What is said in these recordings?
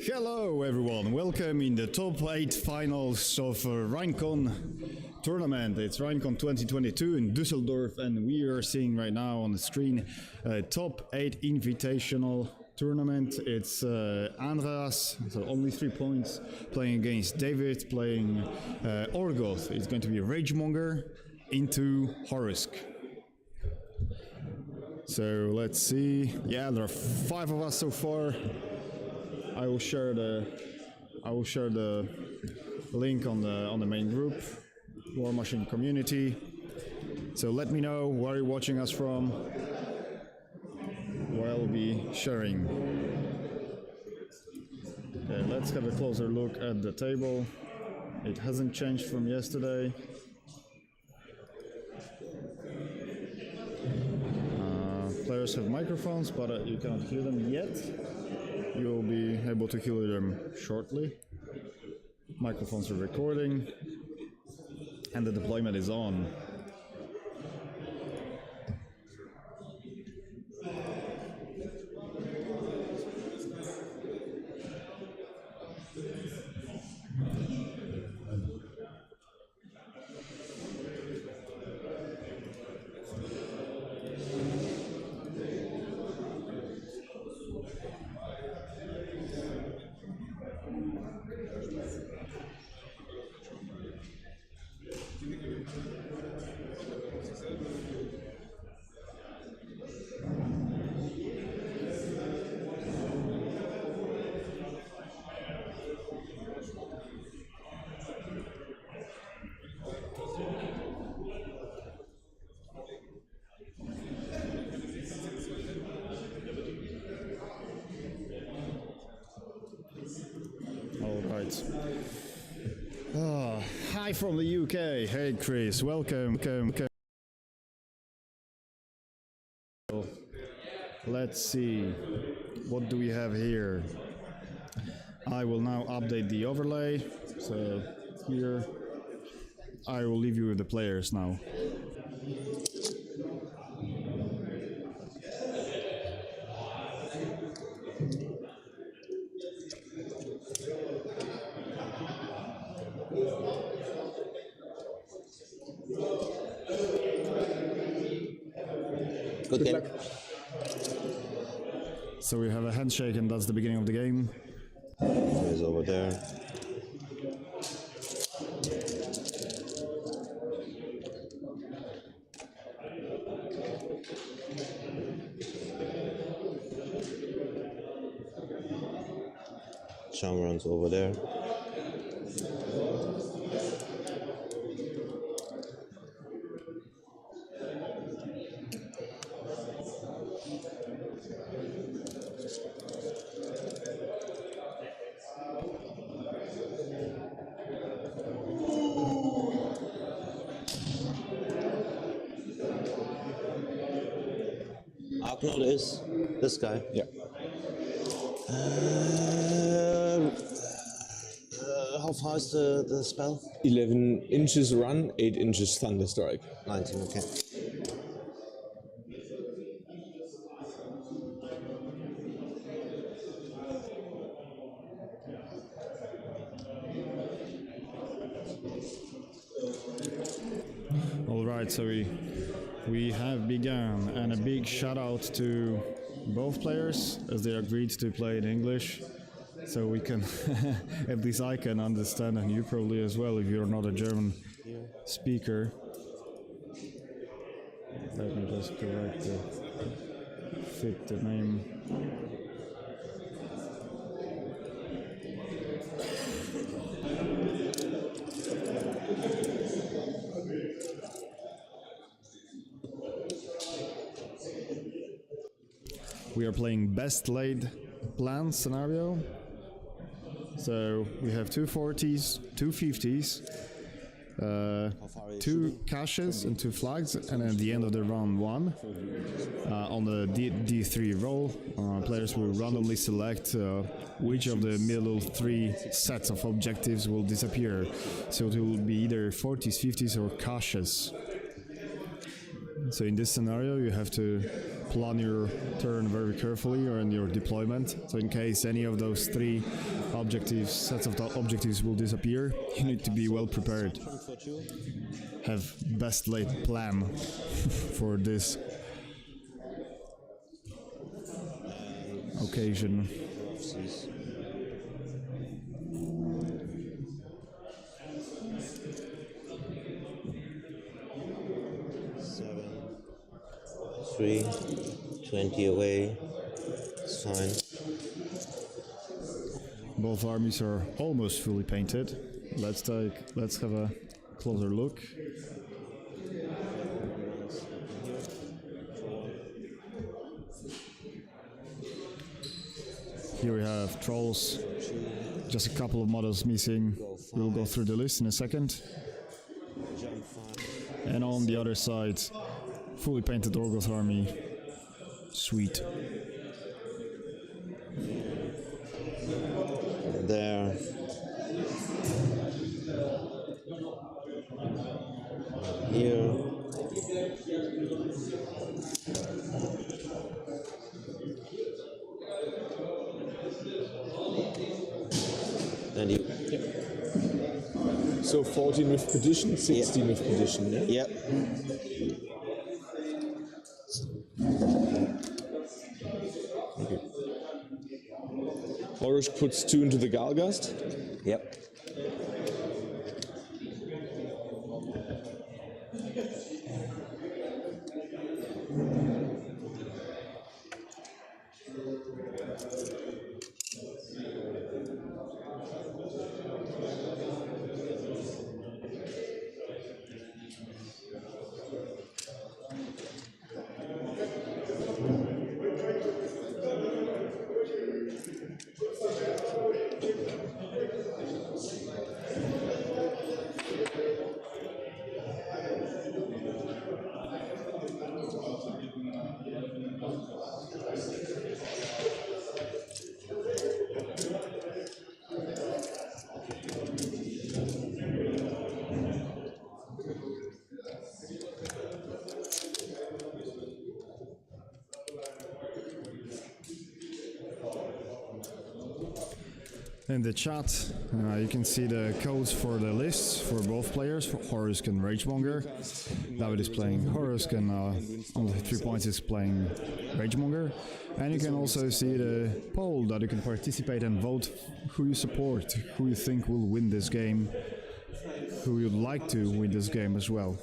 Hello everyone, welcome in the top 8 finals of RheinCon tournament. It's RheinCon 2022 in Dusseldorf, and we are seeing right now on the screen top 8 Invitational tournament. It's Andreas, so only 3 points, playing against David, playing Orgoth. It's going to be Ragemonger into Horus. So let's see. Yeah, there are 5 of us so far. I will share the link on the main group, Warmachine community. So let me know where you're watching us from, where I'll be sharing. Okay, let's have a closer look at the table. It hasn't changed from yesterday. Players have microphones, but you cannot hear them yet. You'll be able to hear them shortly. Microphones are recording, and the deployment is on. Hi from the UK. Hey Chris, welcome. Let's see, what do we have here? I will now update the overlay. So here, I will leave you with the players now. Good game. So we have a handshake, and that's the beginning of the game. He's over there. Shamron's over there. Arknote is this guy. Yeah. How far is the spell? 11 inches run, 8 inches thunder strike. 19, okay. All right, so we have begun, and a big shout out to both players as they agreed to play in English, so we can, at least I can understand, and you probably as well if you're not a German speaker. Let me just correct fit the name. We are playing best laid plan scenario. So we have 2 40s, 2 50s, 2 caches and 2 flags, and at the end of the round 1, on the D3 roll, players will randomly select which of the middle 3 sets of objectives will disappear. So it will be either 40s, 50s or caches. So in this scenario, you have to plan your turn very carefully or in your deployment. So in case any of those three objectives, sets of the objectives will disappear, you need to be well prepared. Have best laid plan for this occasion. Seven, 3, 20 away. It's fine. Both armies are almost fully painted. Let's have a closer look. Here we have trolls, just a couple of models missing. We'll go through the list in a second. And on the other side, fully painted Orgoth army. Sweet. There. Here. And you. So 14 with petition, 16 with petition, yeah? Yep. Horus puts 2 into the Galgast. Yep. In the chat, you can see the codes for the lists for both players. For Horus and Ragemonger. David is playing Horus, and on the 3 points is playing Ragemonger. And you can also see the poll that you can participate and vote who you support, who you think will win this game, who you'd like to win this game as well.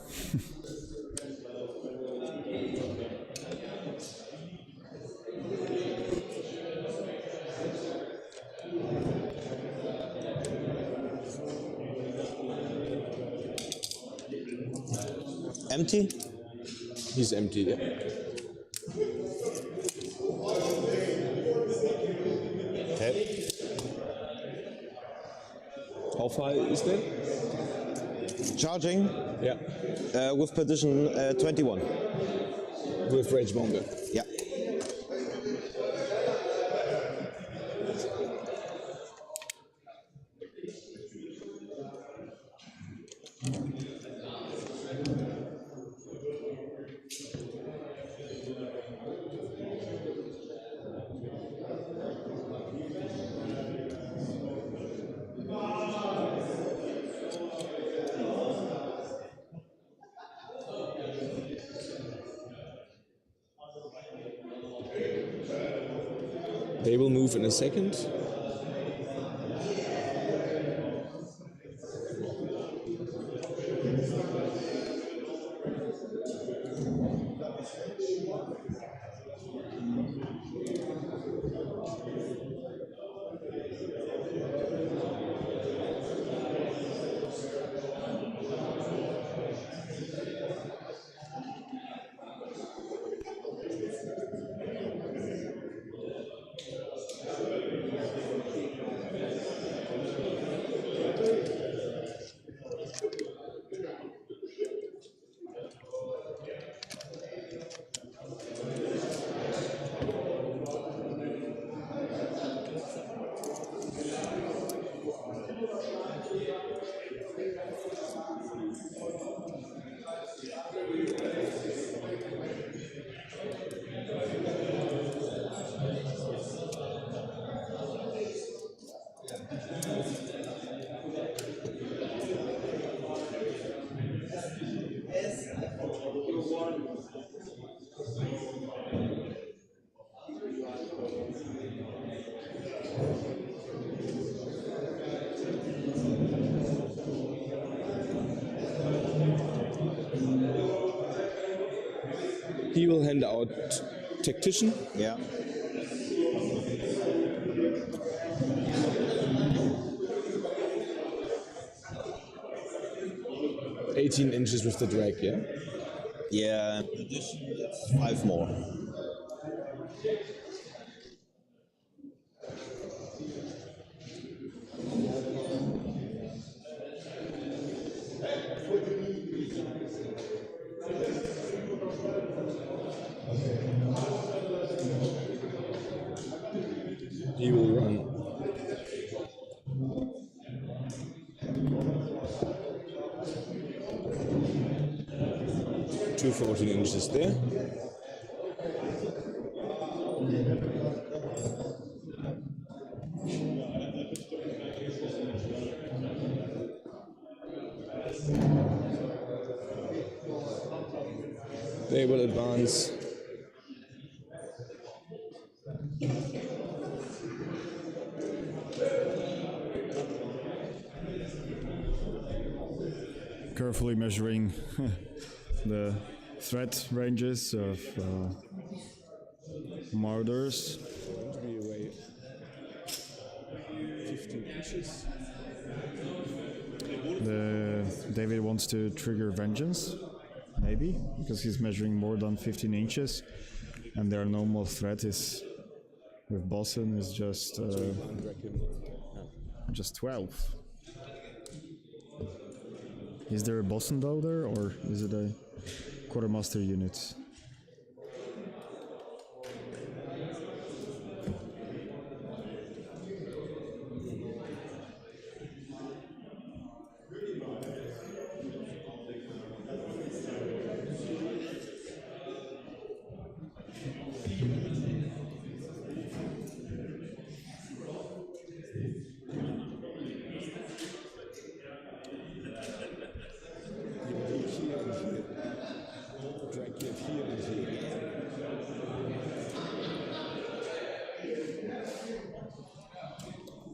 Empty? He's empty, yeah. Okay. How far is that? Charging Yeah. with position 21. With Ragemonger. Yeah. They will move in a second. will hand out tactician. Yeah. $18 inches with the drag, yeah? Yeah, in addition, it's 5 more. He will run 14 inches there. They will advance Carefully measuring the threat ranges of marauders. to be away 15 inches. David wants to trigger vengeance, maybe, because he's measuring more than 15 inches, and their normal threat is with Bossen is just 12. Is there a Bossen though there, or is it a quartermaster unit?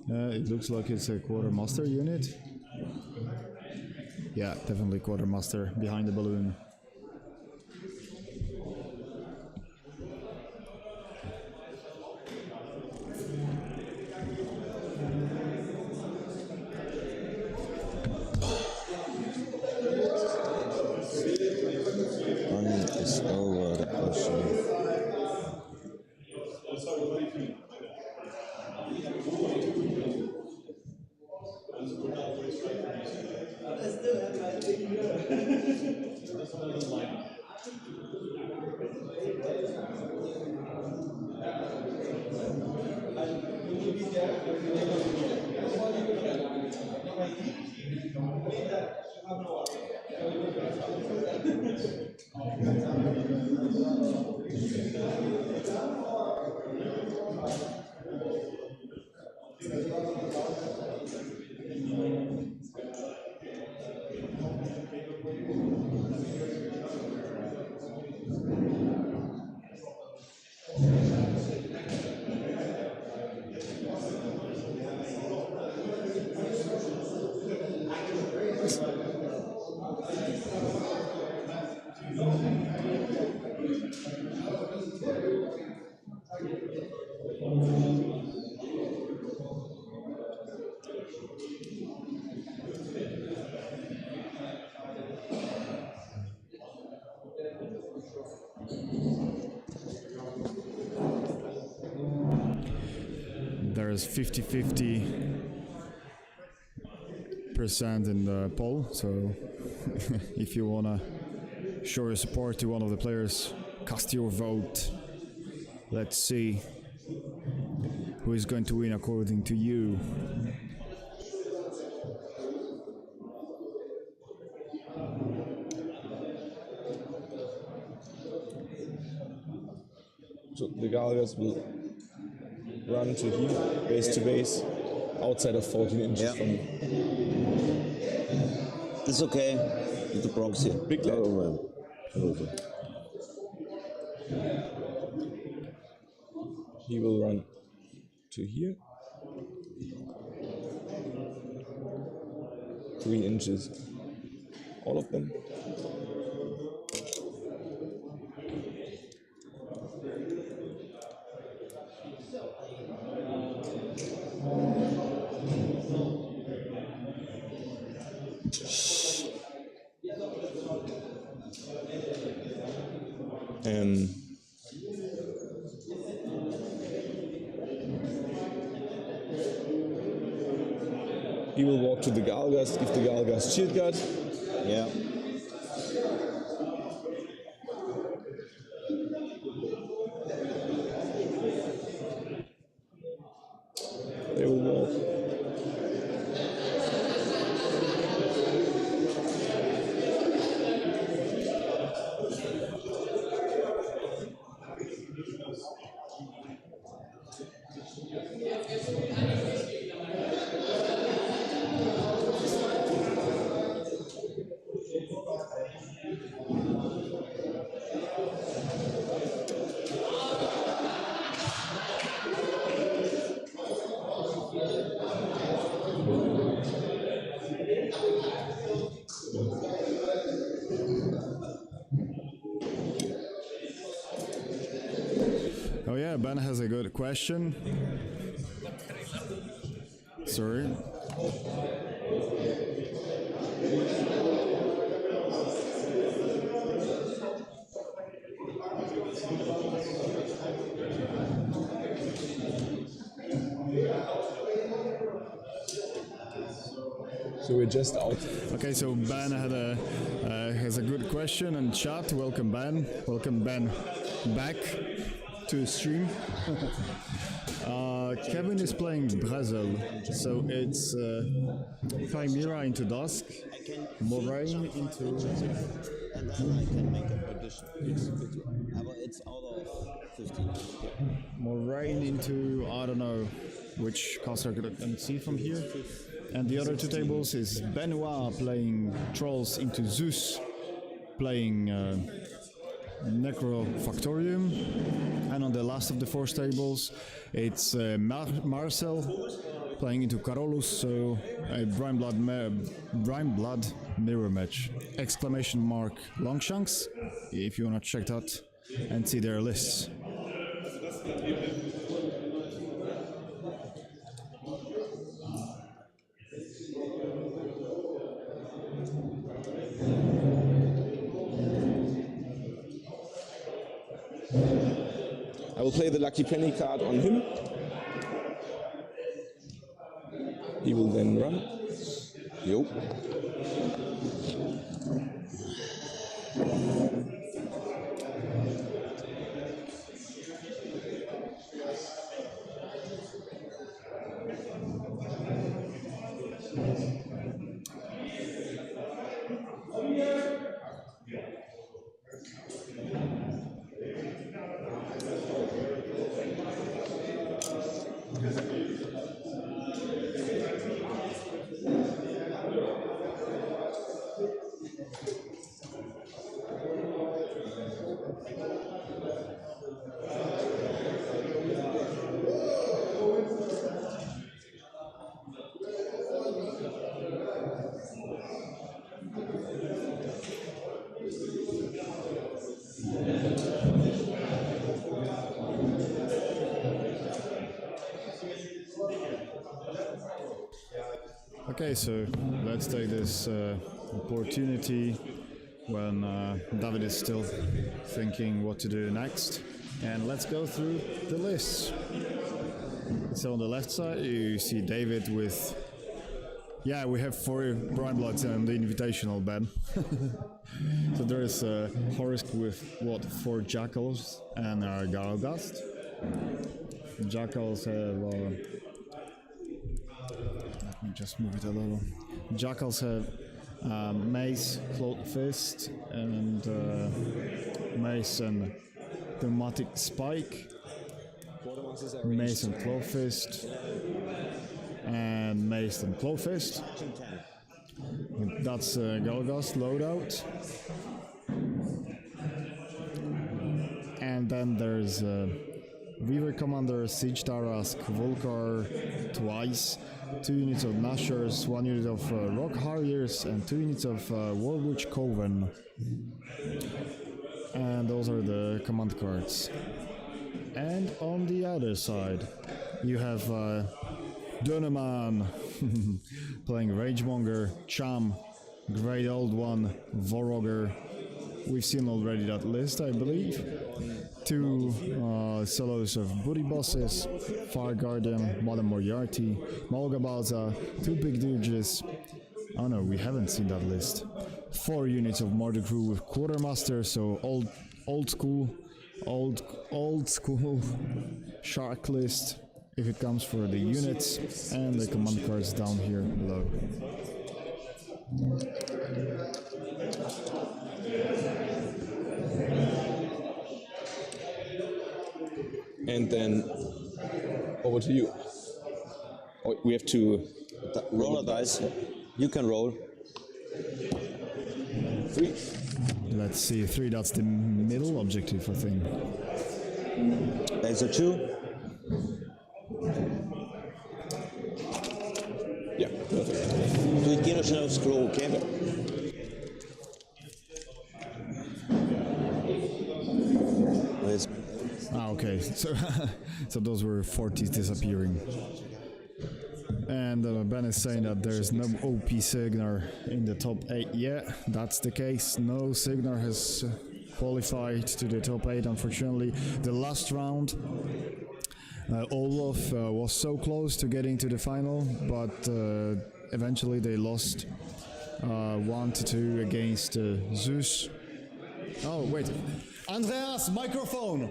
It looks like it's a quartermaster unit. Yeah, definitely quartermaster behind the balloon. One is over the question. There is 50-50% in the poll, so if you wanna show your support to one of the players, cast your vote. Let's see who is going to win according to you. So the Galgers will run to here, base to base, outside of 14 inches from me. It's okay. It's a proxy. Big lad. Oh, man. Okay. He will run to here. 3 inches. All of them. He will walk to the Galgast, give the Galgast shield guard. Yeah. They will walk. Oh yeah, Ben has a good question. Sorry. So we're just out. Okay, so Ben has a good question in chat. Welcome Ben. Welcome Ben back to the stream. Kevin is playing Brazil, so it's Chimera into Dusk, Moraine into... And then I can make a prediction. It's out of 15. Moraine into, I don't know which caster I can see from here. And the other two tables is Benoit playing Trolls into Zeus, playing Necrofactorium. And on the last of the four tables, it's Marcel playing into Carolus, so a Brine Blood mirror match. Exclamation mark Longshanks, if you want to check that and see their lists. I will play the Lucky Penny card on him. He will then run. Yo. Okay, so let's take this opportunity when David is still thinking what to do next, and let's go through the lists. So on the left side you see David with, yeah, we have 4 Brine Bloods and the Invitational, Ben. So there is Horus with what, 4 Jackals and Gargast. Jackals have let me just move it a little. Jackals have Mace, Cloud Fist, and Mace and Thematic Spike. Mace and Claw Fist, and Mace and Claw Fist. That's Galgast loadout. And then there's Weaver Commander, Siege Tarask, Volcar twice, 2 units of Nashers, 1 unit of Rock Harriers, and 2 units of Warwitch Coven. And those are the command cards. And on the other side, you have Duneman playing Ragemonger, Cham, Great Old One, Vorogger, we've seen already that list, I believe. 2 solos of Booty Bosses, Fire Guardian, Modern Moriarty, Malgabaza, 2 Big Dooges. Oh no, we haven't seen that list. 4 units of Mordecrew with Quartermaster, so old school shark list if it comes for the units, and the command cards down here below. And then over to you. Oh, we have to Roll a dice. You can roll. 3. Let's see, 3, that's the middle objective, I think. There's a 2. Yeah, perfect. Du giver dig noget skrå kæmpe. Ah, okay, so those were 40s disappearing. And Ben is saying that there's no OP Signar in the top 8 yet. That's the case. No Signar has qualified to the top 8, unfortunately. The last round, Olaf was so close to getting to the final, but eventually they lost 1-2 against Zeus. Oh, wait. Andreas, microphone!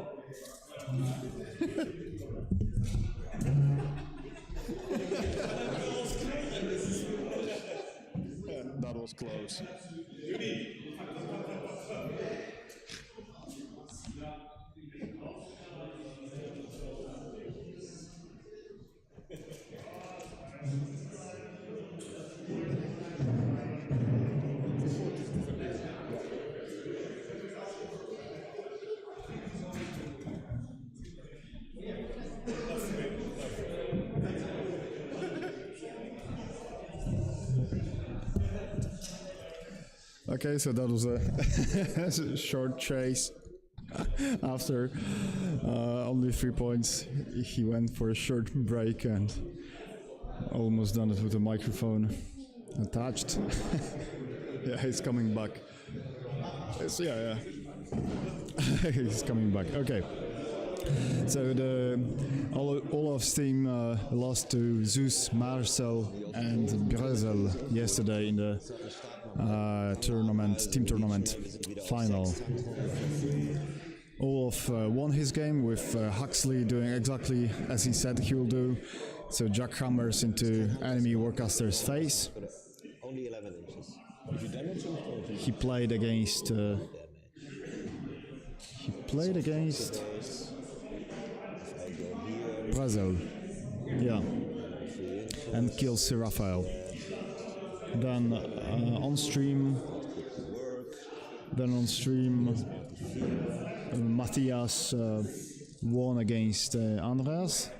That was close. Okay, so that was a short chase. After only 3 points, he went for a short break and almost done it with the microphone attached. Yeah, he's coming back. Yeah. He's coming back. Okay. So the Olaf's team lost to Zeus, Marcel, and Brezel yesterday in the team tournament final. Olaf won his game with Huxley doing exactly as he said he will do. So jackhammers into enemy warcaster's face. Only 11 inches. He played against. Brazil, yeah, and kills Raphael. Then on stream, Matthias won against Andreas.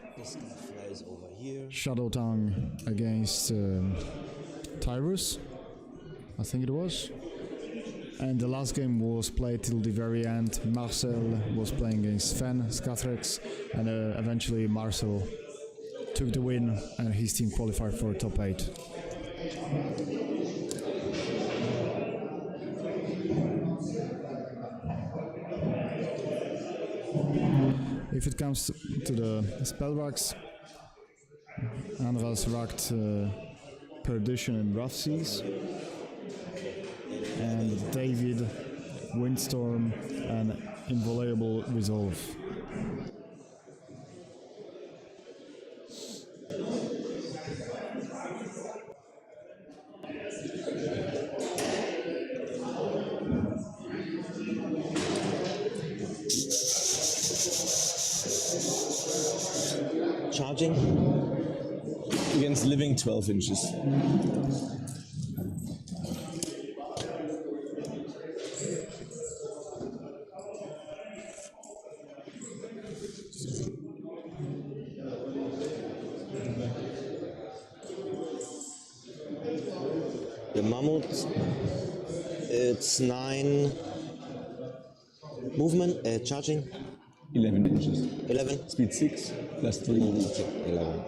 Shadow Tongue against Tyrus, I think it was. And the last game was played till the very end. Marcel was playing against Sven Skatrex, and eventually Marcel took the win and his team qualified for top 8. If it comes to the spell racks, Andras racked Perdition and Rough Seas, and David, Windstorm, and Inviolable Resolve. Charging against living 12 inches. The Mammut, it's 9 movement, charging. 11 inches. 11? Speed 6 plus 3. 11.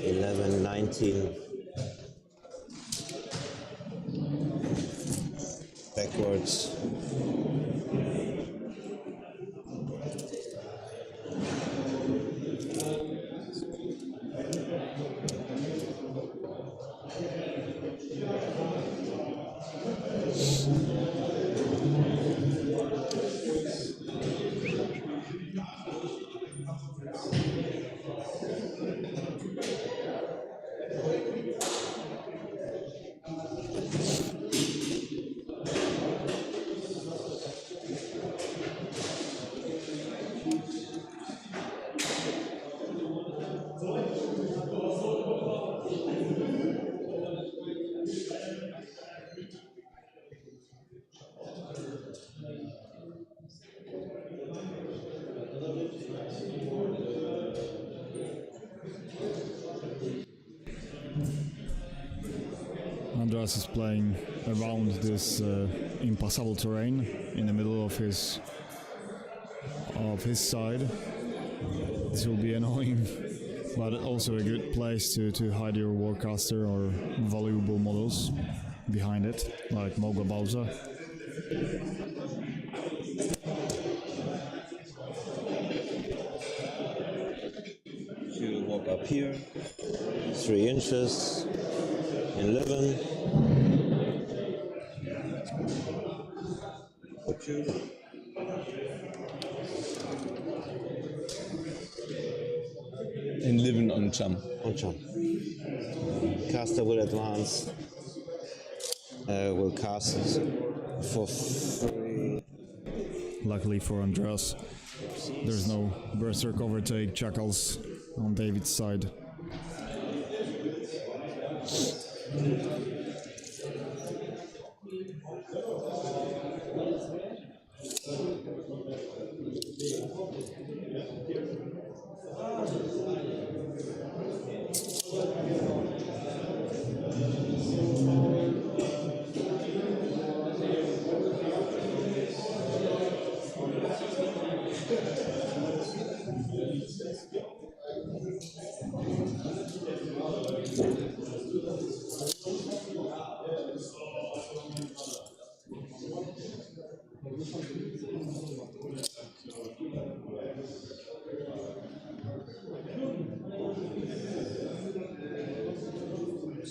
11, 19. Backwards. Andreas is playing around this impassable terrain in the middle of his side. This will be annoying, but also a good place to hide your Warcaster or valuable models behind it, like Mogul Bowser. You walk up here, 3 inches, 11. And living on jump. On jump. Caster will advance. Will cast for free. Luckily for Andreas, there's no Berserk overtake Jackals on David's side.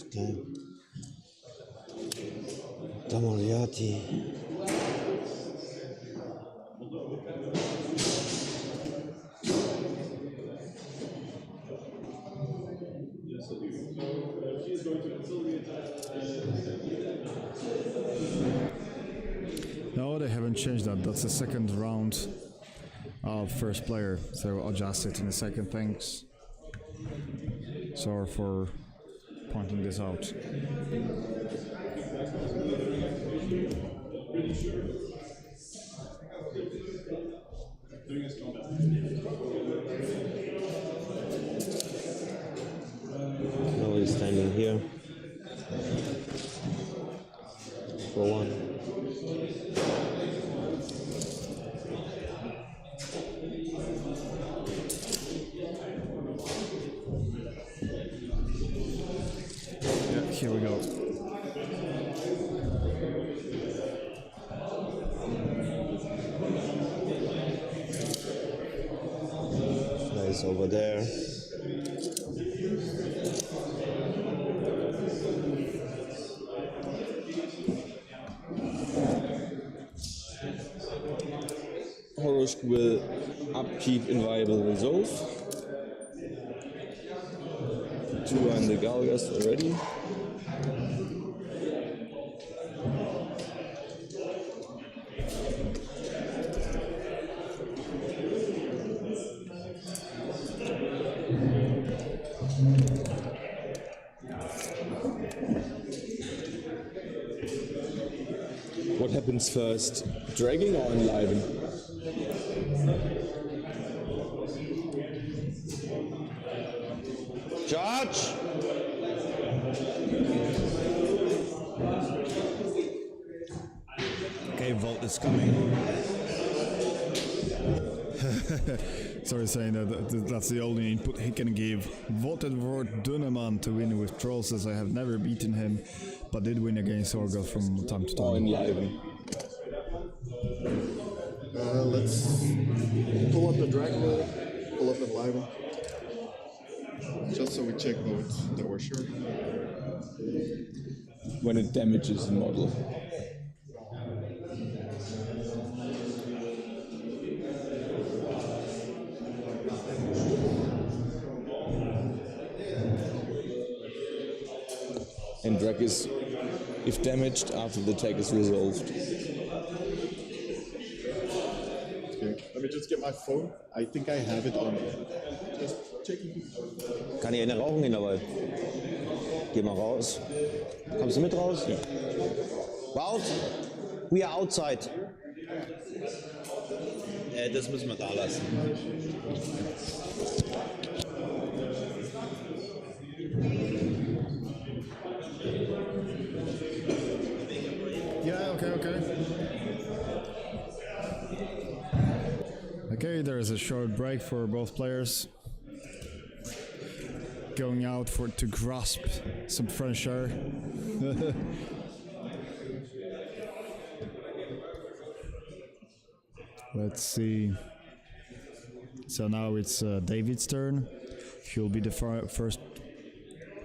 Okay. Damoliati. No, they haven't changed that. That's the second round of first player, so adjust it in a second. Thanks. Sorry for pointing this out. Now he's standing here. For 1. Here we go. Nice over there. Horosk will upkeep Inviolable Resolve. 2 are in the Galgast already. happens first, dragging or enliven? Charge! Okay, Volt is coming. Sorry, saying that's the only input he can give. Voted for Duneman to win with Trolls, as I have never beaten him, but did win against Orga from time to Or time. enliven? Let's pull up the Dragon Ball, pull up Enliven. Just so we check both, that we're sure. When it damages the model. And drag is, if damaged, after the attack is resolved. Okay, let me just get my phone. I think I have it on. Just checking. Kann ich eine rauchen gehen dabei? Geh mal raus. Kommst du mit raus? Ja. Wout, we are outside. Das müssen wir da lassen. Yeah, okay. Okay, there's a short break for both players. Going out to grasp some fresh air. Let's see. So now it's David's turn. He'll be the first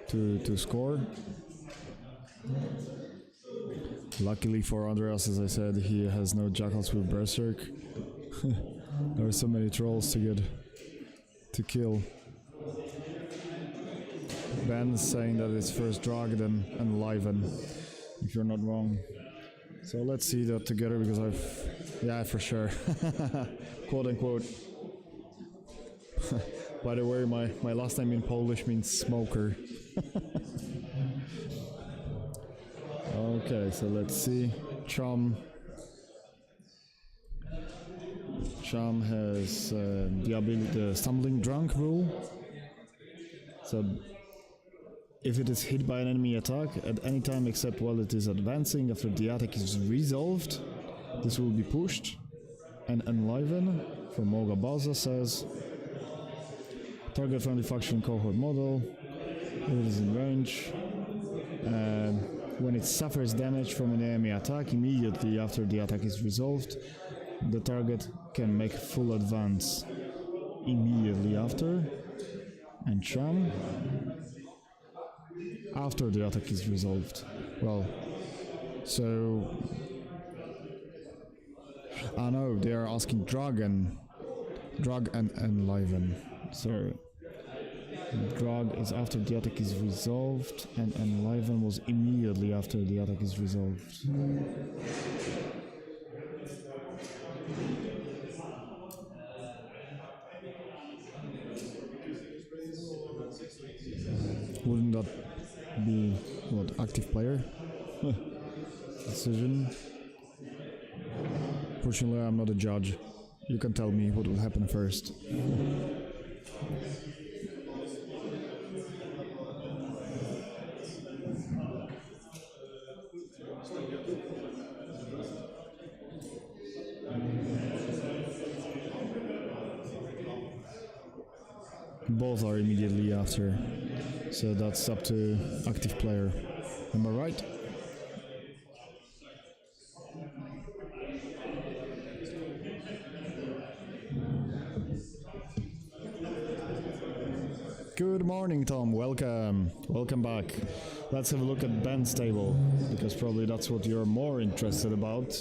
to score. Luckily for Andreas, as I said, he has no jackals with Berserk. There are so many trolls to kill. Ben is saying that it's first Dragon and Enliven, if you're not wrong. So let's see that together, because yeah, for sure. Quote unquote. By the way, my last name in Polish means smoker. Okay, so let's see. Chum has the ability, the Stumbling Drunk rule. So if it is hit by an enemy attack at any time except while it is advancing after the attack is resolved, this will be pushed. And Enliven from Moga Baza says, target friendly faction cohort model, it is in range, and when it suffers damage from an enemy attack immediately after the attack is resolved, the target can make full advance immediately after. And Cham, after the attack is resolved. Well, so I know they are asking Drag and Enliven. So Drag is after the attack is resolved, and Enliven was immediately after the attack is resolved. Wouldn't that be what, active player decision? Fortunately, I'm not a judge. You can tell me what will happen first. Both are immediately after, so that's up to active player. Am I right? Good morning, Tom. Welcome back. Let's have a look at Ben's table, because probably that's what you're more interested about.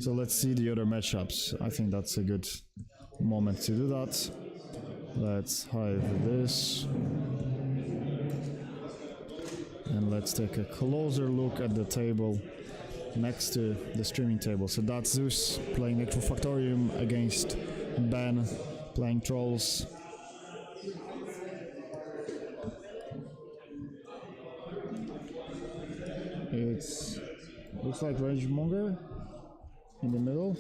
So let's see the other matchups. I think that's a good moment to do that. Let's hide this. And let's take a closer look at the table next to the streaming table. So that's Zeus playing Necrofactorium against Ben playing Trolls. It looks like Rangemonger. in the middle.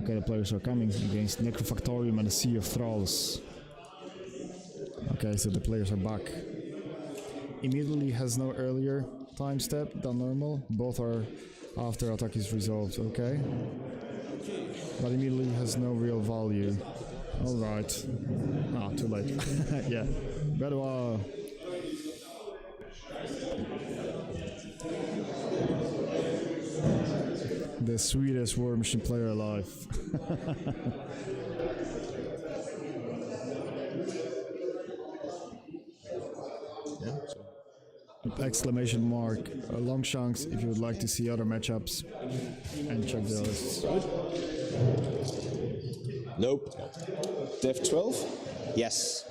Okay, the players are coming against Necrofactorium and a Sea of Thralls. Okay, so the players are back. Immediately has no earlier time step than normal. Both are after attack is resolved, okay? But immediately has no real value. Alright. Ah, too late. Yeah. Better. The sweetest Warmachine player alive. Exclamation mark, long chunks if you would like to see other matchups and check the lists. Nope. Dev 12? Yes.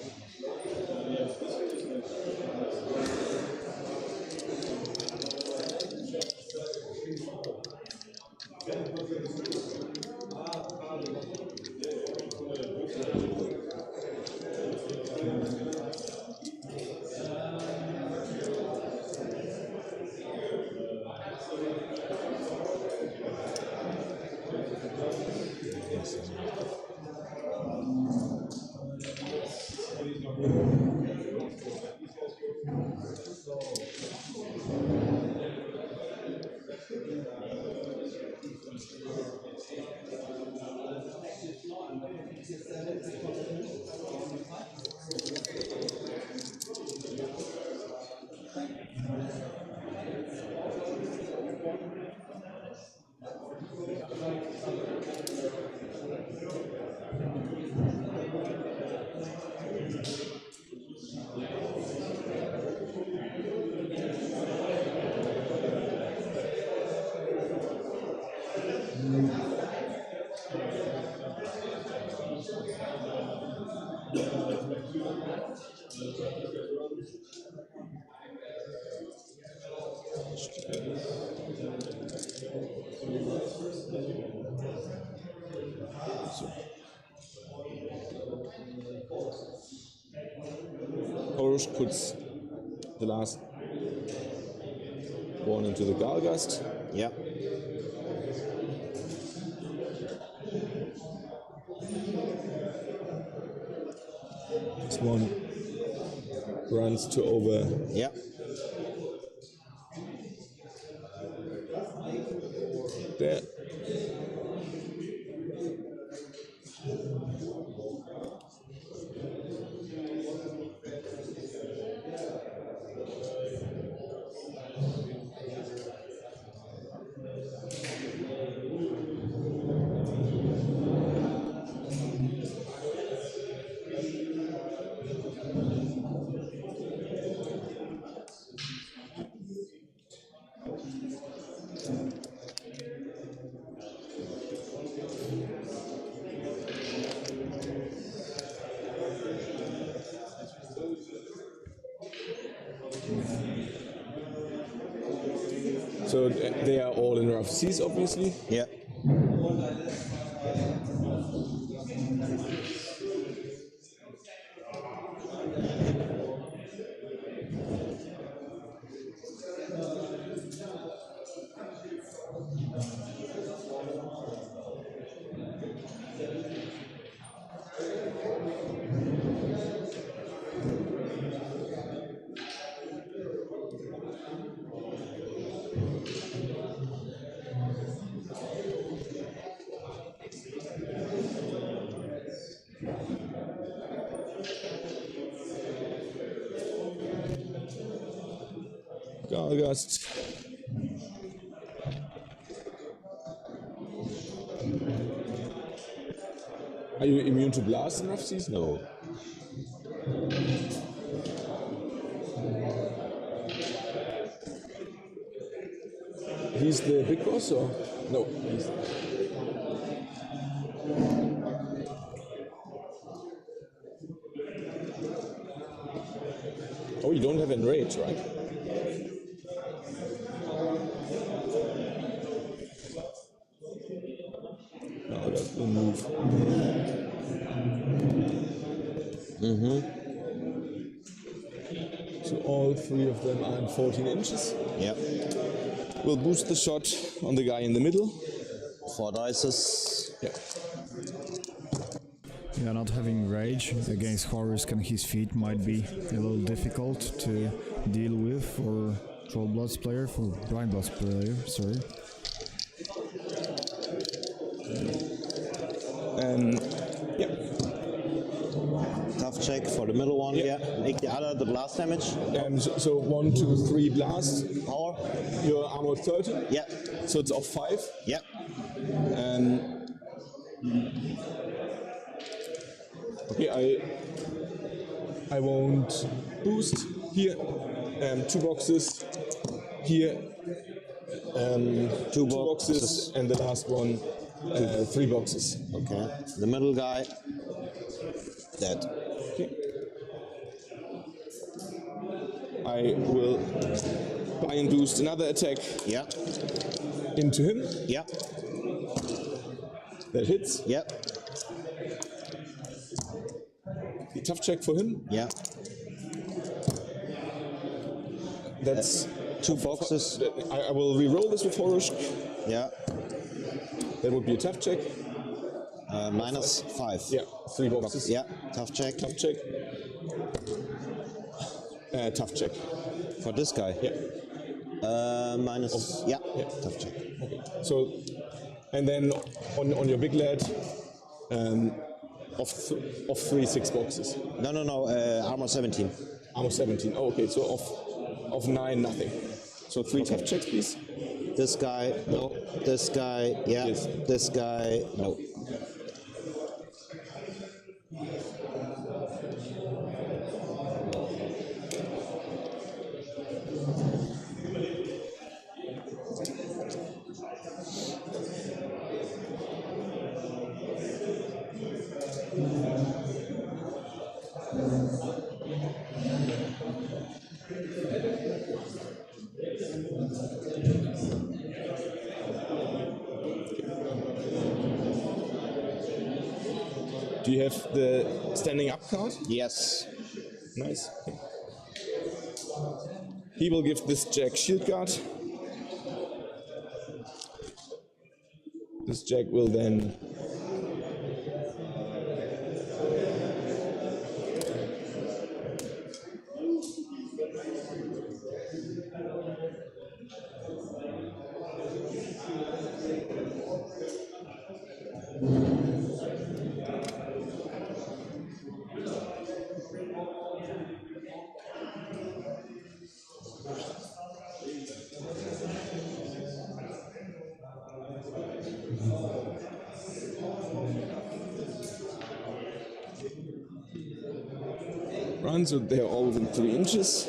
Horus puts the last one into the Gargast. Yeah. This one runs to over. Yeah. There. So they are all in rough seas, obviously. Yeah. Gargast. Are you immune to blast in rough seas? No. He's the big boss, or no? He's oh, you don't have enrage, right? No, that's the move. So all three of them are in 14 inches. Yeah. We'll boost the shot on the guy in the middle. 4 dices. Yeah. Yeah, not having rage against Horus and his feet might be a little difficult to deal with for Trollblood's player, for Blindblood's player, sorry. Yeah. Tough check for the middle one. Yeah. Yeah. Make the other the blast damage. So 1, 2, 3 blast. Power. Your armor 30. Yeah. So it's off 5. Yeah. Okay, I won't boost here. 2 boxes here. 2 boxes, and the last one 3 boxes. Okay. The middle guy. Dead. Okay. I will buy and boost another attack Yeah. into him. Yeah. That hits. Yeah. The tough check for him. Yeah. That's 2 boxes. I will re-roll this with Horus. Yeah. That would be a tough check. Minus 5. Yeah, 3 boxes. Yeah. Tough check. Tough check. Tough check. For this guy. Yeah. Minus. Yeah. Yeah. Tough check. Okay. So, and then on your big lad, of 3 6 boxes. No. Armor 17. Armor 17. Oh, okay. So of 9 nothing. So 3 tough checks, please. This guy. No. This guy. Yeah. Yes. This guy. No. Do you have the standing up card? Yes. Nice. He will give this Jack shield guard. This Jack will then run, so they're all within 3 inches.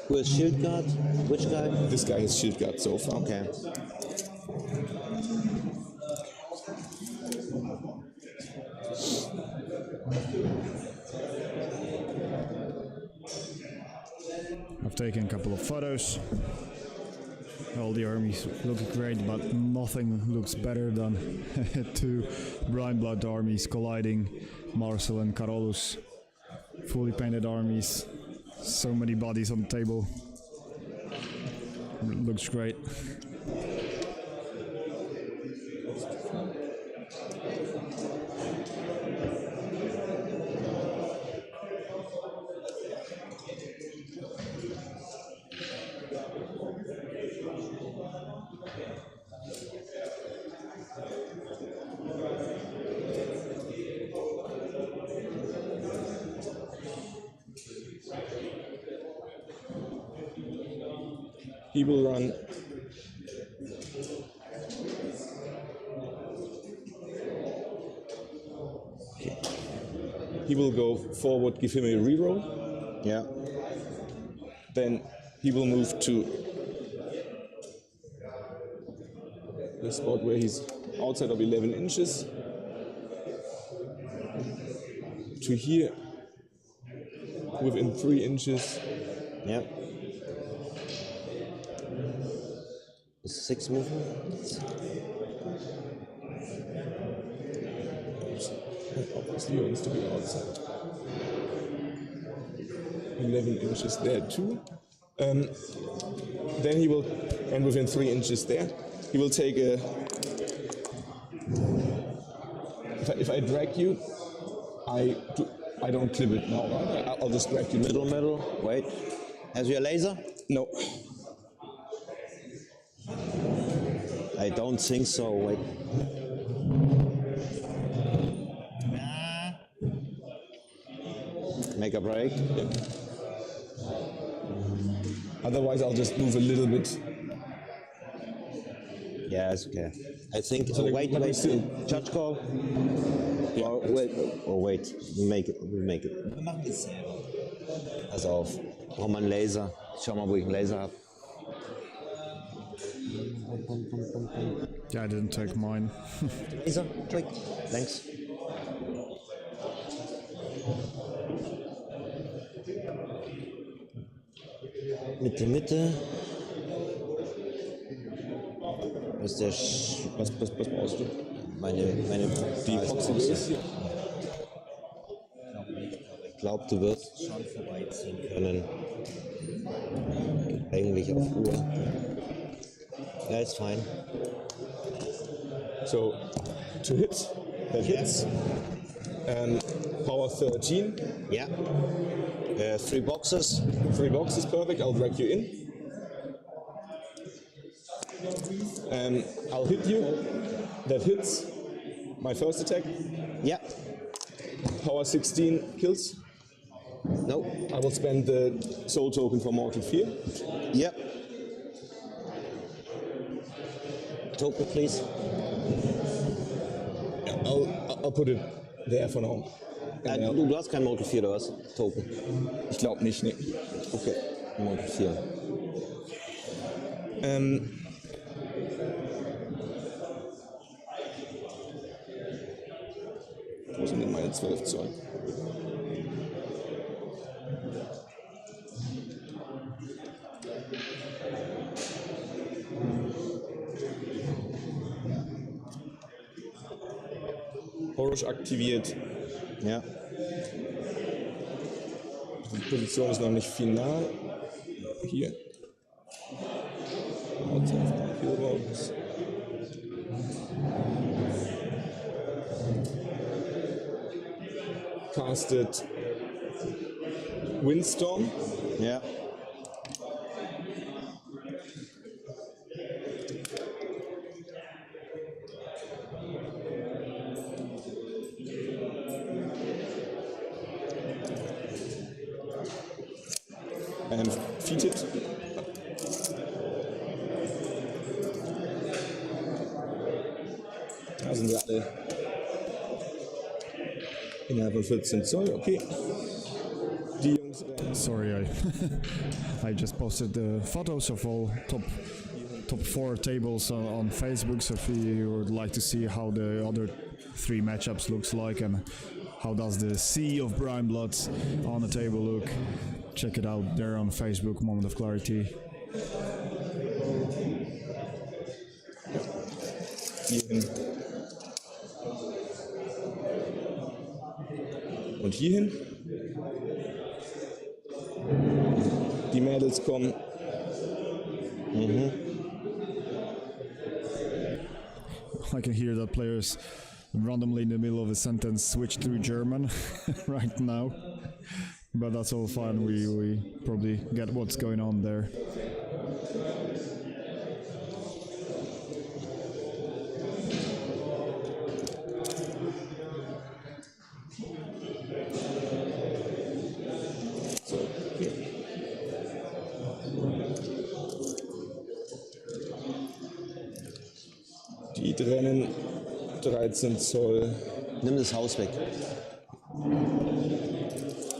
Who has shield guard? Which guy? This guy has shield guard so far. Okay. I've taken a couple of photos. All the armies look great, but nothing looks better than 2 Blindblood armies colliding. Marcel and Carolus, fully painted armies. So many bodies on the table. Looks great. He will run he will go forward, give him a reroll. Yeah. Then he will move to the spot where he's outside of 11 inches to here. within 3 inches. Yeah. Is 6 moving? Obviously wants to be outside. 11 inches there too. Then he will, and within 3 inches there, he will take a. If I drag you, I don't clip it now. Right? I'll just drag you. Middle. Wait. Has your laser? No. I don't think so. Wait. Make a break. Yeah. Otherwise, I'll just move a little bit. Yeah, it's okay. I think. So wait. Judge call. Ja. Wait. We make it. Wir machen es selber. Pass auf. Brauchen wir einen Laser. Schau mal, wo ich einen Laser habe. Yeah, I didn't take mine. Laser, quick. Thanks. Mitte. Was ist der Was brauchst du? meine Die Proxy. Ich glaube, du wirst schon vorbeiziehen können. Eigentlich auf Uhr. Ja, ist fein. So, to hit, that hits. Power 13. Yeah. 3 boxes. 3 boxes, perfect. I'll drag you in. I'll hit you. That hits. My first attack. Yeah. Power 16 kills. No. I will spend the soul token for Mortal Fear. Yeah. Token, please. I'll put it there for now. Du hast kein Mortal 4 oder was? Token. Ich glaube nicht, nee. Okay. Mortal 4. Wo sind denn meine 12 Zoll? Horus aktiviert. Ja. Die Position ist noch nicht final. Hier. Killbox. Castet Windstorm. Ja. Feated. Da sind wir alle innerhalb von 14 Zoll, okay. Die Jungs rennen. Sorry, I just posted the photos of all top 4 tables on Facebook. So if you would like to see how the other 3 matchups looks like and how does the sea of Brian Bloods on the table look, check it out there on Facebook, Moment of Clarity. Hierhin. Und hierhin. Die Mädels kommen. I can hear that players randomly in the middle of a sentence switch to German right now. But that's all fine, we probably get what's going on there. Die trennen 13 Zoll. Nimm das Haus weg.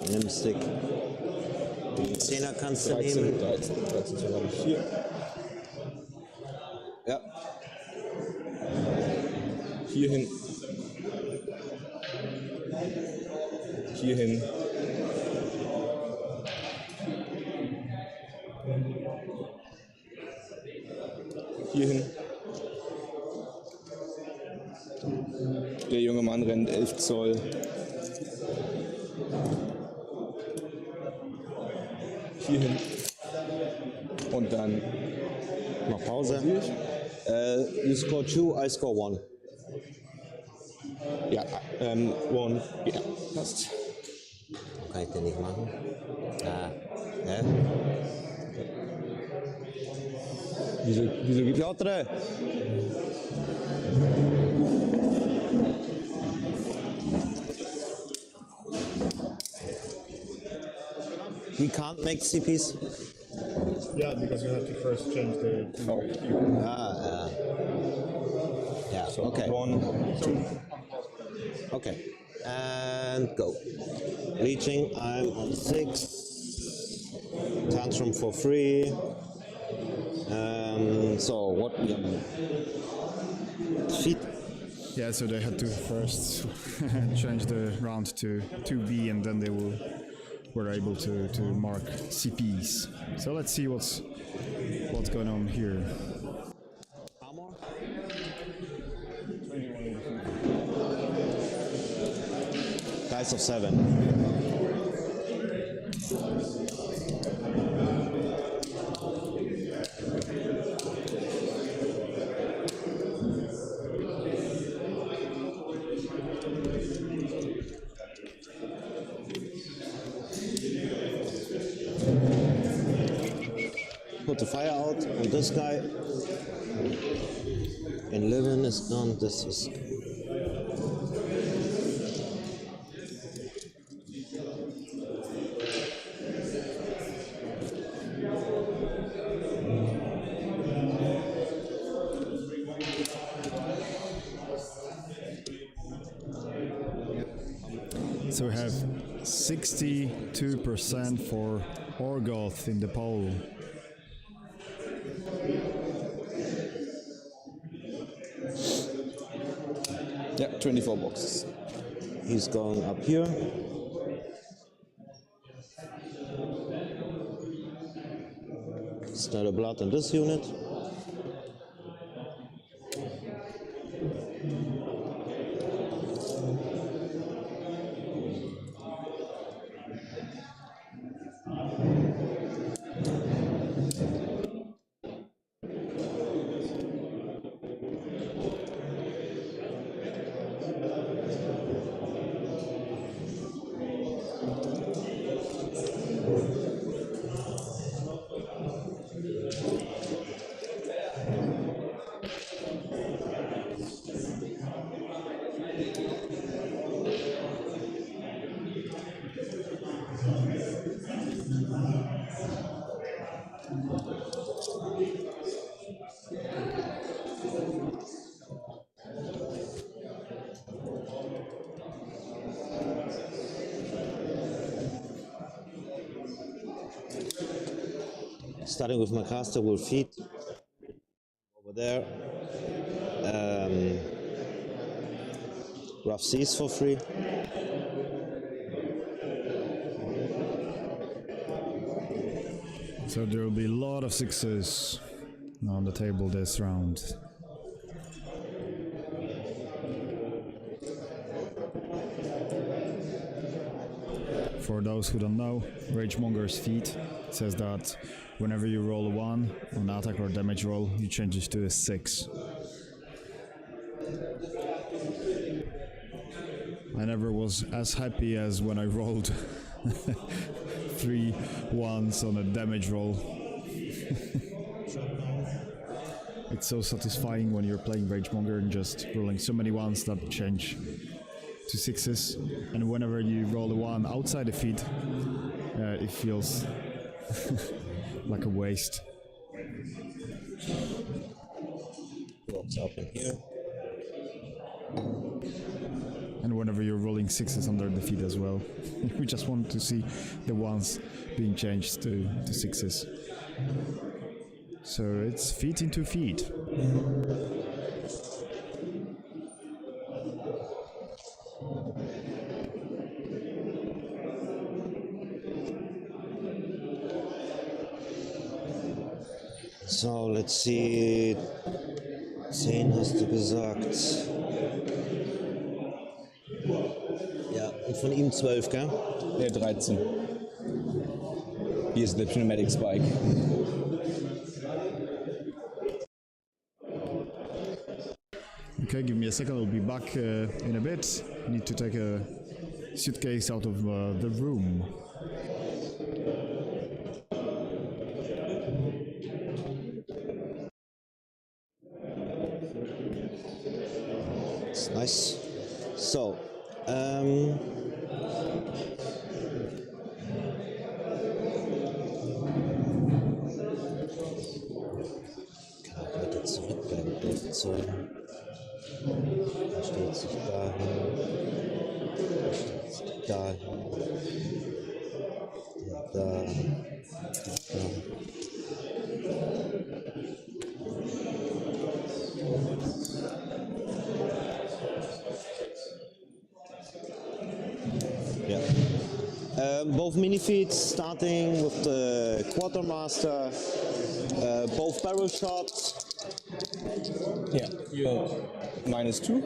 Nimm den Stick. Den 10er kannst du 13 nehmen. Zoll habe ich hier. Ja. Hierhin. Hierhin. hierhin. Der junge Mann rennt 11 Zoll. Hierhin. Und dann Noch Pause. pausiere ich. You score 2, I score 1. Ja, one. Ja, passt. Kann ich den nicht machen? Ne? Wieso gibt Piotr! He can't make CPs? Yeah, because you have to first change the. Yeah, so okay. 1, 2. Okay. And go. Reaching, I'm on 6. Tantrum for 3. So what feet? Yeah, so they had to first change the round to 2B and then they were able to mark CPs. So let's see what's going on here. Armor? Dice of 7. Put the fire out on this guy. And Levin is gone. This is. So we have 62% for Orgoth in the poll. Ja, 24 boxes. He's going up here. Stir the blood in this unit. Starting with my caster, will feed over there. Rough Seas for free. So there will be a lot of 6s on the table this round. For those who don't know, Ragemonger's feat says that whenever you roll a 1 on attack or damage roll, you change it to a 6. I never was as happy as when I rolled 3 1s on a damage roll. It's so satisfying when you're playing Ragemonger and just rolling so many 1s that change to 6s, and whenever you roll a 1 outside the feed, it feels like a waste. Walks up in here. And whenever you're rolling 6s under the feed as well, we just want to see the 1s being changed to 6s. So it's feet into feet. So, let's see. 10 hast du gesagt. Ja, und von ihm 12, gell? Ne, 13. Hier ist der Pneumatic Spike. Okay, give me a second, I'll be back in a bit. Need to take a suitcase out of the room. That's nice. So, weiter zurückblenden. So, er stellt sich dahin. Er stellt sich dahin. Da. Both mini feeds starting with the quartermaster, both barrel shots. Ja, hier -2.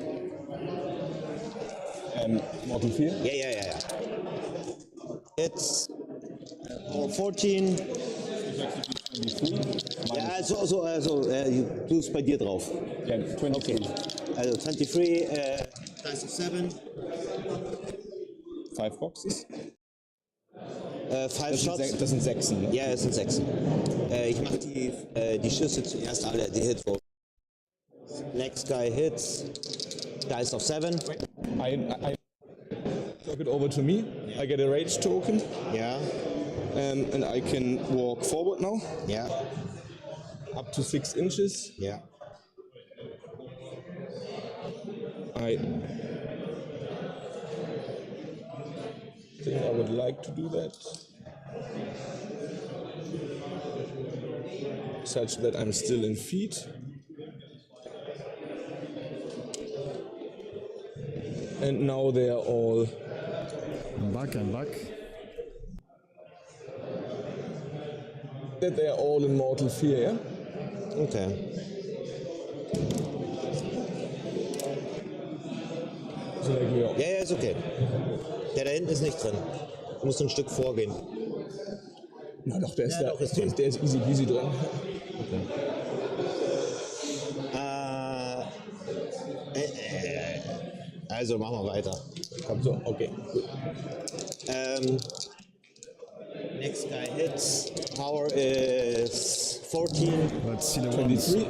Model 4. Yeah. It's 14. Ja, also du tust bei dir drauf. Ja, 23. Okay. Also 23, Dice of 7. 5 Boxes. 5 Shots. Das sind 6. Ne? Ja, es sind 6. Ich mache die Schüsse zuerst alle, die Hit Roll. Next guy hits. Dice of 7. I took it over to me. I get a rage token. Yeah. And I can walk forward now. Yeah. Up to 6 inches. Yeah. I think I would like to do that. Such that I'm still in feet. And now they are all I'm back. that they are all in mortal fear, yeah? Okay. So like we are. Ja, ist okay. Der da hinten ist nicht drin. Du musst ein Stück vorgehen. Na doch, der ist, Ja, doch, ist drin. der ist easy peasy drin. Also machen wir weiter. Kommt so, okay, gut. Next guy hits. Power is 14. Let's see the ones. 23.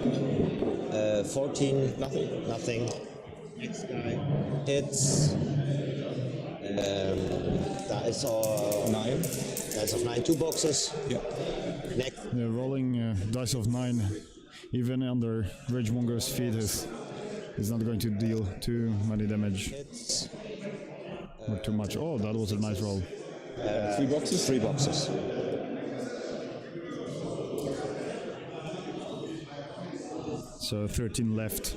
14. Nothing. Nothing. Next guy hits. Da ist er. 9. Da ist auf 9 2 Boxes. Yeah. Next. Yeah, rolling dice of 9, even under Ragemonger's feet, is not going to deal too many damage Hits. or too much. Oh, that was a nice roll. 3 boxes. 3 boxes. So 13 left.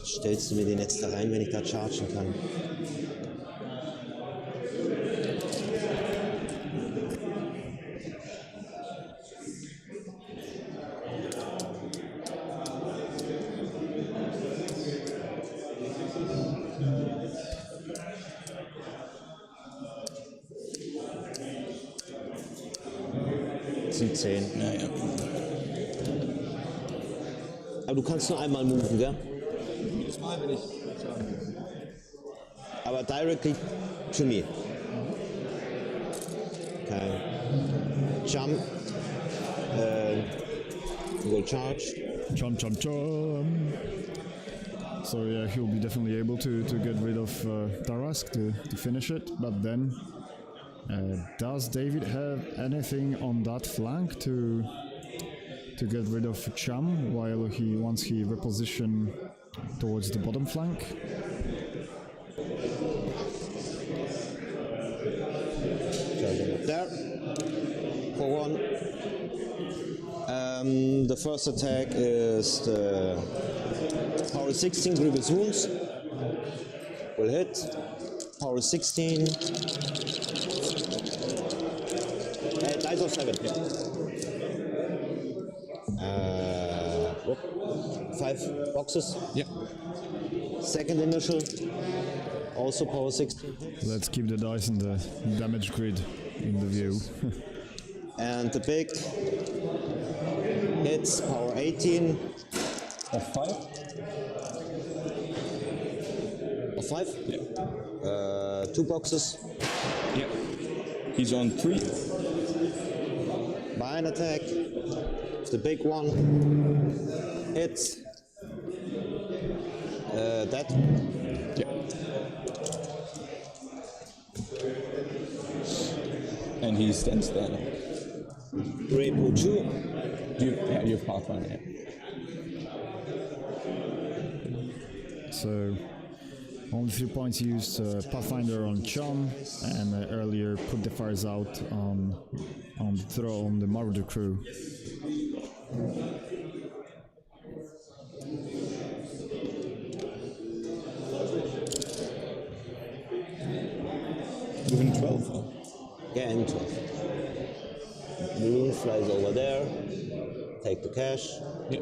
Stellst du mir den jetzt da rein, wenn ich da chargen kann? Das sind 10. Ja. Aber du kannst nur einmal moven, gell? Jedes Mal, wenn ich. Aber directly to me. Okay. Jump. Go charge. Chom. So yeah, he'll be definitely able to get rid of Darask to finish it. But then, does David have anything on that flank to get rid of Cham while once he reposition towards the bottom flank? There. For 1. The first attack is the power 16 grievous wounds. Will hit. Power 16. Dice of 7. Yeah. 5 boxes. Yeah. Second initial, also power 16. Let's keep the dice in the damage grid in the view. And the big hits, power 18. Of 5? Of 5? Yeah. 2 boxes. Yeah. He's on 3. Buy an attack. The big one. Hits. That. Yeah. And he stands there now. Repo 2. You have Pathfinder, yeah. So only 3 points used. Pathfinder on Chum, and earlier put the fires out on the throw on the Marauder crew. Within 12. Yeah, and 12. Balloon flies over there. Take the cash. Yeah.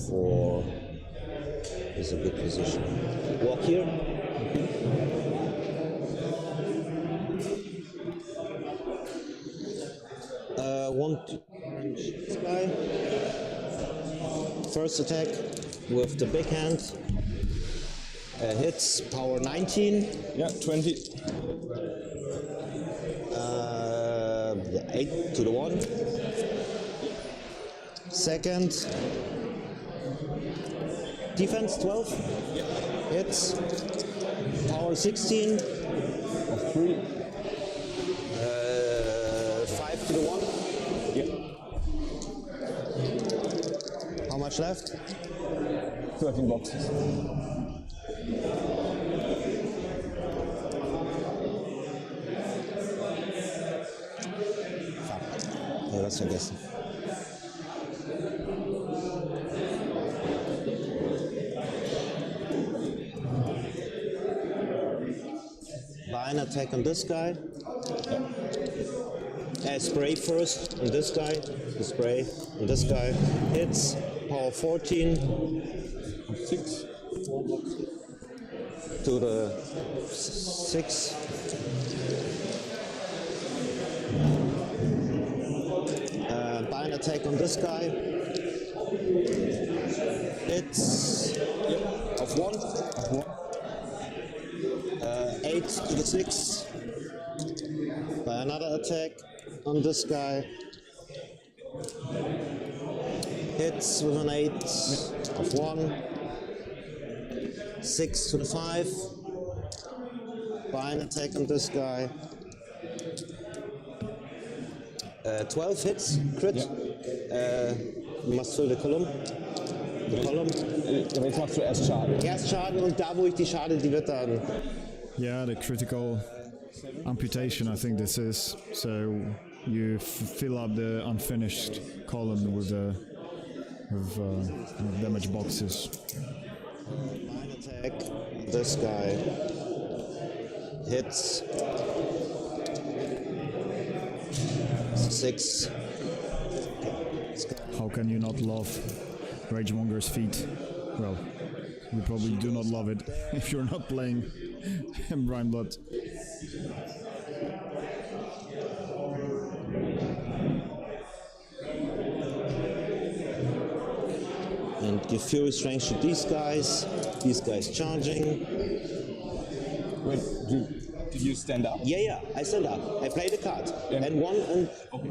Four is a good position. Walk here. Want to punch this guy. First attack with the big hand. Hits power 19. Yeah, 20. 8 to the 1. Second. Defense 12. Hits. Power 16. Of 3. 5 to the 1. Yeah. How much left? 13 boxes. Ja, das vergessen. Buy an attack on this guy. Spray first on this guy. The spray on this guy. Hits. Power 14. 6. To the 6. Buy an attack on this guy. It's of 1. 8 to the 6. Buy another attack on this guy. Hits with an 8 of 1. 6 to the 5. Buy an attack on this guy. 12 hits, crit. You must fill the column. The column. Aber jetzt machst du erst Schaden. Erst Schaden und da, wo ich die Schade, die wird dann. Yeah, the critical amputation, I think this is. So you fill up the unfinished column with damage boxes. Line attack. This guy hits. 6. How can you not love Ragemonger's feat? Well, you probably do not love it if you're not playing Brian Blood. And give Fury Strength to these guys charging. Wait, did you stand up? Yeah, I stand up. I play the card. Yeah. And 1 and. Okay.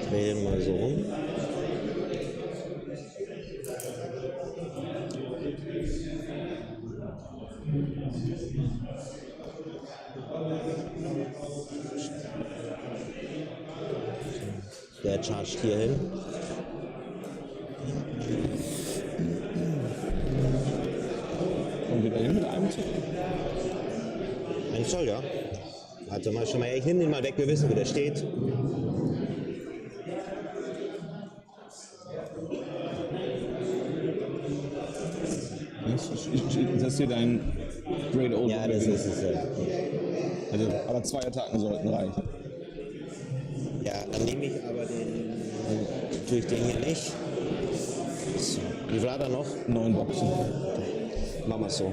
Dreh den mal so rum. Der chargt hier hin. Und wieder hin mit einem Zoll? Ein Zoll, ja. Warte mal, schon mal, ich nehme den mal weg, wir wissen, wo der steht. Das ist hier dein Great Old. Ja, das ist es. Also, aber 2 Attacken sollten reichen. Ja, dann nehme ich aber tue ich den hier nicht. So. Wie viel hat er noch? 9 Boxen. Machen wir so.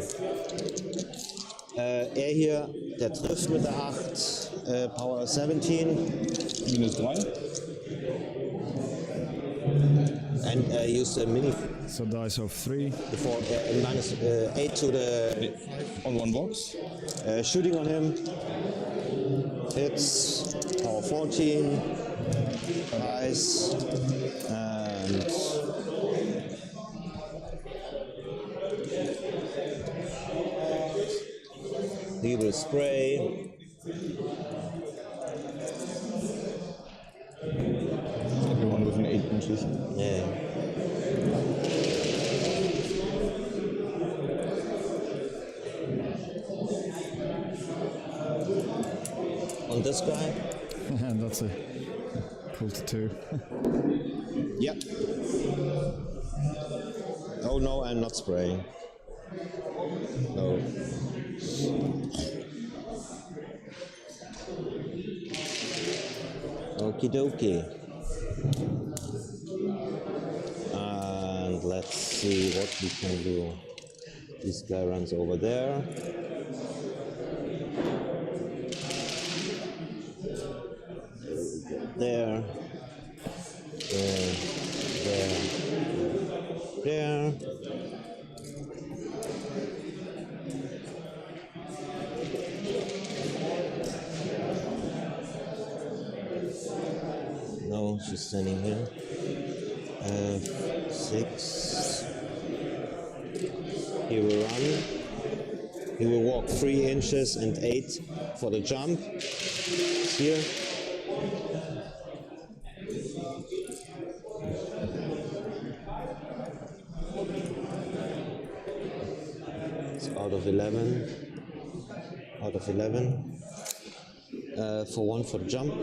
Er hier, der trifft mit der 8, Power 17. Minus 3. And use the mini So dice of 3. before minus 8 to the On 1 box. shooting on him. Hits, Power 14. Nice. And he will spray. Everyone with an 8 inches. Yeah. On this guy? And that's a pull to 2. Yep. Oh no, I'm not spraying. No. Okie dokie. And let's see what we can do. This guy runs over there. There. There. There. There. No, she's standing here. 6. He will run. He will walk 3 inches and 8 for the jump. Here. It's out of 11. Out of 11. For 1 for the jump.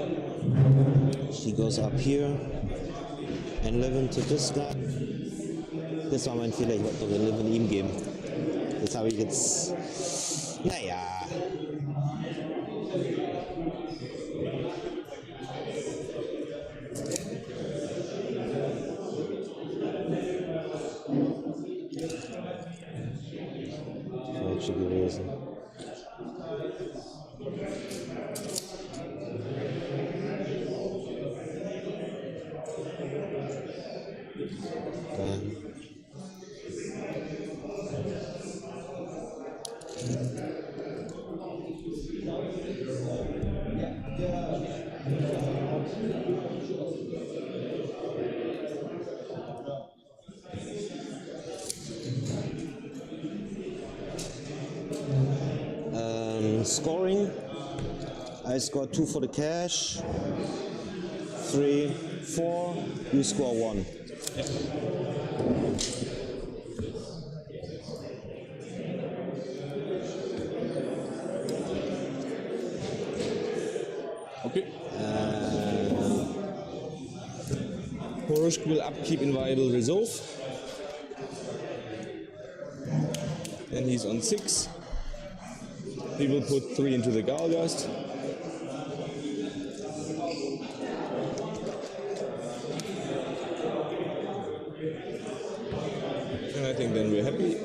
She goes up here and 11 to this guy. Das war mein Fehler, ich wollte doch 11 ihm geben. Das habe ich jetzt. Naja. Falsche gewesen. Scoring, I scored 2 for the cash, 3, 4, you score 1. Okay. Horoshk will upkeep Inviolable Resolve. Then he's on 6. He will put 3 into the Galgast. And I think then we're happy.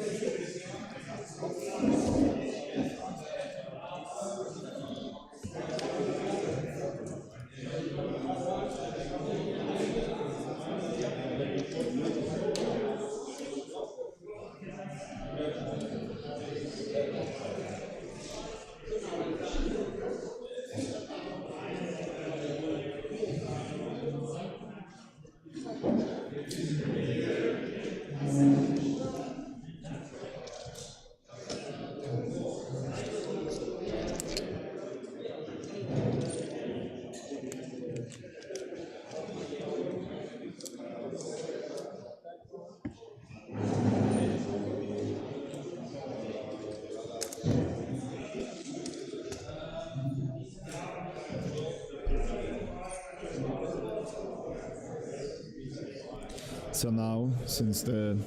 So now, since the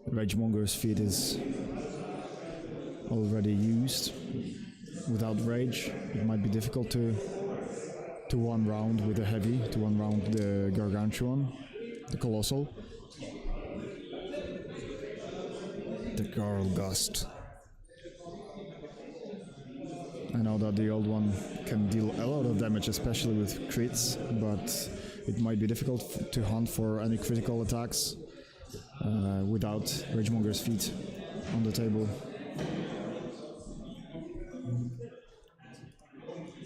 Ragemonger's feat is already used without rage, it might be difficult to one round with the heavy, to one round the Gargantuan, the Colossal. The Garl Gust. I know that the old one can deal a lot of damage, especially with crits, but it might be difficult to hunt for any critical attacks without Ragemonger's feat on the table.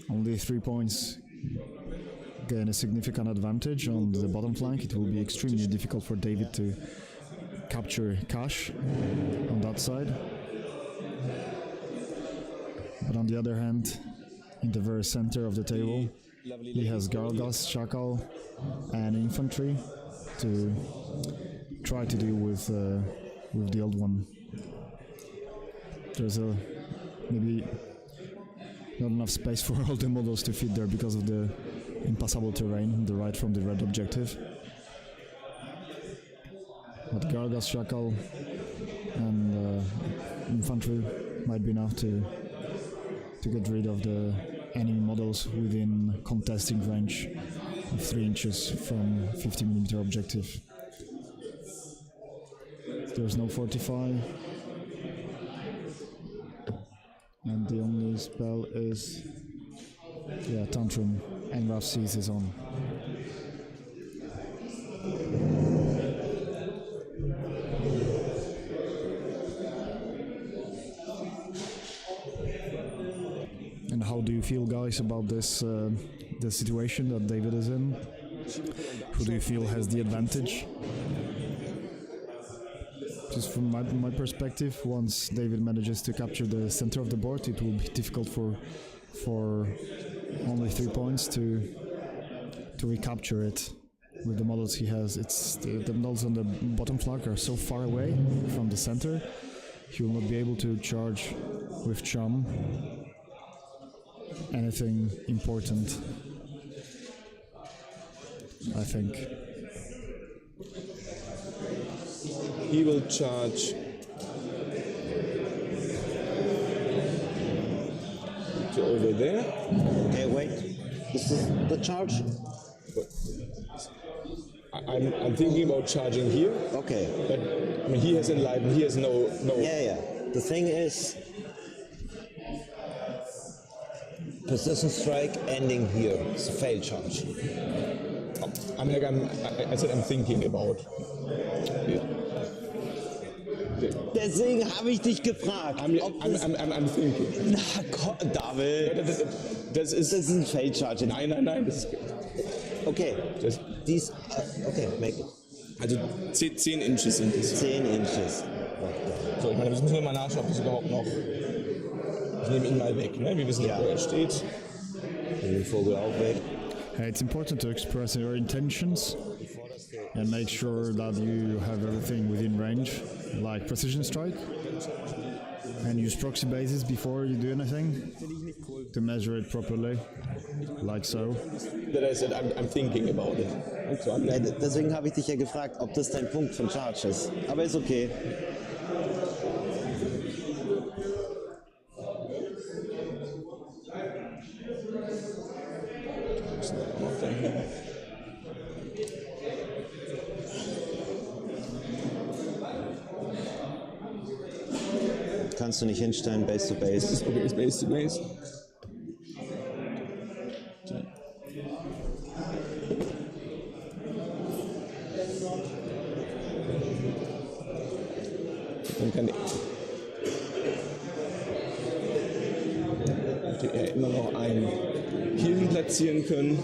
Only 3 points gain a significant advantage on the bottom flank. It will be extremely difficult for David to capture cash on that side. But on the other hand, in the very center of the table, he has Gargast, Shakal and infantry to try to deal with the old one. There's maybe not enough space for all the models to fit there because of the impassable terrain, the right from the red objective. But Gargast, Shakal and infantry might be enough to get rid of the enemy models within contesting range of 3 inches from 50mm objective. There's no fortify, and the only spell is Tantrum, and Rough Seas is on. And how do you feel, guys, about this the situation that David is in? Who do you feel has the advantage? Just from my perspective, once David manages to capture the center of the board, it will be difficult for only 3 points to recapture it with the models he has. It's the models on the bottom flank are so far away from the center, he will not be able to charge with Chum anything important, I think. He will charge to over there. Okay, wait. This is the charge? I'm thinking about charging here. Okay. But I mean, he has enlightened. He has no. Yeah. The thing is, precision strike ending here. It's a fail charge. I mean, I said I'm thinking about. Deswegen habe ich dich gefragt. I'm thinking. Na Gott, David. Das ist ein Fail charge. Nein. Das ist, okay. Okay, make it. Also 10 Inches sind es. 10 Inches. So, ich meine, das müssen wir mal nachschauen, ob das überhaupt noch. Ich nehme ihn mal weg, ne? Wir wissen nicht, wo er steht. Ich nehme den Vogel auch weg. It's important to express your intentions and make sure that you have everything within range, like precision strike, and use proxy bases before you do anything to measure it properly, like so. That I said I'm thinking about it. Deswegen habe ich dich ja gefragt, ob das dein Punkt von Charge ist. Aber ist okay. Kannst du nicht hinstellen, Base to Base. Okay, ist Base to Base. Dann kann er immer noch einen Healing platzieren können.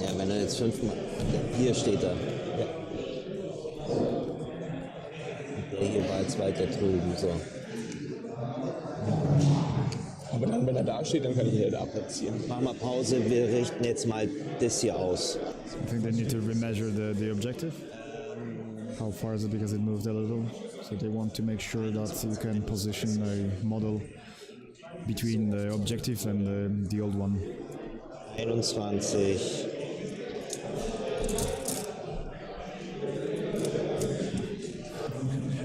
Ja, wenn er jetzt 5 Mal... Hier steht er. drüben, so. Aber dann, wenn er da steht, dann kann ich ihn halt abplatzieren. Mach mal Pause, wir richten jetzt mal das hier aus. I think they need to remeasure the objective. How far is it, because it moved a little, so they want to make sure that you can position a model between the objective and the old one. 21.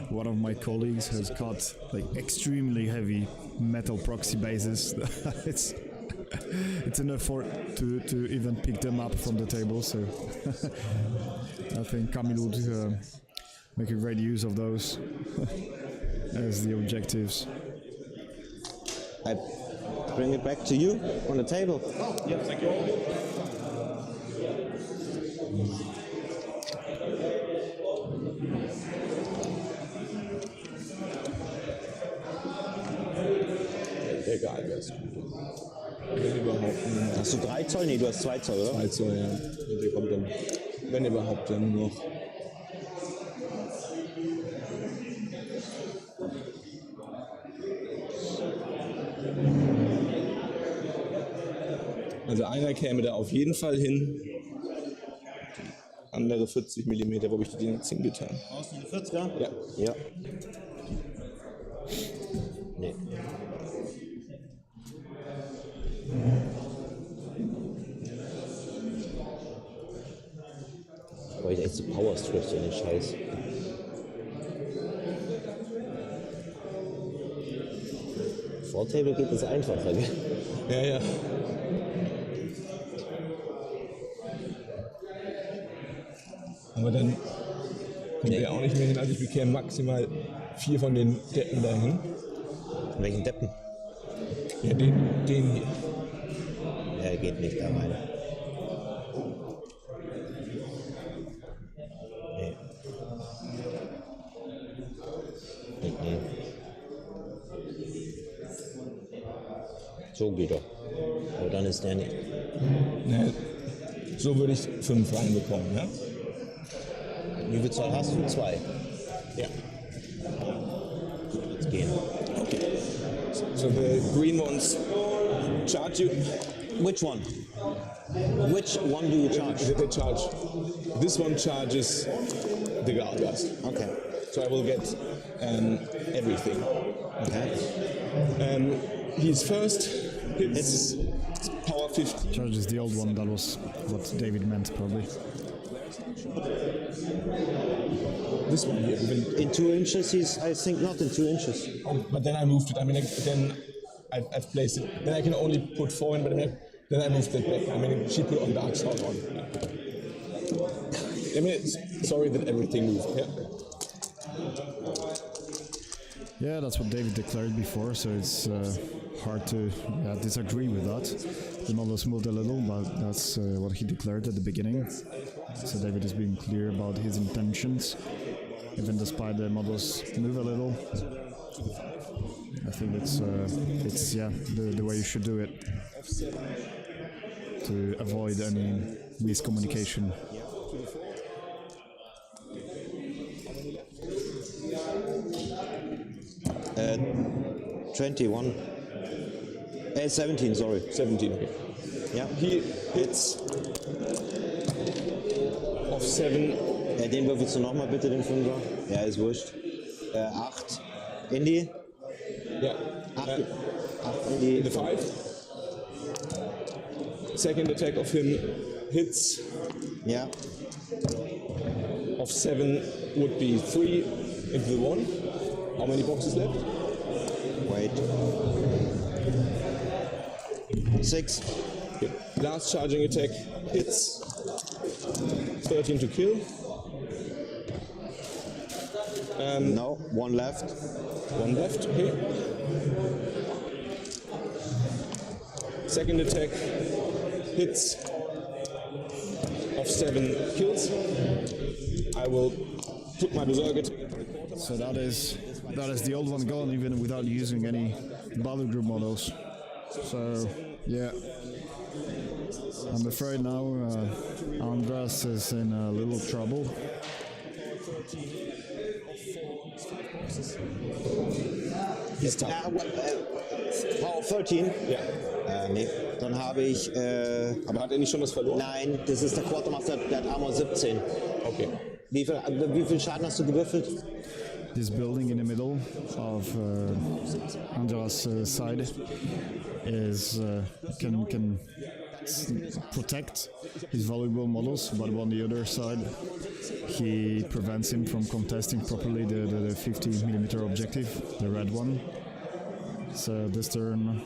One of my colleagues has got like extremely heavy metal proxy bases. it's an effort to even pick them up from the table, so I think Camille would make a great use of those as the objectives. I bring it back to you on the table. Ja, thank you. Egal, wer ist gut. Wenn überhaupt. Hast du 3 Zoll? Nee, du hast 2 Zoll, oder? 2 Zoll, ja. Und der kommt dann, wenn überhaupt, dann noch. Also einer käme da auf jeden Fall hin. Andere 40 mm, wo habe ich die denn jetzt hingetan? Brauchst du eine 40er? Ja. Ja. Nee. Boah, ich echt so Powerstrips in den Scheiß. Vortable geht es einfacher, gell? Ja, ja. Aber dann kommt er auch nicht mehr hin, also ich bekäme maximal 4 von den Deppen dahin. Welchen Deppen? Ja, den hier. Er geht nicht da rein. Nee. Nee. So geht doch. Aber dann ist der nicht. Ne, so würde ich 5 reinbekommen, ja? Wie viel Zoll hast du? 2. Ja. Jetzt gehen. Okay. So the green ones charge you. Which one? Which one do you charge? They charge. This one charges the guard dust. Okay. So I will get everything. Okay. He's first. Hits power 50. Charge is the old one. That was what David meant, probably. This one here. In 2 inches, he's, I think, not in 2 inches. But then I moved it. I mean, then I've placed it. Then I can only put 4 in, but then I moved it back. I mean, she put on the outside on. I mean, sorry that everything moved. Yeah. Yeah, that's what David declared before, so it's hard to disagree with that. The models moved a little, but that's what he declared at the beginning. So David is being clear about his intentions, even despite the models move a little. I think it's the way you should do it to avoid any miscommunication. 21. 17, sorry. 17. Okay. Ja. He hits of 7. Den würfelst du nochmal bitte, den 5er. Ja, ist wurscht. 8. Indy. Yeah. 8 Indy. The 5. Second attack of him hits Ja. of 7 would be 3 into the 1. How many boxes left? Wait. 6. Okay. Last charging attack hits 13 to kill. No, 1 left. 1 left, okay. Second attack hits of 7 kills. I will put my berserker into the quarter. So that is the old one gone, even without using any battle group models. So yeah, I'm afraid now Andras is in a little trouble. He's tough. Power 13? Ja. Nee, dann habe ich... Aber hat er nicht schon was verloren? Nein, das ist der Quartermaster, der hat Armor 17. Okay. Wie viel Schaden hast du gewürfelt? This building in the middle of Andras' side is can protect his valuable models, but on the other side he prevents him from contesting properly the 50mm objective, the red one. So this turn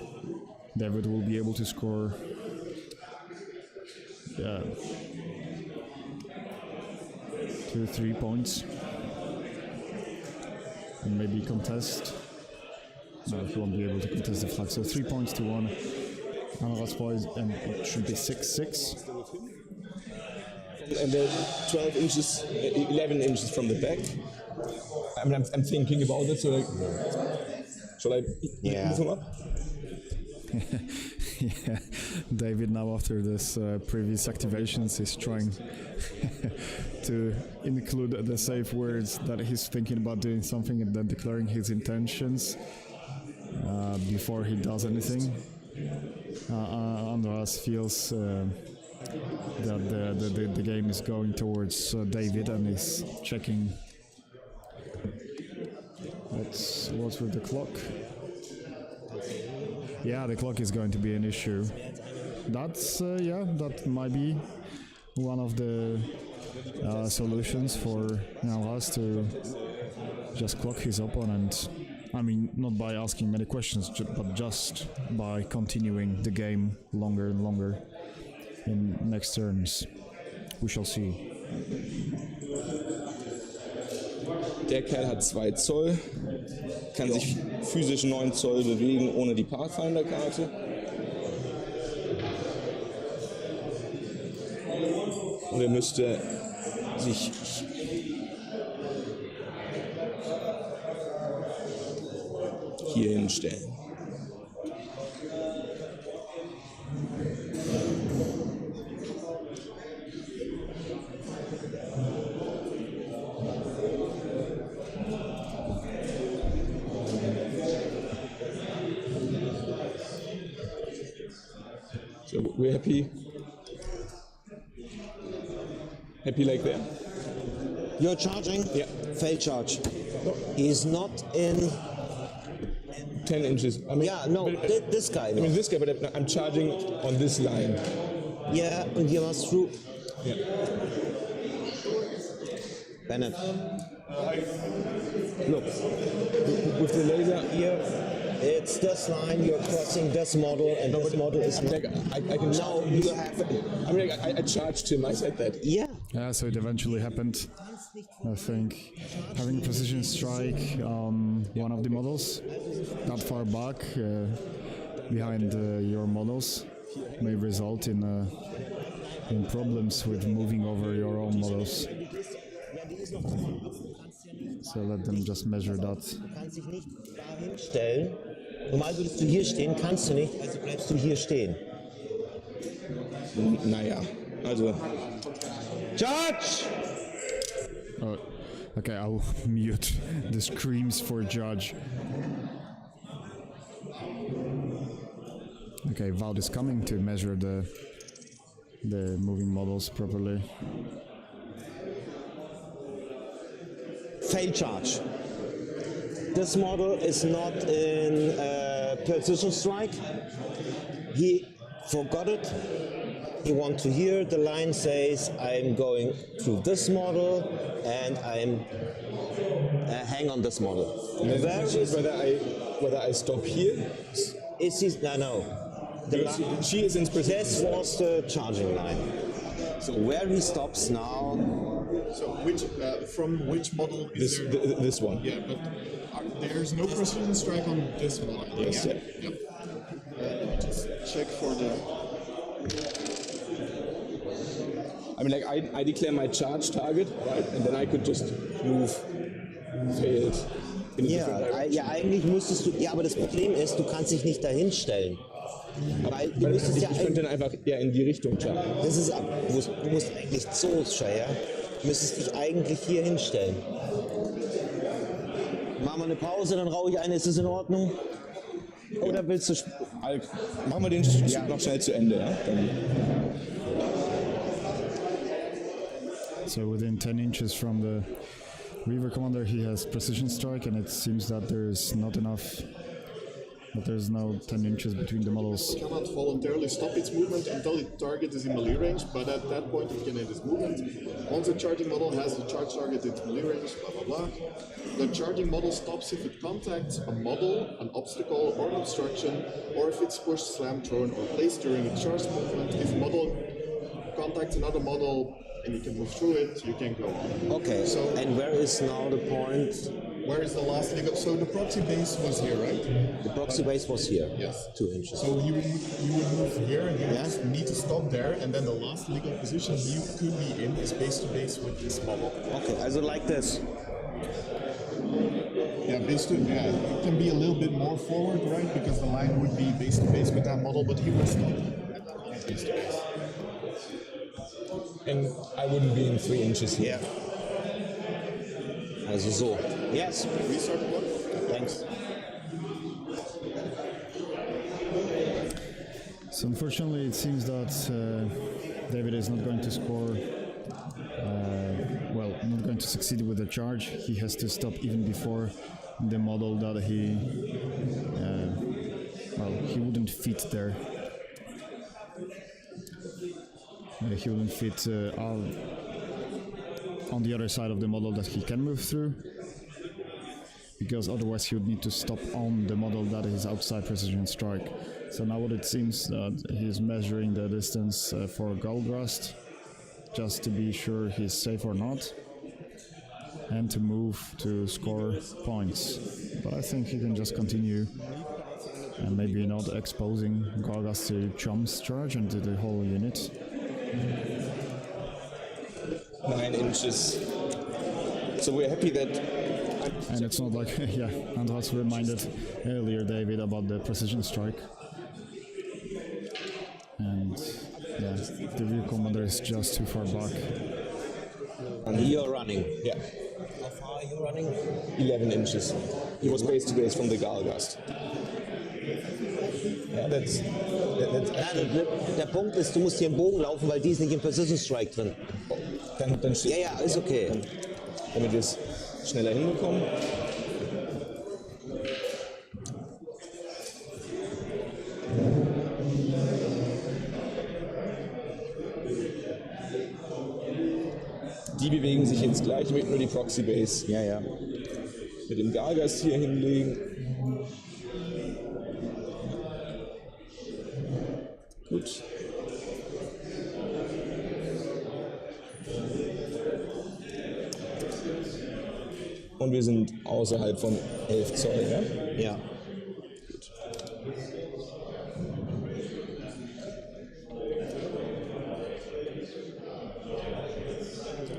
David will be able to score 2-3 points and maybe contest. No, he won't be able to contest the flag. So 3 points to 1. Andras boys, and it should be 6-6. And they're 12 inches, 11 inches from the back. I mean, I'm thinking about it. So, shall I move him up? Yeah, David now after this previous activations is trying to include the safe words that he's thinking about doing something and then declaring his intentions before he does anything. Andras feels that the game is going towards David and is checking what's with the clock. Yeah, the clock is going to be an issue. That's that might be one of the solutions for Andras to just clock his opponent. I mean, not by asking many questions, but just by continuing the game longer and longer in next turns. We shall see. Der Kerl hat 2 Zoll, kann sich physisch 9 Zoll bewegen ohne die Pathfinder-Karte. Und er müsste sich hier hinstellen. So we're happy like that? You're charging? Yeah. Fail charge. He's not in... 10 inches. I mean, Yeah, no, this guy. I mean this guy, but I'm charging on this line. Yeah, and you must through... Yeah. Bennett. Look, with the laser here, It's this line, you're crossing this model, and this model is not... like, I can No, you have... I mean, I charged him. I said that. Yeah. Yeah, so it eventually happened. I think having a precision strike on one of the models that far back behind your models may result in problems with moving over your own models. So let them just measure that. Du kannst dich nicht dahin stellen. Normal würdest du hier stehen, kannst du nicht, also bleibst du hier stehen. Naja, also. Judge! Oh, okay, I'll mute the screams for Judge. Okay, Vaud is coming to measure the moving models properly. Fail charge. This model is not in precision strike. He forgot it. He wants to hear the line says, I'm going through this model and I'm hang on this model. And then the question is whether I stop here. Is he, no. She is in precision. This was the charging line. So where he stops now. So which from which model is This one. Yeah, but there's no precision strike on this model. Yes. Yeah. Yep. Let me just check for the. I mean, like I declare my charge target, right, and then I could just move failed in a different direction. Ja, eigentlich müsstest du. Ja, aber das Problem ist, du kannst dich nicht dahin stellen. Weil du müsstest ich ja könnte dann einfach eher in die Richtung chargen. Das ist ab. Du musst eigentlich so, Shire. Du müsstest dich eigentlich hier hinstellen. Machen wir eine Pause, dann rauche ich eine, ist das in Ordnung? Oder willst du... Machen wir den Schritt noch schnell zu Ende. Ja? So within 10 inches from the Reaver Commander he has precision strike, and it seems that there's not enough, that there's no 10 inches between the models. It cannot voluntarily stop its movement until its target is in melee range, but at that point it can end its movement. Once the charging model has the charge target in melee range, blah blah blah. The charging model stops if it contacts a model, an obstacle or an obstruction, or if it's pushed, slammed, thrown or placed during its charge movement. If model contacts another model and you can move through it, you can go on. Okay, So and where is now the point? where is the last leg up? So the proxy base was here, right? The proxy base was here. Yes. 2 inches. So you would move here and you Yeah. just need to stop there, and then the last legal position you could be in is base to base with this model. Okay, also like this. Yeah, it can be a little bit more forward, right? Because the line would be base to base with that model, but he would stop at that model base to base. And I wouldn't be in 3 inches here. Also so. Yes. Restart the clock. Thanks. So unfortunately it seems that David is not going to score, well, not going to succeed with the charge. He has to stop even before the model that he, well, he wouldn't fit there. He wouldn't fit on the other side of the model that he can move through, because otherwise he would need to stop on the model that is outside precision strike. So now what it seems that he's measuring the distance for Goldrust, just to be sure he's safe or not, and to move to score points. But I think he can just continue and maybe not exposing Goldrust to Chom's charge and to the whole unit. 9 inches. So we're happy that... And it's not like, yeah, Andras reminded earlier David about the precision strike. And yeah, the rear commander is just too far back. And you're running. Yeah, How far are you running? 11 inches. He was base to base from the Galgast. Yeah, that's Der Punkt ist, du musst hier im Bogen laufen, weil die ist nicht im Precision Strike drin. dann steht, Ja, ist okay. damit wir es schneller hinbekommen. Die bewegen sich ins Gleiche mit, nur die Proxy Base. Ja. Mit dem Galgast hier hinlegen. Gut. Und wir sind außerhalb von 11 Zoll, ja? Ja.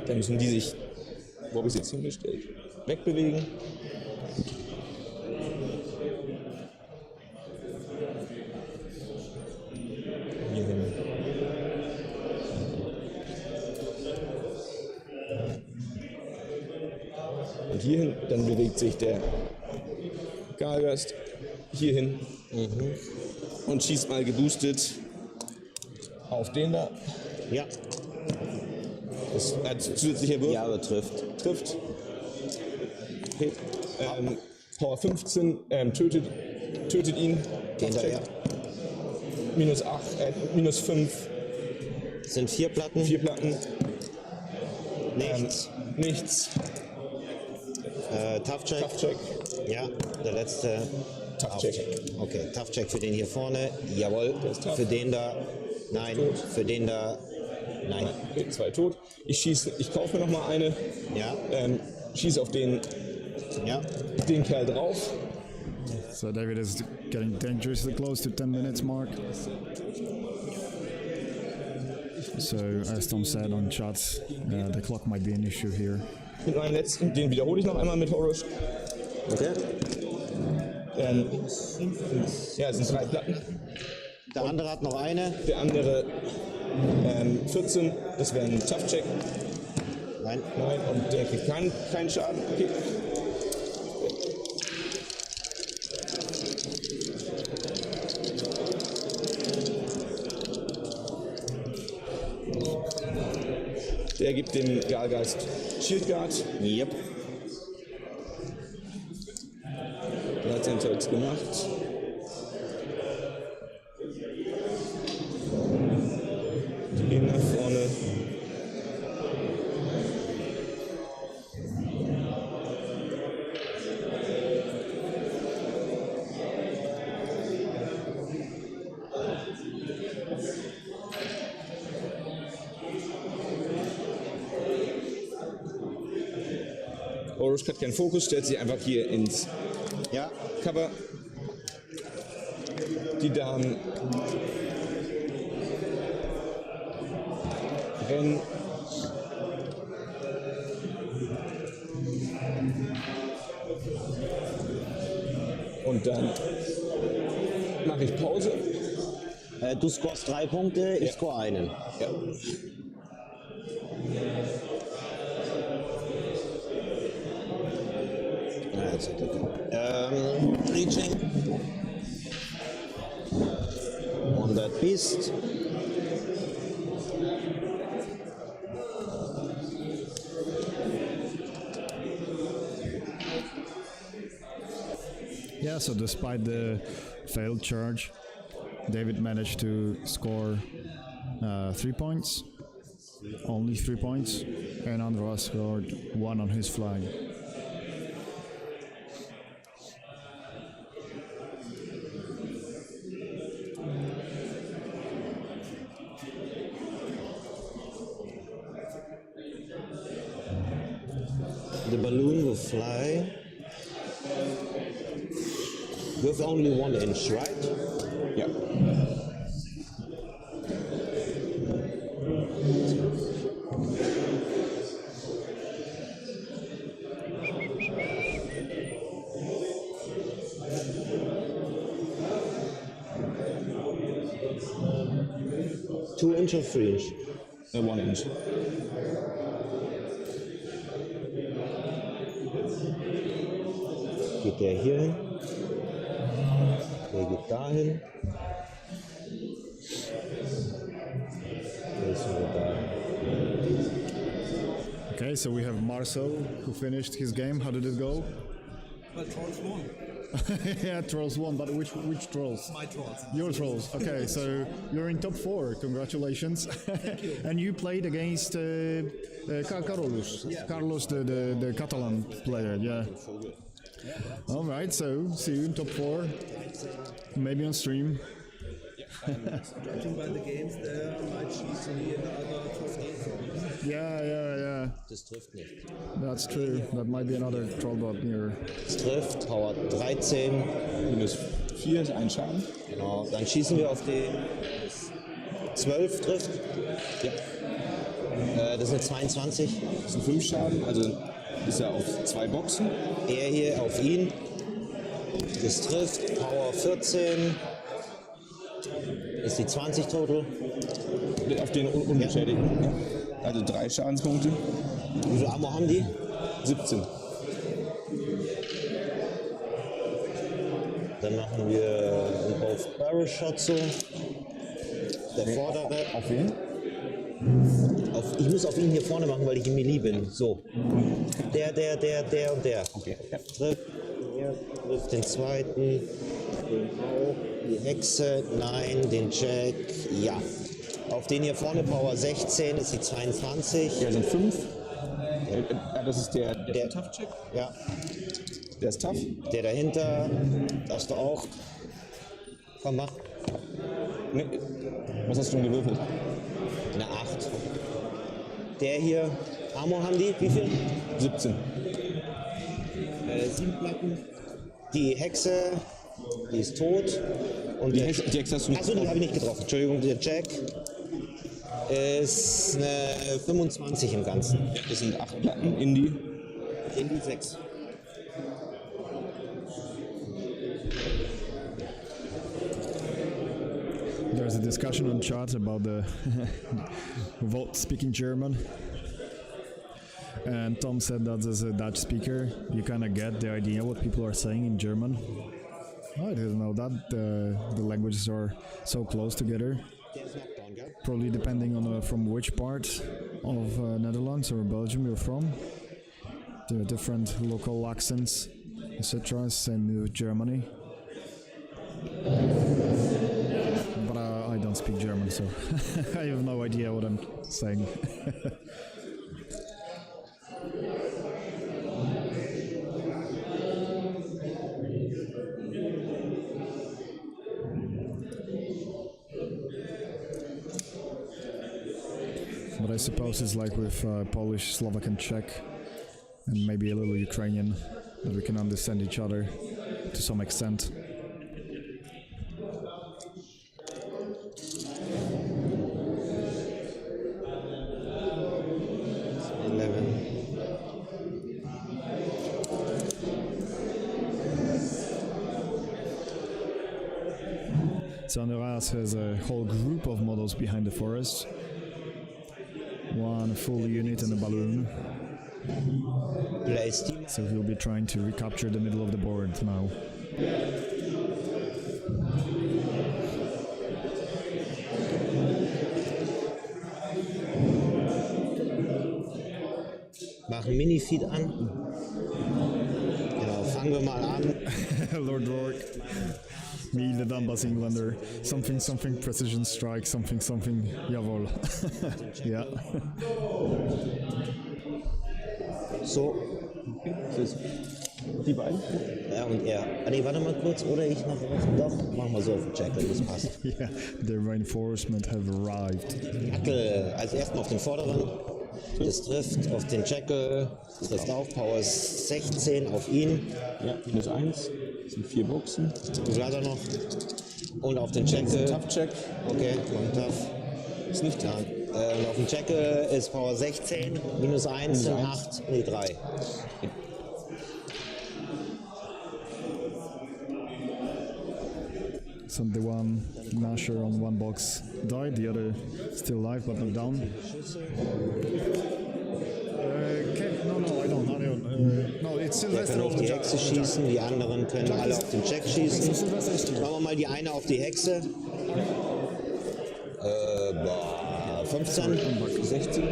Dann müssen die sich, wo habe ich es jetzt hingestellt, wegbewegen. Hier hin. Und hierhin, dann bewegt sich der Galgast hierhin und schießt mal geboostet auf den da. Ja. Das hat zusätzlicher Würfel. Ja, aber trifft. Trifft. Okay. Power 15, tötet ihn. Hinterher. Minus 8, minus 5, Sind 4 Platten. 4 Platten. Nichts. Nichts. Tough Check. Tough Check. Ja, der letzte. Tough Check. Okay, Tough Check für den hier vorne. Jawohl. ist tough. Für den da. Nein. Tot. Für den da. Nein. Okay, 2 tot. Ich kaufe mir noch mal eine. Ja. Schieße auf den Kerl drauf. So David is getting dangerously close to 10 minutes mark. So as Tom said on chat, the clock might be an issue here. Mit meinem letzten, den wiederhole ich noch einmal mit Horus. Okay. Ja, es sind 3 Platten. Der andere hat noch eine. Der andere 14, das wäre ein Tough Check. Nein. Nein, und der kriegt keinen Schaden. Okay. Der gibt dem Gargeist Shield Guard. Yep. 13 Turns gemacht. Die gehen nach vorne. Orush hat keinen Fokus, stellt sich einfach hier ins Cover. Die Damen rennen. Und dann mache ich Pause. Du scorest 3 Punkte, ich score einen. Ja. Reaching. On that beast. Yeah, so despite the failed charge, David managed to score 3 points, only 3 points, and Andras scored 1 on his flag. The balloon will fly with only 1 inch, right? Ja. Two inch or 3 inch? 1 inch. Geht der hier hin? Der geht dahin. Der ist wieder da. Okay, so we have Marcel who finished his game. How did it go? Well, trolls won. Yeah, trolls won, but which trolls? My trolls. Your trolls. Okay, so you're in top 4. Congratulations. Thank you. And you played against Carlos. Yeah. Carlos, the Catalan player. Yeah. All right. So see you in top 4. Maybe on stream. Judging by the games, there might be another Top8. Yeah. Das trifft nicht. That's true. That might be another troll bot here. Das trifft, Power 13. -4 ist ein Schaden. Genau, dann schießen wir auf den 12 trifft. Ja. Das sind 22. Das sind 5 Schaden, also ist er auf 2 Boxen. Er hier auf ihn. Das trifft, Power 14. Ist die 20 total. Auf den Unbeschädigten. Ja. Also 3 Schadenspunkte. Wie viel Armor haben die? 17. Dann machen wir auf Barrel Shot so. Der vordere. Auf wen? Ich muss auf ihn hier vorne machen, weil ich in Melee bin. So. Der und der. Okay. Ja. Trifft den zweiten. Den auch. Die Hexe. Nein. Den Jack. Ja. Auf den hier vorne Power 16 ist die 22. Ja, sind 5. Ja, das ist der Tough-Check. Ja. Der ist tough. Der dahinter. Darfst du auch. Komm, mach. Nee. Was hast du denn gewürfelt? Eine 8. Der hier. Armor haben die? Wie viel? 17. 7 Platten. Die Hexe. Die ist tot. Und Die Hexe hast du nicht. Achso, die habe ich nicht getroffen. Entschuldigung, der Jack ist eine 25 im Ganzen. Das sind 8 Platten. Indie. In die 6. There's a discussion on chat about the vote speaking German. And Tom said that as a Dutch speaker, you kind of get the idea what people are saying in German. Oh, I didn't know that the languages are so close together. Probably depending on from which part of Netherlands or Belgium you're from. There are different local accents, etc. Same with Germany. But I don't speak German, so I have no idea what I'm saying. But I suppose it's like with Polish, Slovak and Czech, and maybe a little Ukrainian, that we can understand each other to some extent. So Andreas has a whole group of models behind the forest. One full unit and a balloon. So he'll be trying to recapture the middle of the board now. Machen Mini-Feed an. Genau, fangen wir mal an. Lord Rourke. Me, the Donbass Englander. Something, something, precision strike, something, something, jawohl. Ja. So. Die beiden? Er und er. Ah, nee, warte mal kurz, oder ich noch auf. Doch, machen wir so auf den Jackal, das passt. Yeah, the reinforcement have arrived. Jackal, als erstmal auf den vorderen. Das trifft auf den Jackal, trifft auch, Power 16 auf ihn. Ja, -1. Das sind 4 Boxen. Wie war er noch? Und auf den Jackal. Tough-Check. Okay, one tough. Ist nicht Ja. Und auf dem Jackal ist Power 16, -1 sind 8, nee 3. So the one Nasher on one box died, the other still alive but not down. No, I don't. No, it's Der Sylvester kann on auf the die Hexe schießen, die anderen können alle auf den Jack schießen. Machen wir mal die eine auf die Hexe. 15. 16.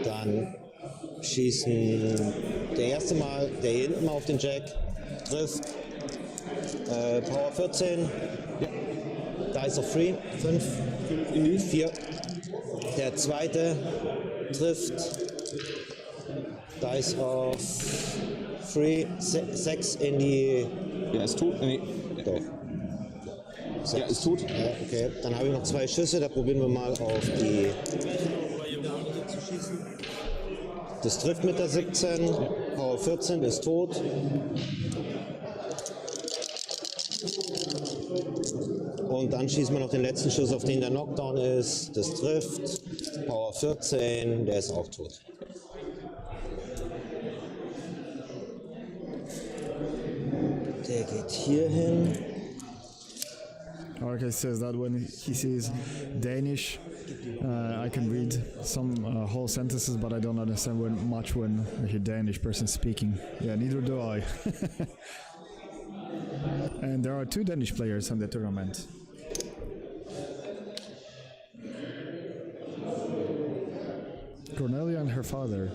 Dann schießen der erste Mal, der hier hinten mal auf den Jack trifft. Power 14. Ja. Dice of Free. 5. 4. Der zweite trifft. Dice of Free. 6 in die. Ja, ist tot. Nee. Doch. Ja, ist tot. Ja, okay. Dann habe ich noch 2 Schüsse, da probieren wir mal auf die. Das trifft mit der 17. Power 14 ist tot. Und dann schießen wir noch den letzten Schuss, auf den der Knockdown ist. Das trifft. Power 14, der ist auch tot. Der geht hier hin. Arcade says that when he sees Danish, I can read some whole sentences, but I don't understand much when I hear Danish person speaking. Yeah, neither do I. And there are 2 Danish players on the tournament. Cornelia and her father.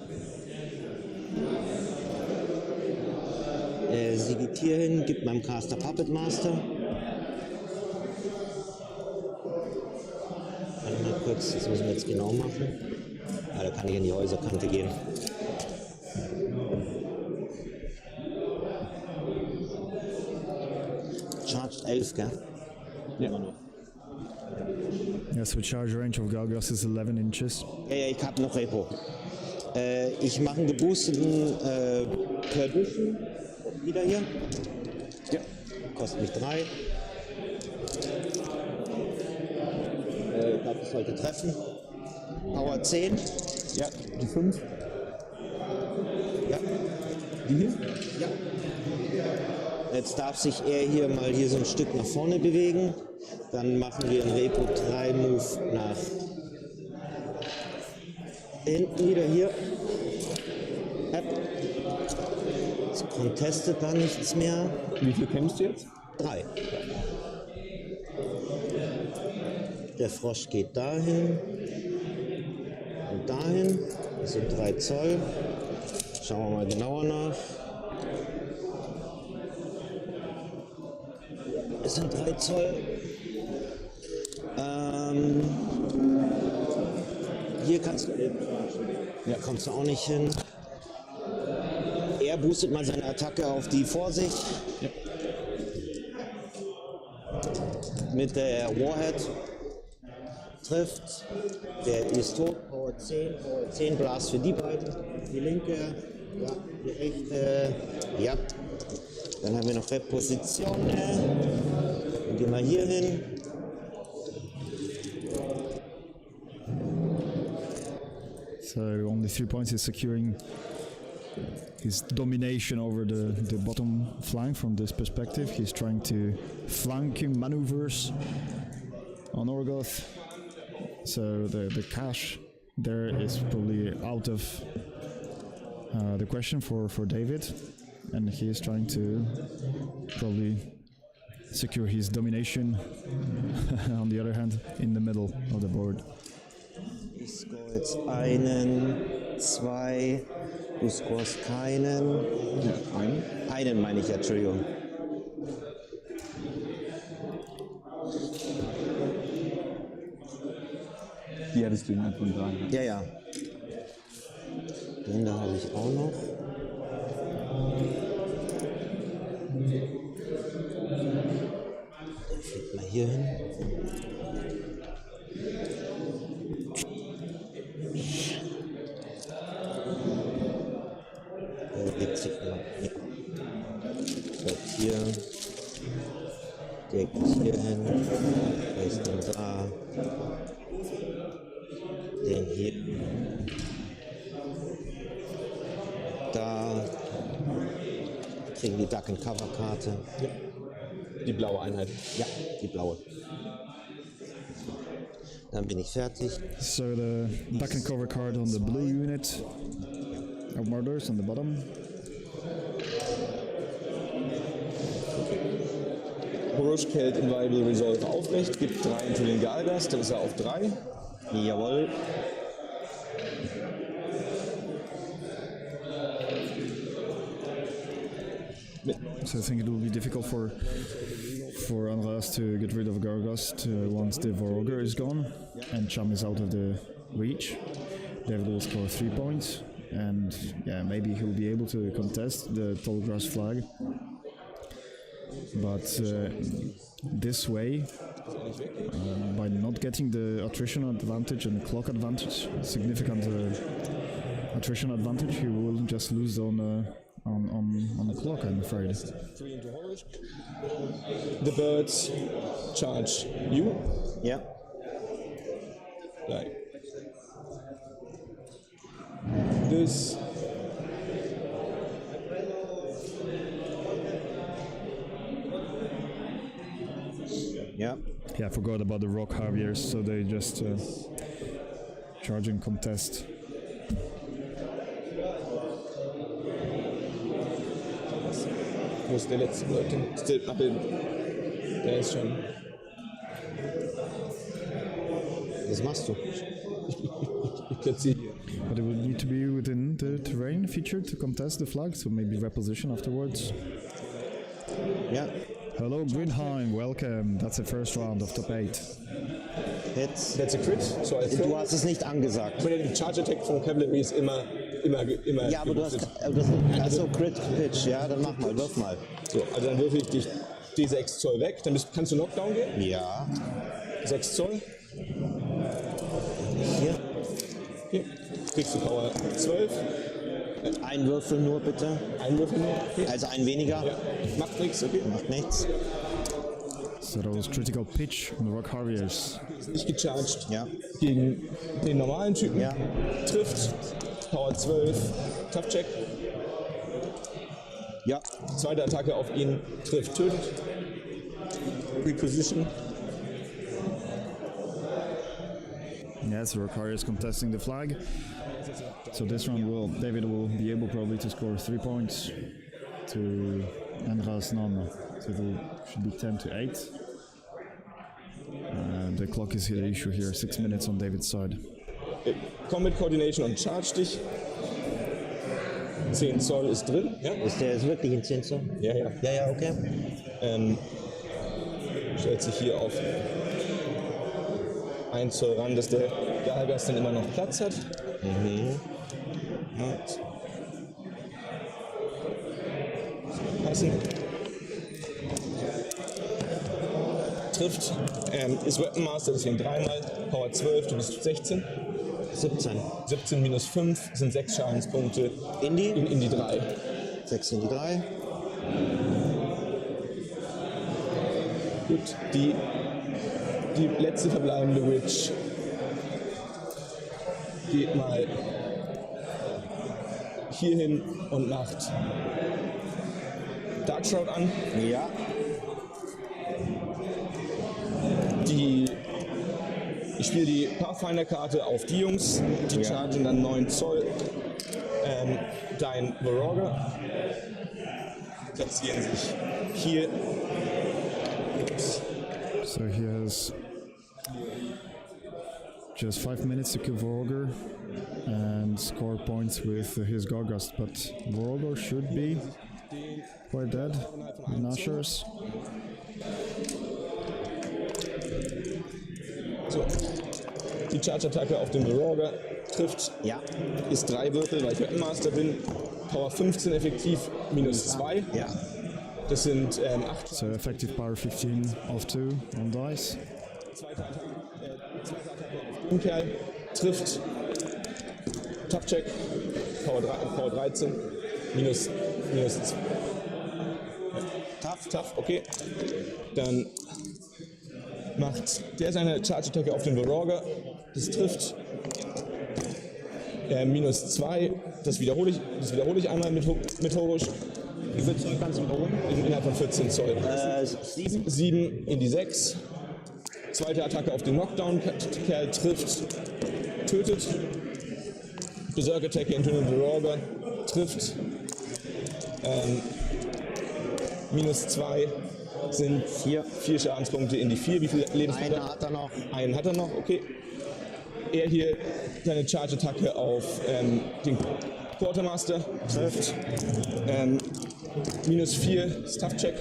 Sie geht hier hin, gibt meinem Caster Puppet Master. Warte mal kurz, das müssen wir jetzt genau machen. Ah, da kann ich in die Häuserkante gehen. Charged 11, gell? Ja. Yeah, so charge range of Galgos is 11 inches. Ja, ich hab noch Repo. Ich mache einen geboosteten Perdition. Wieder hier. Ja. Kostet mich 3. Ich glaube, das sollte treffen. Power 10. Ja, die 5. Ja. Die hier? Ja. Jetzt darf sich er hier mal hier so ein Stück nach vorne bewegen. Dann machen wir einen Repo 3 Move nach hinten wieder hier. Jetzt contestet da nichts mehr. Wie viel kämpfst du jetzt? 3. Der Frosch geht dahin. dahin. Das sind 3 Zoll. Schauen wir mal genauer nach. Es sind 3 Zoll. Hier kannst du. Ja, kommst du auch nicht hin. Er boostet mal seine Attacke auf die Vorsicht. Ja. Mit der Warhead. Trifft. Der ist tot. Power 10 Blast für die beiden. Die linke. Ja, die rechte. Ja. Dann haben wir noch Repositionen. Dann gehen wir hier hin. So only 3 points is securing his domination over the bottom flank from this perspective. He's trying to flanking maneuvers on Orgoth. So the cash there is probably out of the question for David. And he is trying to probably secure his domination on the other hand in the middle of the board. Ich score jetzt einen, 2, du scorest keinen. Einen meine ich ja, Entschuldigung. Die hattest du innerhalb von 3. Ja, ja. Den da habe ich auch noch. Der fliegt mal hier hin. Der legt sich mal hier. Bleibt hier. Der geht hier hin. Der ist dann da. Den hier. Da kriegen die Duck and Cover Karte. Ja. Die blaue Einheit. Ja, die blaue. Dann bin ich fertig. So the duck and cover card on the blue unit of murders on the bottom. Horosh hält Inviolable Resolve aufrecht, gibt 3 into den Galgast, dann ist er auf 3. Jawohl. So I think it will be difficult for Andreas to get rid of Gargast once the Vorogre is gone and Chum is out of the reach. David will score 3 points and yeah, maybe he'll be able to contest the tall grass flag. But this way, by not getting the attrition advantage and clock advantage, significant attrition advantage, he will just lose on the clock, I'm afraid. 3 into Horosh. The birds charge you. Ja. Like this. Ja. Yeah, I forgot about the rock Javiers, so they just charge and contest. Wo ist der letzte Leute? Der ist schon. Was machst du? Ich platziere hier. But it would need to be within the terrain feature to contest the flag, so maybe reposition afterwards. Ja. Hello Greenheim, welcome. That's the first round of Top 8. Jetzt. That's a crit. So als Du hast es nicht angesagt. der Charge Attack von Cavalry ist immer. Ja, aber du hast. Also Crit Pitch, ja, dann mach mal, wirf mal. So, also dann würfel ich dich die 6 Zoll weg. Dann kannst du Knockdown gehen. Ja. 6 Zoll. Hier. Hier. Kriegst du Power 12. Ein Würfel nur bitte. Ein Würfel nur. Okay. Also ein weniger. Ja. Macht nichts, okay. Macht nichts. So that was critical pitch on the rock Javiers. Ist nicht gecharged. Ja. Gegen den normalen Typen. Ja. Trifft. Power 12. Tough Check. Ja. Zweite Attacke auf ihn. Trifft. Tötet. Reposition. Yes, the rock Javiers contesting the flag. So this round David will be able probably to score 3 points to Andras none. So it should be 10 to 8. The clock is the issue here, 6 minutes on David's side. Combat Coordination und Charge dich. 10 Zoll ist drin. Ja, Ist der jetzt wirklich in 10 Zoll? ja. Ja, okay. Stellt sich hier auf 1 Zoll ran, dass der Galgast dann immer noch Platz hat. Ja. Passen. Trifft. Ist Weapon Master, deswegen dreimal. Power 12, du bist 16. 17. 17 minus 5 sind 6 Schadenspunkte. In die? In die 3. 6 in die 3. Gut, die letzte verbleibende Witch geht mal hier hin und macht Dark Shroud an. Ja. Ich spiele die Pathfinder-Karte auf die Jungs, die chargen dann 9 Zoll. Dein Warogger platzieren sich hier. So he has just 5 minutes to kill Vorogr and score points with his Gargast, but Vorogr should be quite dead. I'm not sure. So. Die Charge-Attacke auf den Warogger trifft. Ja. Ist 3 Würfel, weil ich Weapon Master bin. Power 15 effektiv, minus 2. Ja. Das sind 8. So effective power 15 of 2 on dice. Zweite Attacke auf den Kerl trifft. Top-Check. Power 13. Minus 2. Tough, okay. Dann macht der seine Charge-Attacke auf den Warogger. Das trifft. Minus 2. Das wiederhole ich einmal mit Horisch. Wie viel Zoll kannst du wiederholen? Innerhalb von 14 Zoll. 7. 7 in die 6. Zweite Attacke auf den Knockdown-Kerl trifft. Tötet. Berserk-Attacke into den Warogger. Trifft. Minus 2 sind 4 Schadenspunkte in die 4. Wie viele Lebenspunkte? Einen hat er noch. Einen hat er noch, okay. Er hier seine Charge-Attacke auf den Quartermaster trifft. Minus 4 Stuff-Check.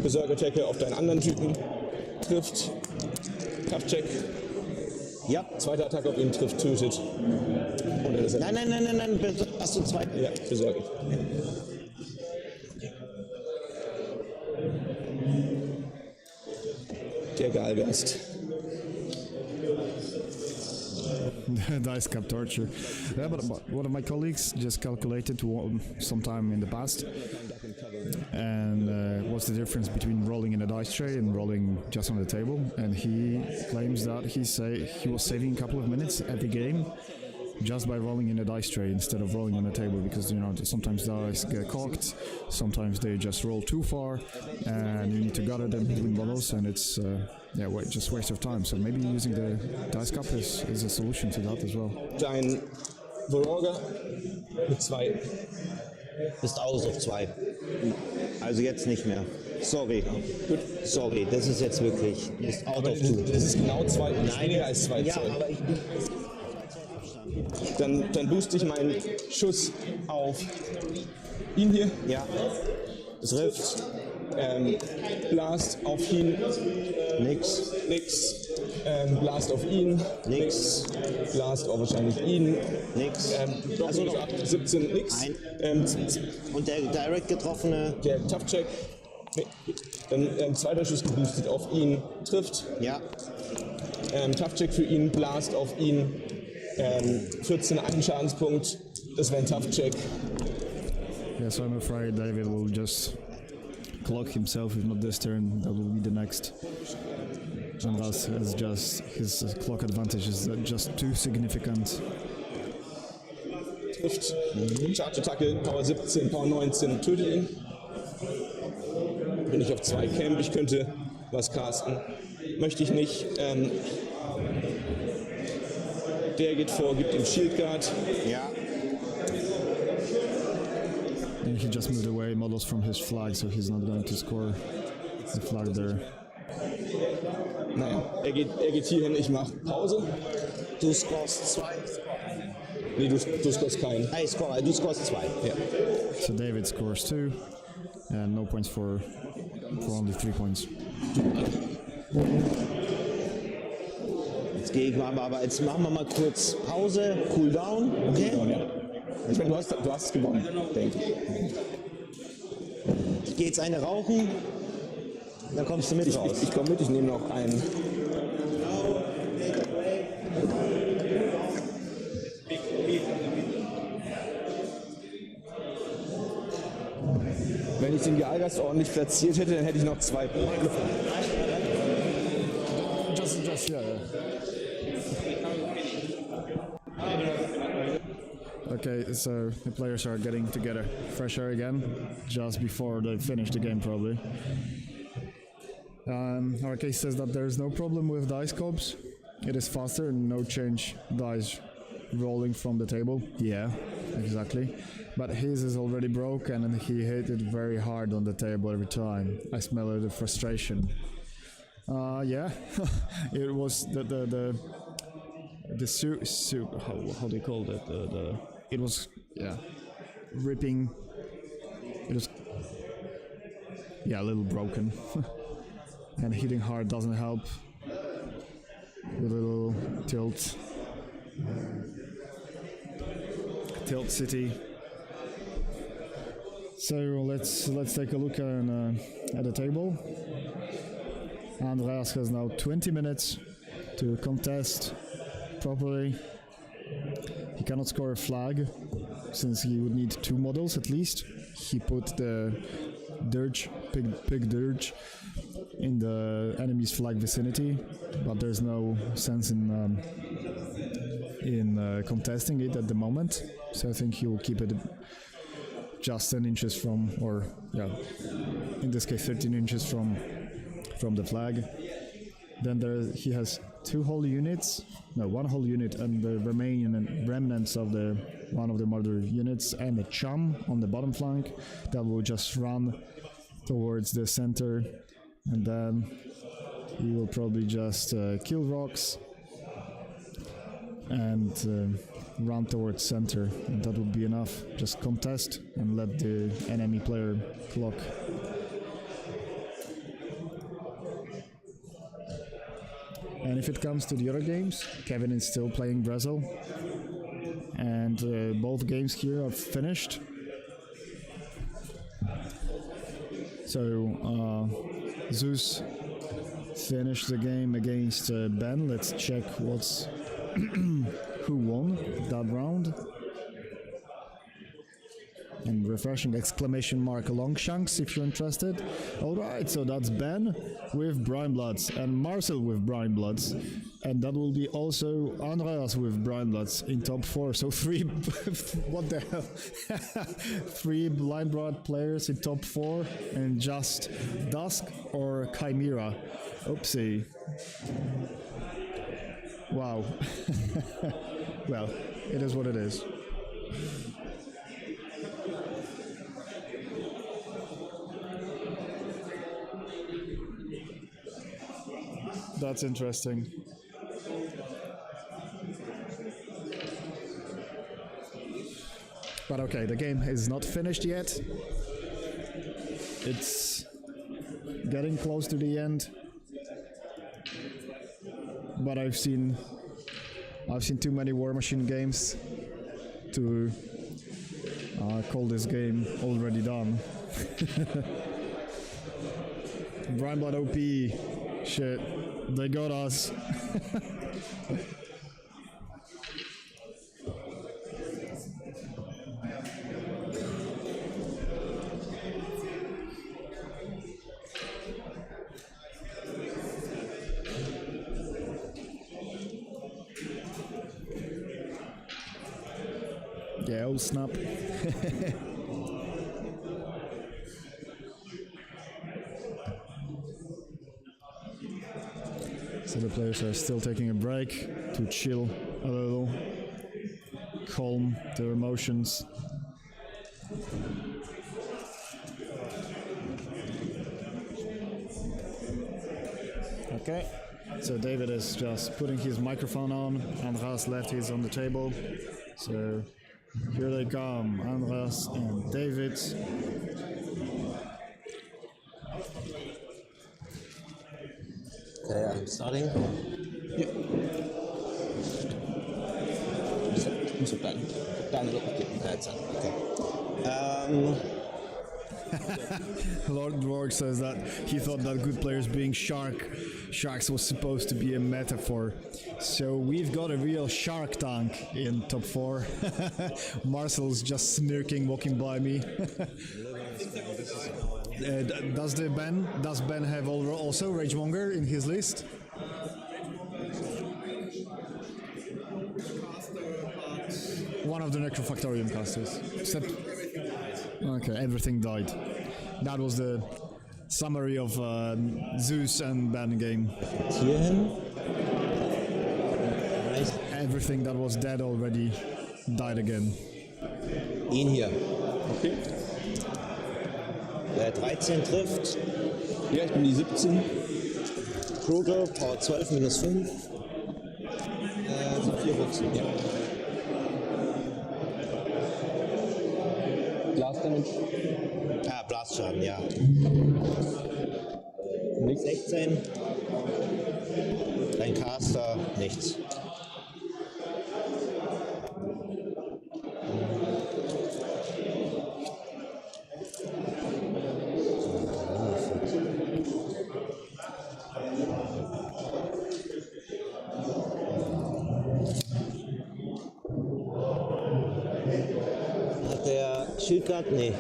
Berserk-Attacke auf deinen anderen Typen trifft. Stuff-Check. Ja. Zweite Attacke auf ihn trifft, tötet. Und dann ist er Nein. Hast du zwei? Ja, Berserk. Der Galgast. Dice cap torture. Yeah, but one of my colleagues just calculated sometime in the past, and what's the difference between rolling in a dice tray and rolling just on the table? And he claims that he was saving a couple of minutes every game just by rolling in a dice tray instead of rolling on a table, because sometimes dice get cocked, sometimes they just roll too far, and you need to gather them between models, and it's just waste of time. So maybe using the dice cup is a solution to that as well. Dein Warogger mit 2. Bist aus auf 2. Also jetzt nicht mehr. Sorry. Gut. Sorry, das ist jetzt wirklich. Ist out of 2. Das ist genau 2. Weniger als 2 Ja, Zoll. aber ich bin. Dann booste ich meinen Schuss auf ihn hier. Ja. Trifft. Blast auf ihn. Nix. Blast auf ihn. Nix. Blast auf wahrscheinlich ihn. Nix. Also noch 17, nix. Und der direkt getroffene. Der Tough-Check. Nee. Dann zweiter Schuss geboostet auf ihn. Trifft. Ja. Tough-Check für ihn. Blast auf ihn. 14, ein Schadenspunkt. Das wäre ein Tough-Check. Yeah, so I'm afraid David will just clock himself, if not this turn, that will be the next. Unless it's just his clock advantage is just too significant. Trifft. Charge-Attacke, Power 17, Power 19, tötet ihn. Bin ich auf 2 Camp, ich könnte was casten. Möchte ich nicht. Der geht vor, gibt ihm Shield Guard. Ja. And he just moved away models from his flag, so he's not going to score the flag there. Naja, er geht hier hin, ich mache Pause. Du scorest 2. Nee, du scorest keinen. Du scorest 2. Ja. So David scores 2, and no points for only 3 points. Jetzt machen wir mal kurz Pause, Cooldown, okay? Ich meine, du hast es gewonnen, denke ich. Ich gehe jetzt eine rauchen, dann kommst du mit raus. Ich komme mit, ich nehme noch einen. Wenn ich den Gealgast ordentlich platziert hätte, dann hätte ich noch 2 Punkte. Just yeah. Okay, so the players are getting together fresh air again, just before they finish the game probably. RK says that there is no problem with dice cobs. It is faster and no change dice rolling from the table. Yeah, exactly. But his is already broken and he hit it very hard on the table every time. I smell the frustration. Yeah, it was the how do you call it? It was, yeah, ripping. It was, yeah, a little broken. And hitting hard doesn't help. A little tilt city. So let's take a look at the table. Andreas has now 20 minutes to contest properly. He cannot score a flag since he would need 2 models at least. He put the dirge, pig dirge, in the enemy's flag vicinity, but there's no sense in contesting it at the moment. So I think he will keep it just 10 inches from, or yeah, in this case 13 inches from the flag. Then he has 2 whole units, no, 1 whole unit, and the remaining remnants of one of the murder units, and a chum on the bottom flank that will just run towards the center, and then he will probably just kill rocks and run towards center, and that would be enough. Just contest and let the enemy player clock. And if it comes to the other games, Kevin is still playing Brazil, and both games here are finished. So Zeus finished the game against Ben. Let's check who won that round. And refreshing exclamation mark Longshanks if you're interested. Alright, so that's Ben with Brian Bloods and Marcel with Brian Bloods. And that will be also Andreas with Brian Bloods in top 4. So 3, what the hell? 3 Blind Blood players in top 4 and just Dusk or Chimera. Oopsie. Wow. Well, it is what it is. That's interesting. But okay, the game is not finished yet. It's getting close to the end. But I've seen too many Warmachine games to call this game already done. Brian Blood OP. Shit, they got us. Yeah, oh snap. So the players are still taking a break to chill a little, calm their emotions. Okay. So David is just putting his microphone on. Andras left his on the table. So here they come, Andras and David. Okay, I'm starting. Ja. Muss so bleiben. Dann so. Okay. Lord Dwarg says that he thought that good players being sharks was supposed to be a metaphor. So we've got a real shark tank in top 4. Marcel's just smirking, walking by me. Does Ben have also Ragemonger in his list? One of the Necrofactorium casters. Okay, everything died. That was the summary of Zeus and Ben game. Hier hin. Everything that was dead already died again. Ihn hier. Okay. 13 trifft. Ja, ich bin die 17. Brutal, Power 12 minus 5. Sind 4 Boxen. Ja. Blast Damage. Ah, Blastschaden, ja. Nix. 16. Dein Caster, nichts. Hat der Schildguard? Nee,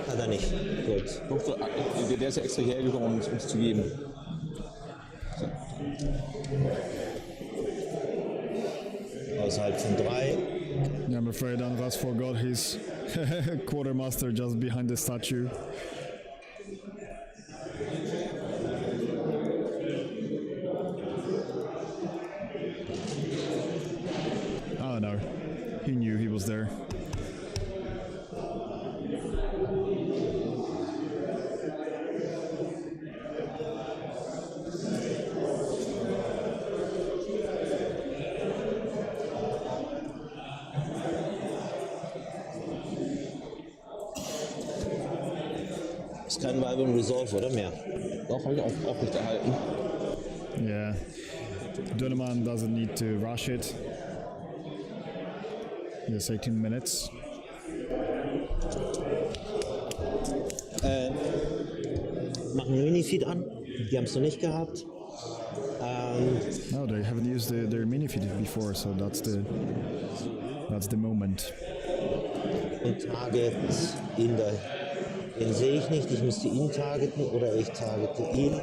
hat er nicht. Gut. Doch, so, der ist ja extra hergekommen, um es uns zu geben. Außerhalb von 3. Yeah, I'm afraid Andras forgot his quartermaster just behind the statue. Oh no, he knew he was there. Ist kein Viable Resolve, oder mehr? Doch, habe ich auch nicht erhalten. Yeah, Dunneman doesn't need to rush it. Just 18 minutes. Machen einen Minifeed an. Die haben es noch nicht gehabt. No, they haven't used their mini-feed before, so that's the moment. Und Target ihn da. Den sehe ich nicht. Ich müsste ihn targeten oder ich targete ihn.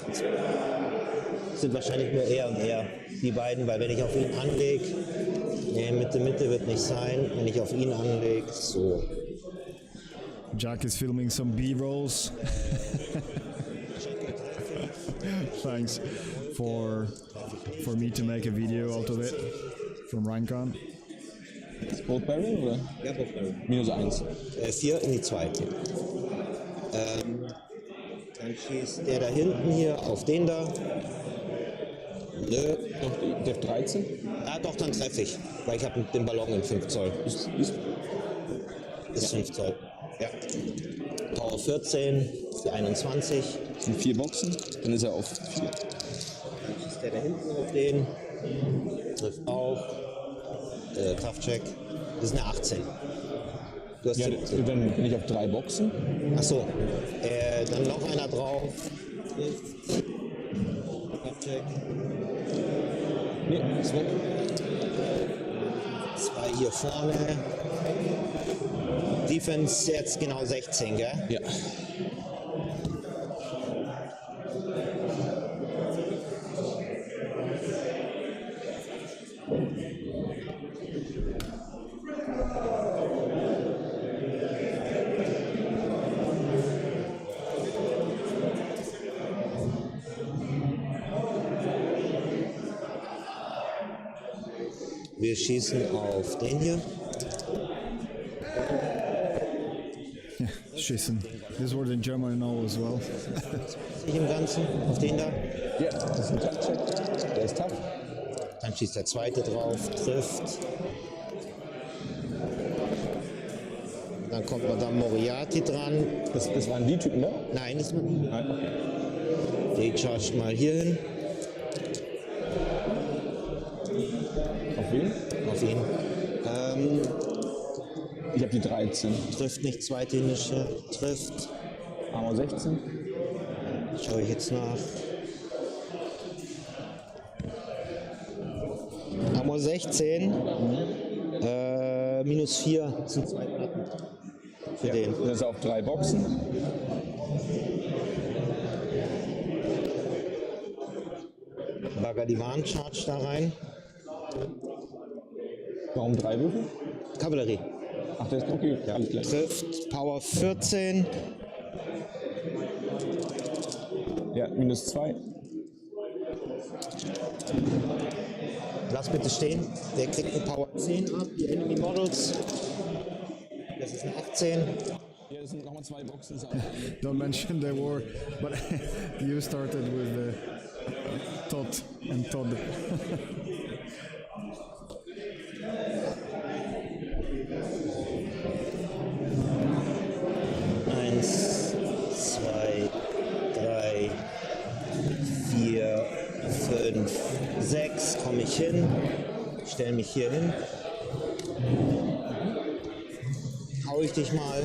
Das sind wahrscheinlich nur er und er. Die beiden, weil wenn ich auf ihn anlege, nee, Mitte wird nicht sein. Wenn ich auf ihn anlege, so. Jack is filming some B-rolls. Thanks for me to make a video out of it from RheinCon. Ist Boat Barrel oder? Ja, Bockberry. Minus 1. 4 in die 2. Dann schießt der da hinten hier auf den da. Nö. Doch, der 13. Ah, doch, dann treffe ich. Weil ich habe den Ballon in 5 Zoll. Ist 5 Zoll. Ja. Power 14, die 21. Das sind 4 Boxen, dann ist er auf 4. Dann schießt der da hinten auf den. Trifft auch. Kraftcheck. Das ist eine 18. Du hast Ja, 17. dann bin ich auf 3 Boxen. Achso. Dann noch einer drauf. Kraftcheck. Nee, ist weg. 2 hier vorne. Defense jetzt genau 16, gell? Ja. Wir schießen auf den hier. Ausschießen. This word in German now as well. Nicht im Ganzen, auf den da. Ja, das ist ein Tough-Check. Der ist tough. Dann schießt der zweite drauf, trifft. Dann kommt Madame Moriarty dran. Das waren die Typen, ne? Nein, das man. Nein, okay. Die chargt mal hier hin. Auf wen? Auf ihn. Ich habe die 13. Trifft nicht, zweithändische. Trifft. Armor 16. Schaue ich jetzt nach. Armor 16. Minus 4 sind 2 Platten. Für den. Das ist auf 3 Boxen. Bagger die Warncharge da rein. Warum 3 Würfel? Kavallerie. Ach, der ist okay. Ja, alles klar. Trifft. Power 14. Ja, minus 2. Lass bitte stehen. Der kriegt eine Power 10 ab. Die Enemy Models. Das ist eine 18. Ja, das sind nochmal 2 Boxen. Don't mention the war, but you started with Todd and Todd. Eins, 2, 3, 4, 5, 6. Komme ich hin. Stell mich hier hin. Hau ich dich mal.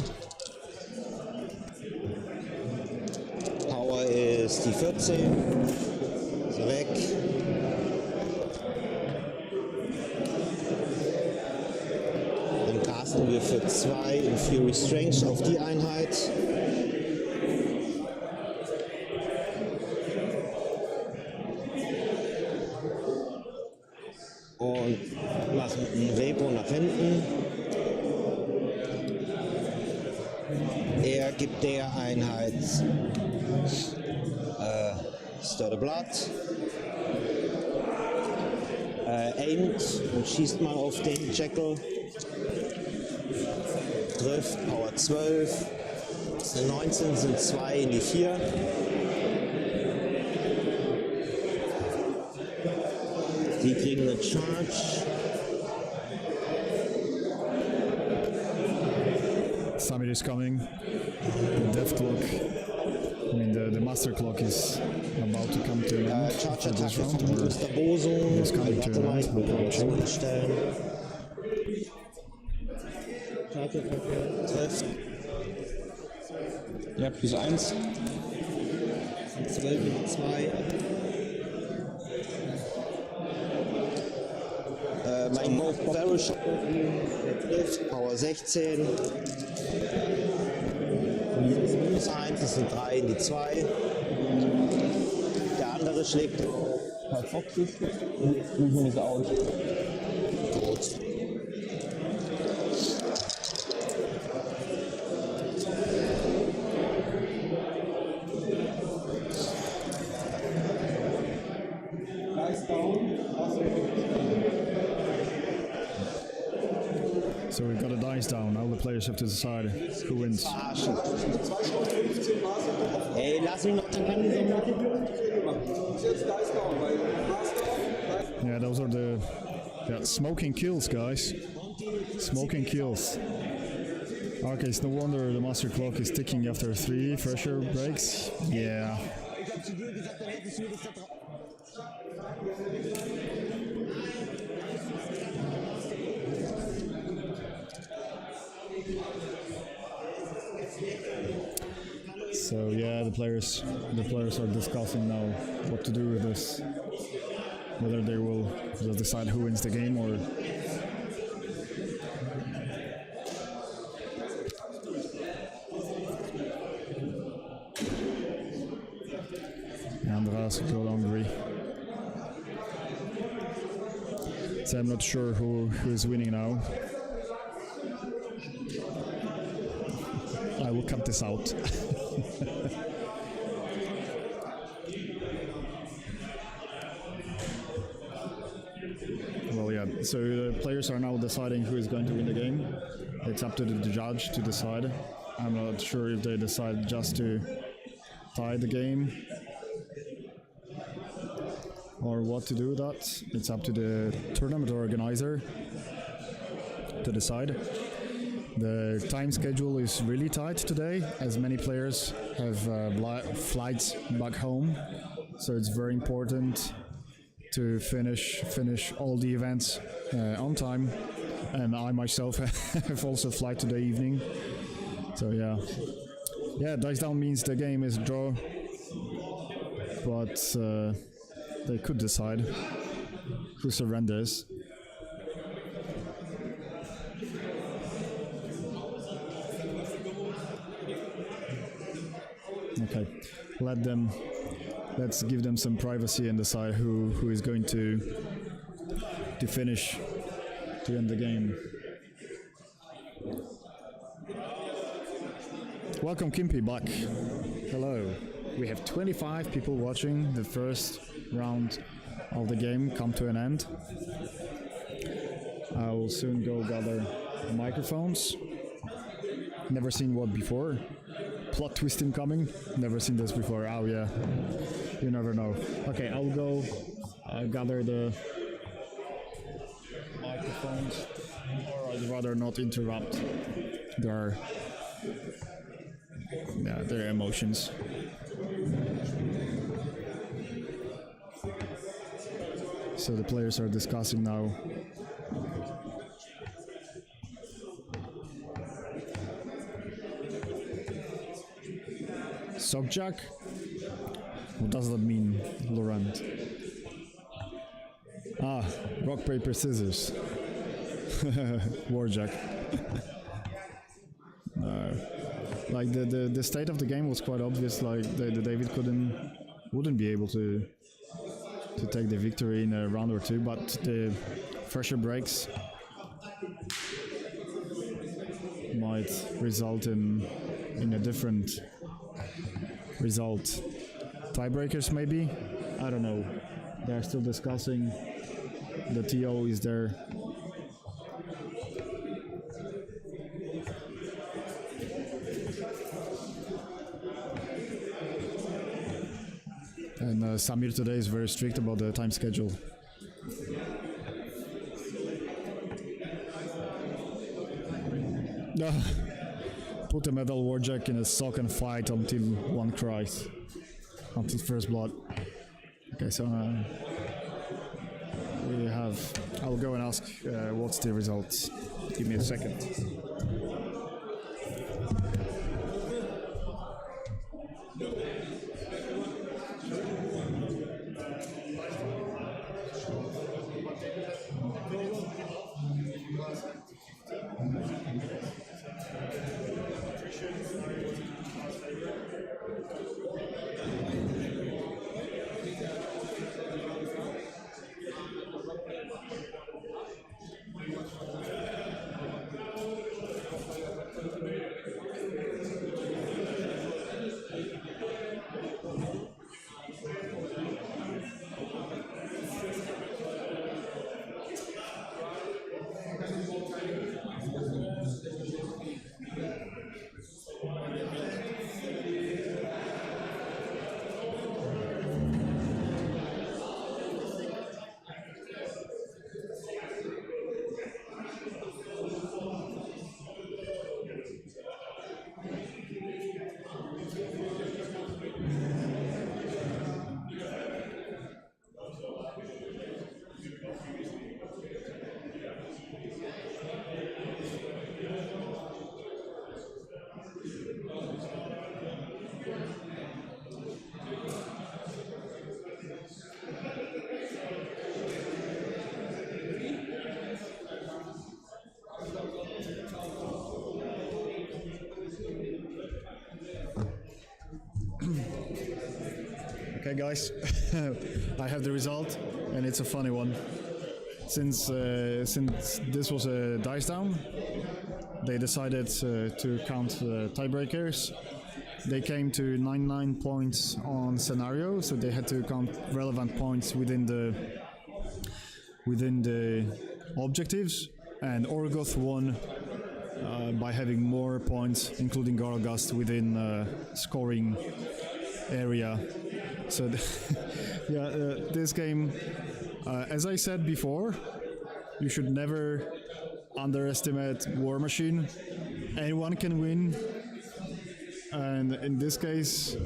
Power ist die 14. Ist weg. Dann casten wir für 2 in Fury Strength auf die Einheit. Und machen einen Repo nach hinten. Er gibt der Einheit Stir the Blood. Aimt und schießt mal auf den Jackal. Trifft, Power 12. Das sind 19, sind 2 in die 4. Die kriegen eine Charge. Summit is coming. The death clock. I mean, the master clock is about to come to an end. Charge for this Attacke round, von or Mr. Boso. is coming to Warte an mal, ich end. muss mal das umstellen. Charge Attacke trifft. Ja, plus 1. 12 mit 2. Mein Barrel Shot, der trifft, Power 16. Minus 1, das sind 3 in die 2. Der andere schlägt Paar Foxes. Movement is out. tot. So we've got a dice down. Now the players have to decide who wins. Verarschen. Ey, lass mich noch, dann kann ich so machen. Yeah, those are the smoking kills, guys. Smoking kills. Okay, it's no wonder the master clock is ticking after 3 fresher breaks. Yeah. So yeah, the players are discussing now what to do with this. Whether they will just decide who wins the game or Andras got hungry. So I'm not sure who is winning now. I will cut this out. Well, yeah, so the players are now deciding who is going to win the game. It's up to the judge to decide. I'm not sure if they decide just to tie the game or what to do with that. It's up to the tournament organizer to decide. The time schedule is really tight today, as many players have flights back home, so it's very important to finish all the events on time. And I myself have also flight today evening, so yeah, dice down means the game is a draw, but they could decide who surrenders. Okay, let's give them some privacy and decide who is going to finish to end the game. Welcome Kimpi back. Hello. We have 25 people watching the first round of the game come to an end. I will soon go gather the microphones. Never seen what before. Plot twist incoming. Never seen this before. Oh yeah. You never know. Okay, I'll go gather the microphones, or I'd rather not interrupt their emotions. So the players are discussing now. Sockjack? What does that mean, Laurent? Ah, rock, paper, scissors. Warjack. Like the state of the game was quite obvious. Like the David wouldn't be able to take the victory in a round or two, but the fresher breaks might result in a different result. Tiebreakers maybe? I don't know. They're still discussing. The TO is there. And Samir today is very strict about the time schedule. Put a metal warjack in a sock and fight until one cries. Until first blood. Okay, so we have... I'll go and ask what's the results. Give me a second. Okay guys, I have the result and it's a funny one. Since this was a dice down, they decided to count tiebreakers. They came to 99 points on scenario, so they had to count relevant points within the objectives, and Orgoth won by having more points, including Gargast, within scoring area. So, this game, as I said before, you should never underestimate Warmachine. Anyone can win, and in this case,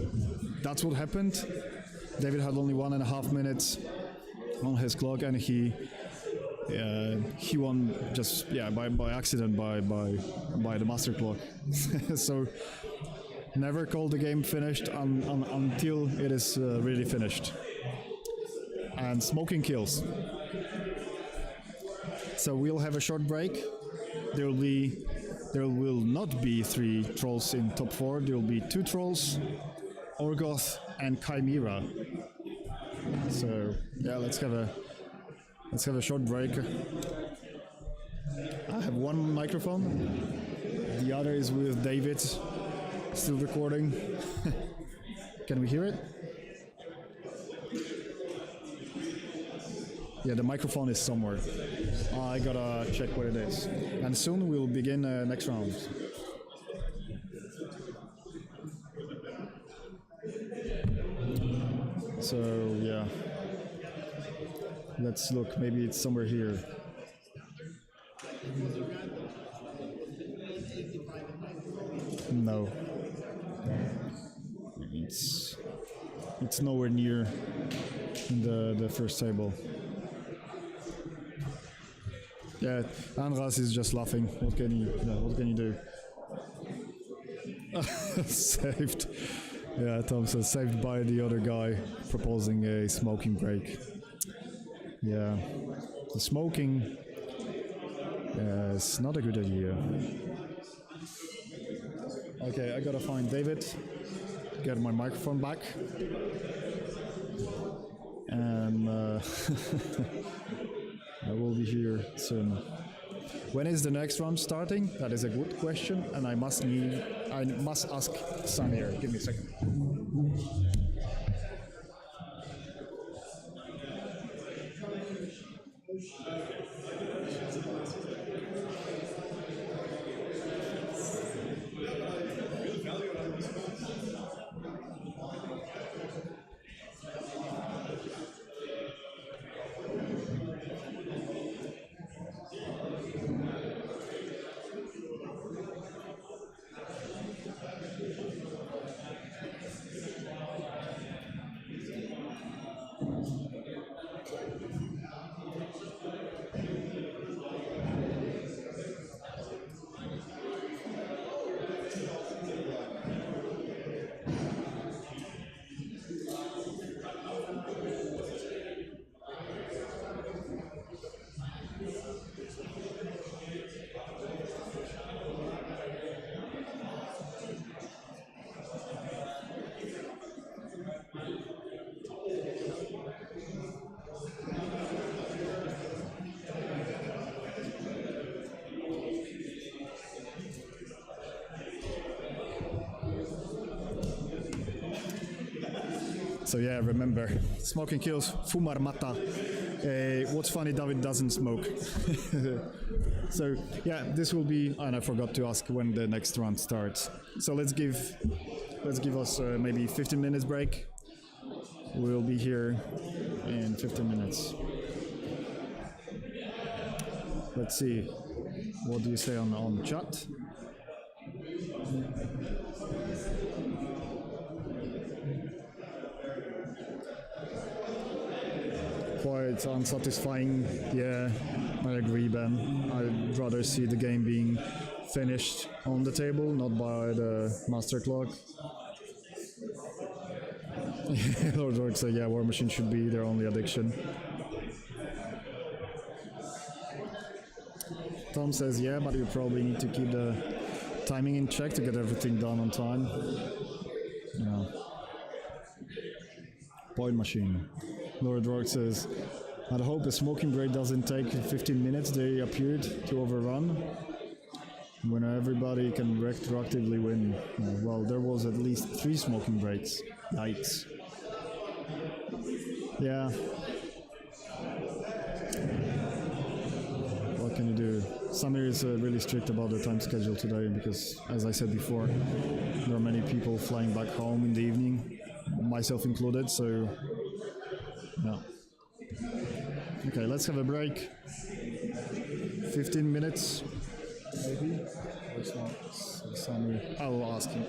that's what happened. David had only 1.5 minutes on his clock, and he won just by accident by the master clock. So never call the game finished until it is really finished. And smoking kills. So we'll have a short break. There will not be 3 trolls in top 4. There will be 2 trolls, Orgoth and Chimera. So yeah, let's have a short break. I have one microphone. The other is with David, still recording. Can we hear it? Yeah, the microphone is somewhere. I gotta check where it is. And soon we'll begin next round. So yeah, let's look. Maybe it's somewhere here. No, it's nowhere near the first table. Yeah, Andras is just laughing. What can you do? Saved. Yeah, Tom says saved by the other guy proposing a smoking break. Yeah, the smoking is not a good idea. Okay, I gotta find David, get my microphone back, and I will be here soon. When is the next round starting? That is a good question, and I must ask Samir. Give me a second. So yeah, remember, smoking kills, fumar mata. What's funny, David doesn't smoke. So yeah, this will be, and I forgot to ask when the next round starts. So let's give us maybe 15 minutes break. We'll be here in 15 minutes. Let's see, what do you say on chat? Quite unsatisfying. Yeah, I agree, Ben. I'd rather see the game being finished on the table, not by the master clock. Lord Orc said, yeah, Warmachine should be their only addiction. Tom says, yeah, but you probably need to keep the timing in check to get everything done on time. Yeah. Point machine. Lord Rourke says, I'd hope a smoking break doesn't take 15 minutes they appeared to overrun, when everybody can retroactively win. Well, there was at least 3 smoking breaks. Yikes. Yeah. What can you do? Samir is really strict about the time schedule today because, as I said before, there are many people flying back home in the evening, myself included, so yeah. Okay, let's have a break. 15 minutes, maybe? It's not Samir. I will ask him.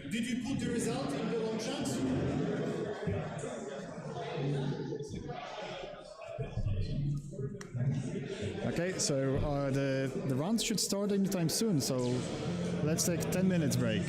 Did you put the result in the long chat? Okay, so the rounds should start anytime soon, so let's take 10 minutes break.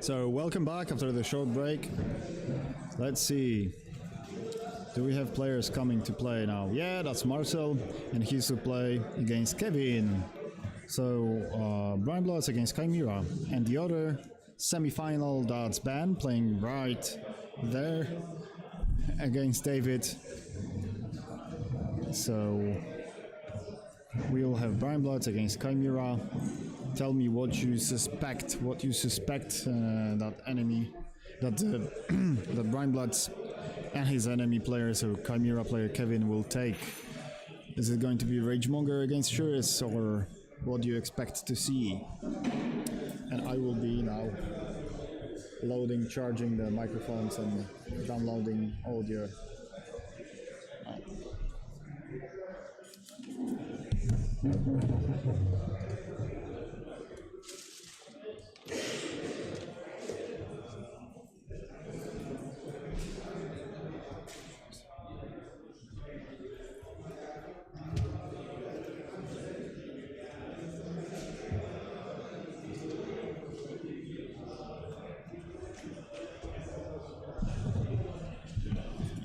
So welcome back after the short break. Let's see. Do we have players coming to play now? Yeah, that's Marcel, and he's to play against Kevin. So Brian Bloods against Chimera, and the other semi-final, that's Ben playing right there against David. So we'll have Brian Bloods against Chimera. Tell me what you suspect. That enemy, that Brian Bloods and his enemy player, so Chimera player Kevin, will take. Is it going to be Ragemonger against Shuri's, or what do you expect to see? And I will be now loading, charging the microphones and downloading audio.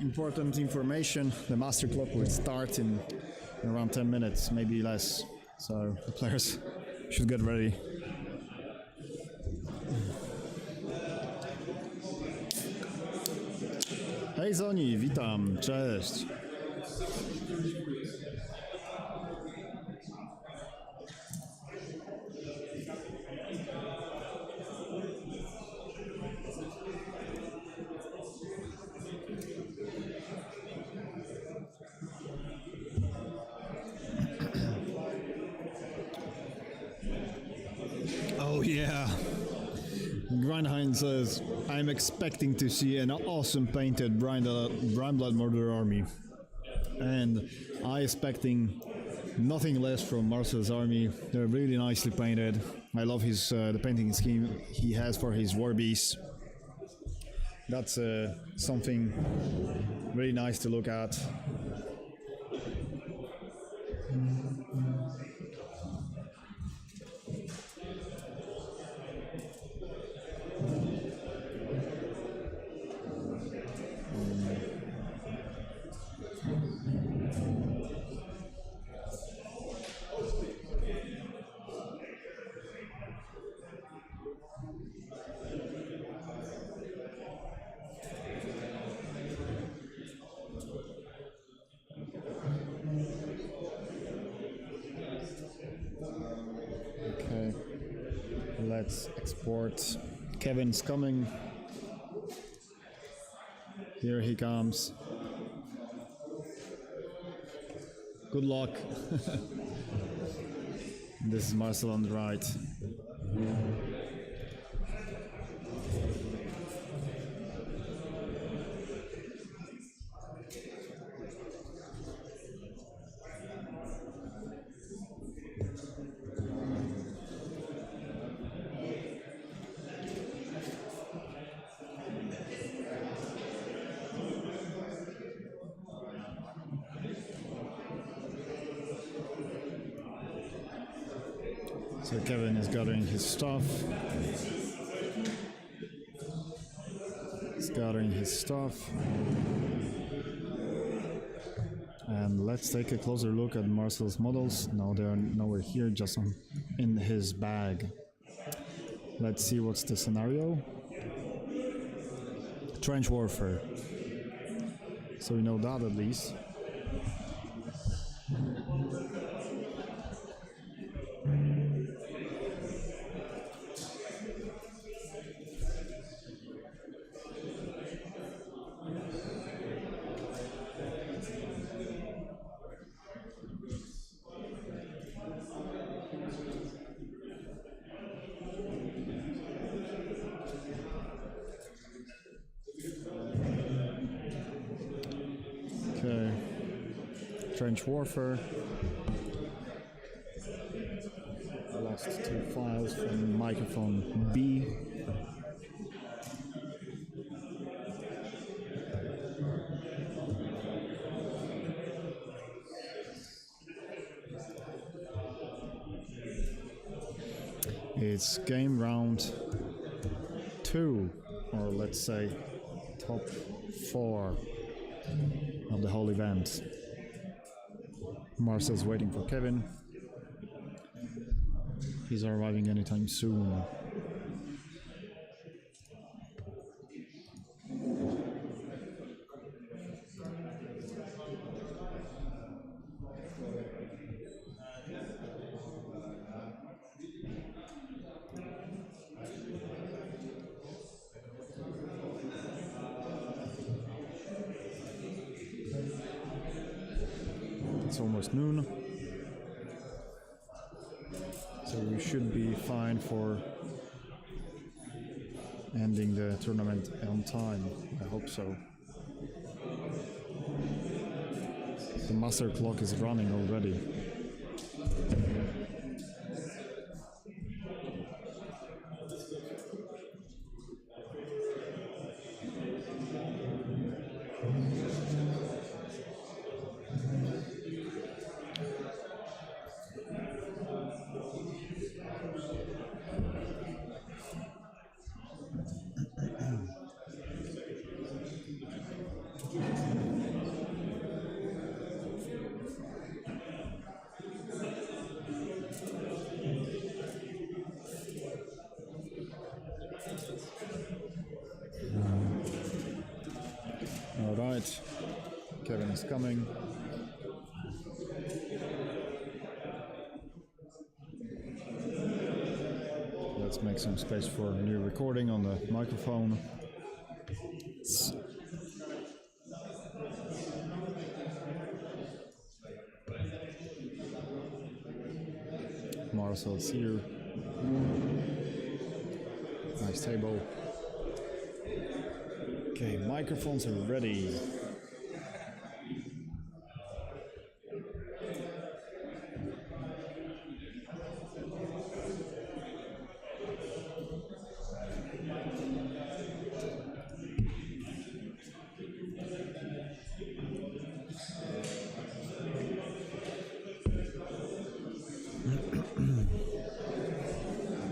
Important information, the master clock will start in around 10 minutes, maybe less, so the players should get ready. Hej Zoni, witam, cześć. Oh yeah, Grindhind says, I'm expecting to see an awesome painted Brian Blood Murder army. And I expecting nothing less from Marcel's army. They're really nicely painted. I love his the painting scheme he has for his war beasts. That's something really nice to look at. Okay, let's export. Kevin's coming. Here he comes. Good luck. This is Marcel on the right. So Kevin is gathering his stuff. He's gathering his stuff. And let's take a closer look at Marcel's models. No, they are nowhere here, just in his bag. Let's see what's the scenario. Trench warfare. So we know that at least. Okay, trench warfare. I lost 2 files from microphone B. It's game round 2, or let's say top 4 of the whole event. Marcel's waiting for Kevin. He's arriving anytime soon. It's almost noon, so we should be fine for ending the tournament on time. I hope so. The master clock is running already. Alright, Kevin is coming. Let's make some space for a new recording on the microphone. Marcel's here. Nice table. Okay, microphones are ready.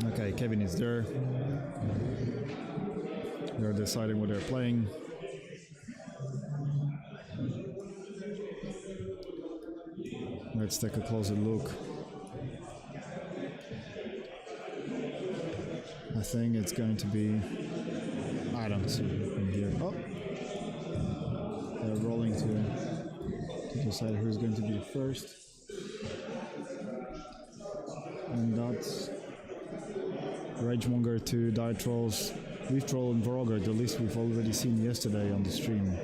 Okay, Kevin is there. They're deciding what they're playing. Let's take a closer look. I think it's going to be... I don't see from here. Oh! They're rolling to decide who's going to be first. And that's Ragemonger to Die Trolls, Leaf Troll and Vroger, the list we've already seen yesterday on the stream.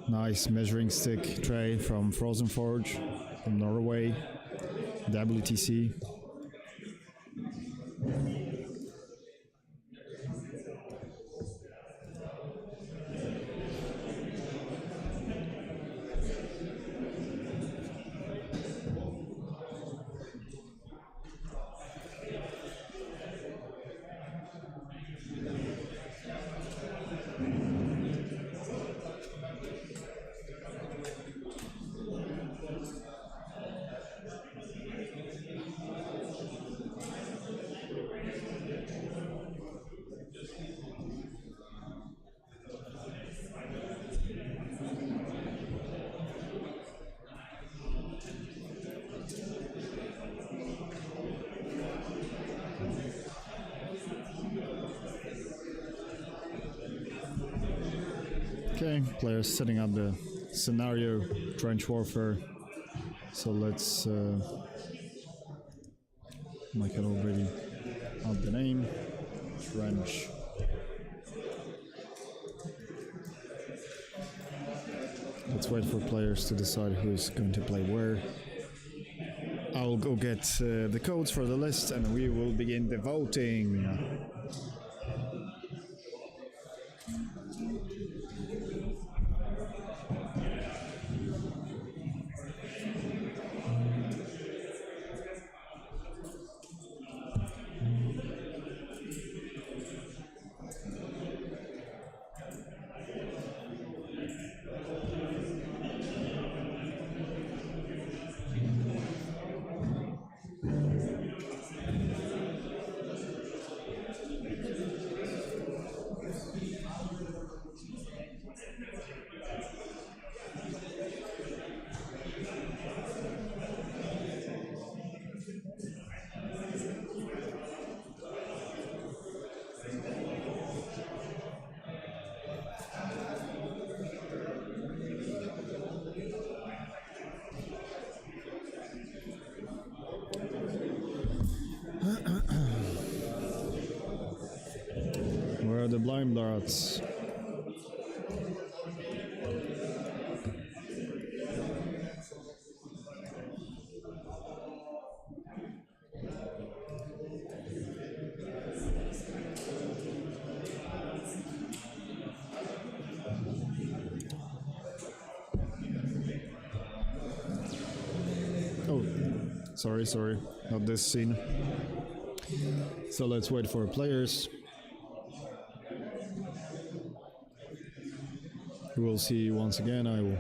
Nice measuring stick tray from Frozen Forge from Norway, WTC. Okay, players setting up the scenario, trench warfare. So let's Michael already add the name, trench. Let's wait for players to decide who's going to play where. I'll go get the codes for the list and we will begin the voting. Rheinblads. Oh, sorry, not this scene. So let's wait for players. We will see once again. I will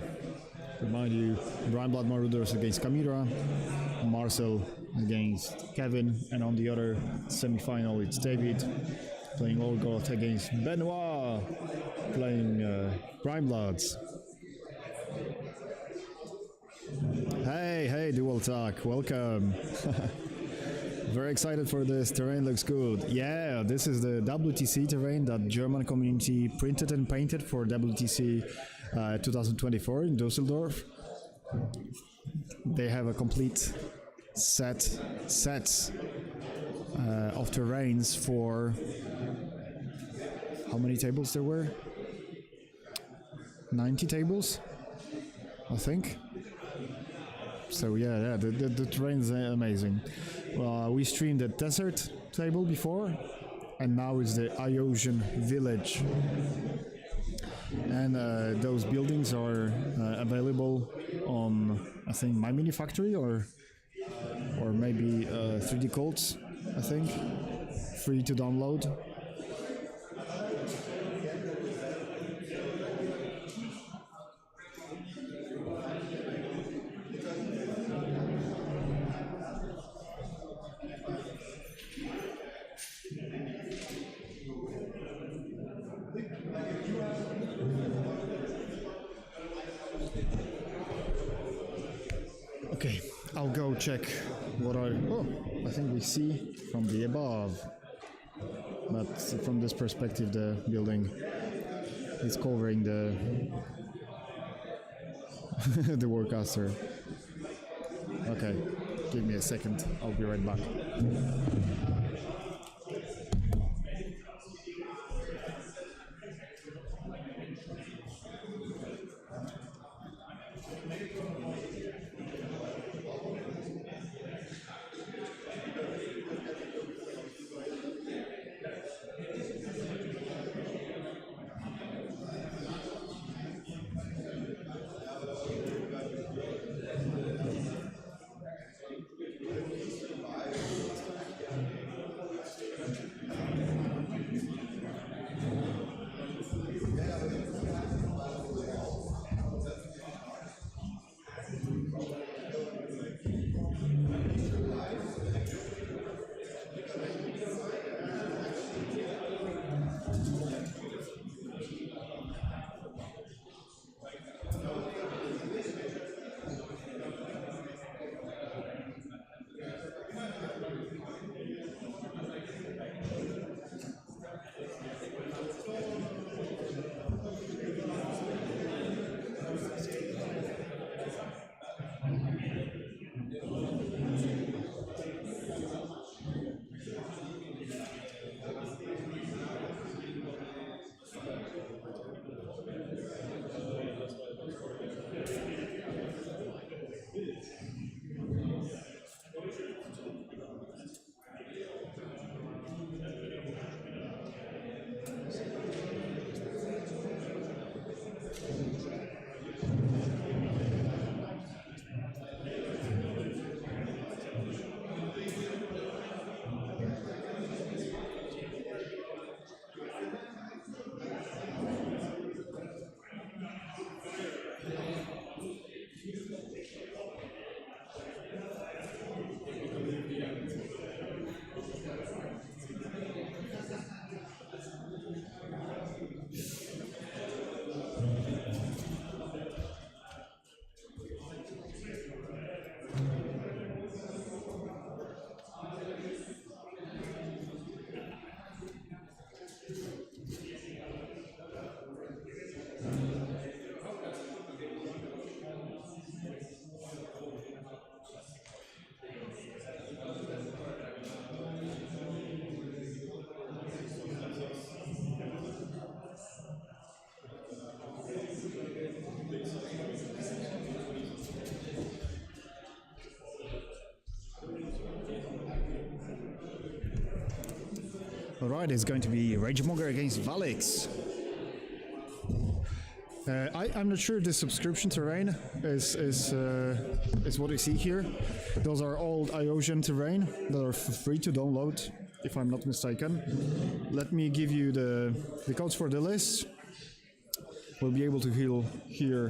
remind you, Rheinblatt Marauders against Camira, Marcel against Kevin, and on the other semi-final it's David playing Olgoth against Benoit playing Rheinblatts. Hey, Dual Talk, welcome. Very excited for this. Terrain looks good. Yeah, this is the WTC terrain that German community printed and painted for WTC 2024 in Dusseldorf. They have a complete sets of terrains for how many tables there were? 90 tables, I think. So yeah, the terrain is amazing. We streamed the desert table before, and now it's the Iosian village. And those buildings are available on, I think, My Mini Factory or maybe 3D Cults, I think, free to download. Okay, I'll go check what I think we see from the above. But from this perspective, the building is covering the the Warcaster. Okay, give me a second. I'll be right back. Alright, it's going to be Ragemonger against Valix. I'm not sure the subscription terrain is what you see here. Those are old Iosian terrain that are free to download, if I'm not mistaken. Let me give you the codes for the list. We'll be able to hear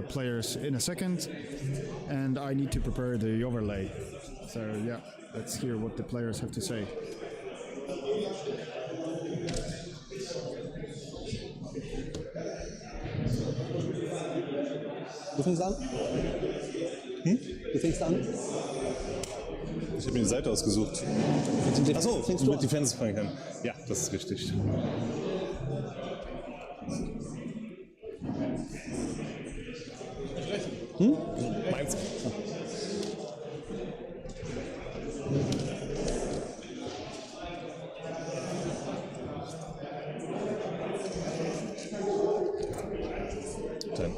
players in a second, and I need to prepare the overlay. So yeah, let's hear what the players have to say. Du fängst an? Du fängst an? Ich habe mir die Seite ausgesucht. Achso, mit Defense fangen kann. Ja, das ist richtig. Meins. Dann.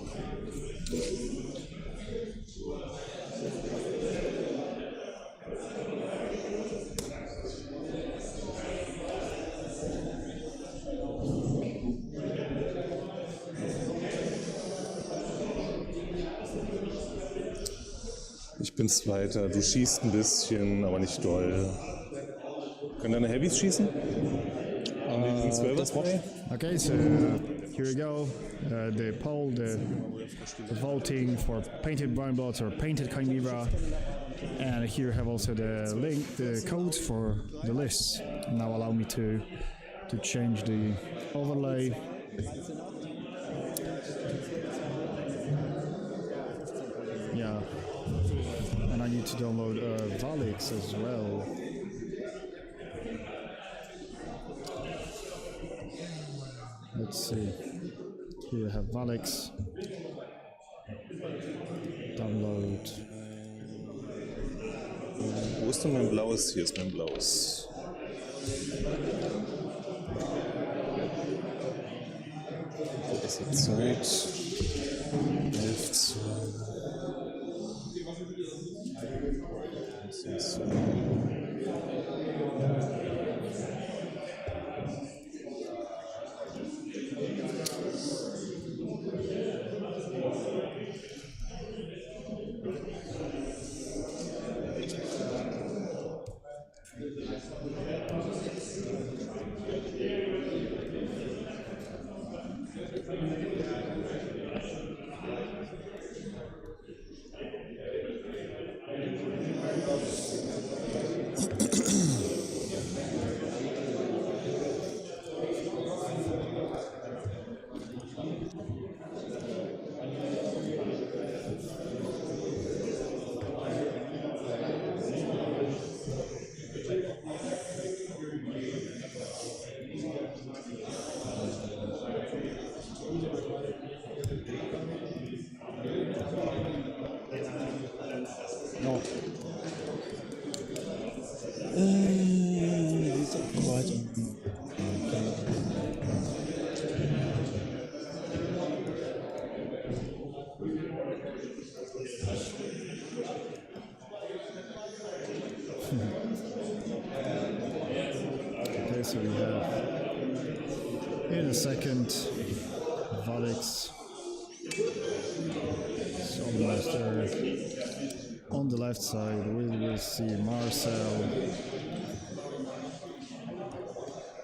Ich bin Zweiter, du schießt ein bisschen, aber nicht doll. Können deine Heavys schießen? Okay, so here we go. The poll, the voting for painted blind blots or painted chimera, and here have also the link, the codes for the lists. Now allow me to change the overlay. Yeah, and I need to download Valix as well. Let's see. Here I have Valix. Download. Wo ist denn mein blaues? Hier ist mein blaues. Wo ist die Zeit? 11. Okay, so we have in a second Valix, Master. On the left side we will see Marcel.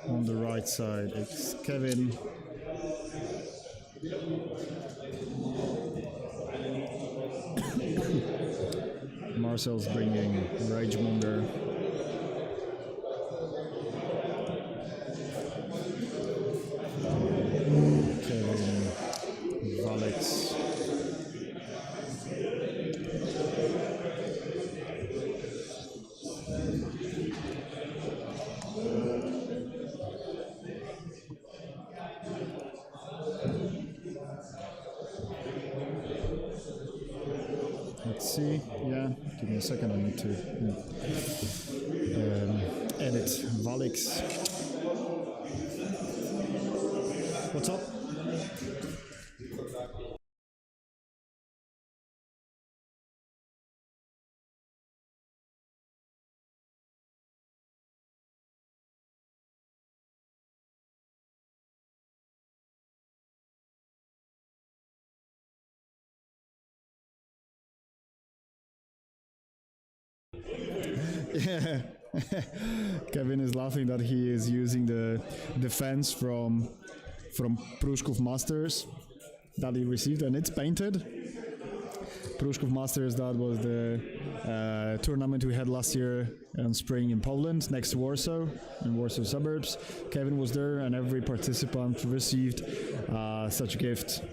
On the right side it's Kevin. Marcel's bringing Ragemonger. Kevin, Valix. Let's see, yeah, give me a second, I need to edit Valix. What's up? Yeah. Kevin is laughing that he is using the fence from Prushkov Masters that he received, and it's painted. Prushkov Masters, that was the tournament we had last year in spring in Poland, next to Warsaw, in Warsaw suburbs. Kevin was there, and every participant received such a gift.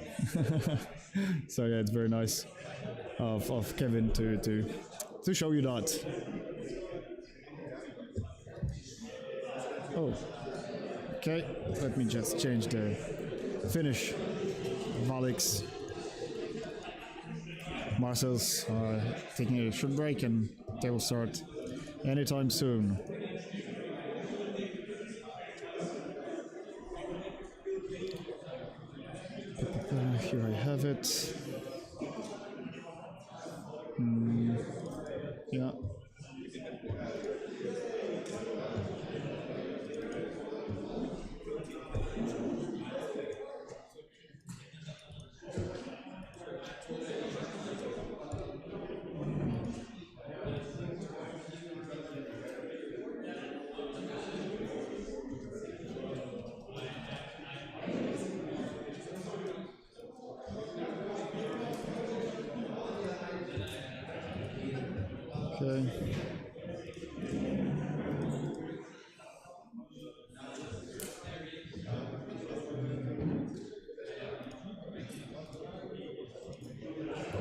So yeah, it's very nice of Kevin to show you that. Oh, okay, let me just change the finish. Valix. Marcel's taking a short break, and they will start anytime soon. Here I have it. Yeah. Okay.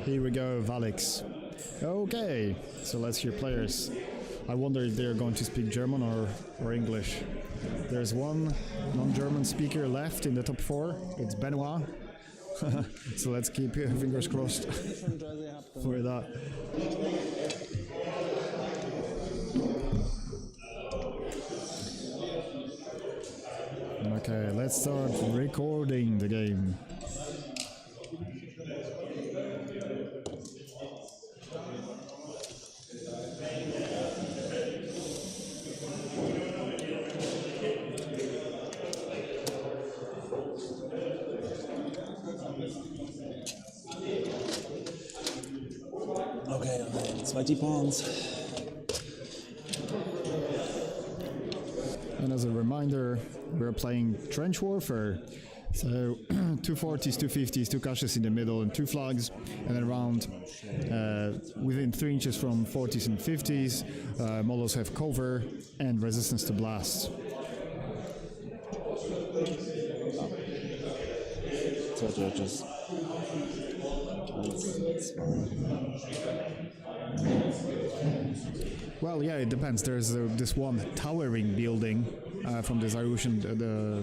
Here we go, Valix. Okay, so let's hear players. I wonder if they're going to speak German or English. There's one non-German speaker left in the top 4. It's Benoit. So let's keep fingers crossed for that. Okay, let's start recording the game. Okay, 2 pawns. And as a reminder, we're playing trench warfare. So 2 40s, 2 50s, 2 caches in the middle, and 2 flags, and then around within 3 inches from 40s and 50s, models have cover and resistance to blast. So judges. Well, yeah, it depends. There's this one towering building from this Attrition, the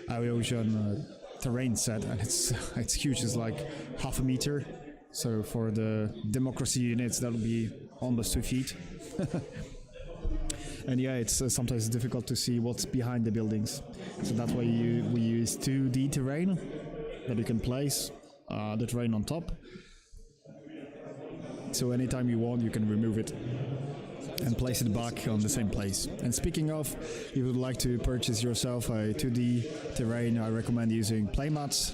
Attrition terrain set, and it's huge. It's like half a meter. So for the democracy units, that would be almost 2 feet. And yeah, it's sometimes difficult to see what's behind the buildings. So that's why we use 2D terrain that you can place the terrain on top. So anytime you want, you can remove it and place it back on the same place. And speaking of, if you would like to purchase yourself a 2D terrain, I recommend using playmats.eu.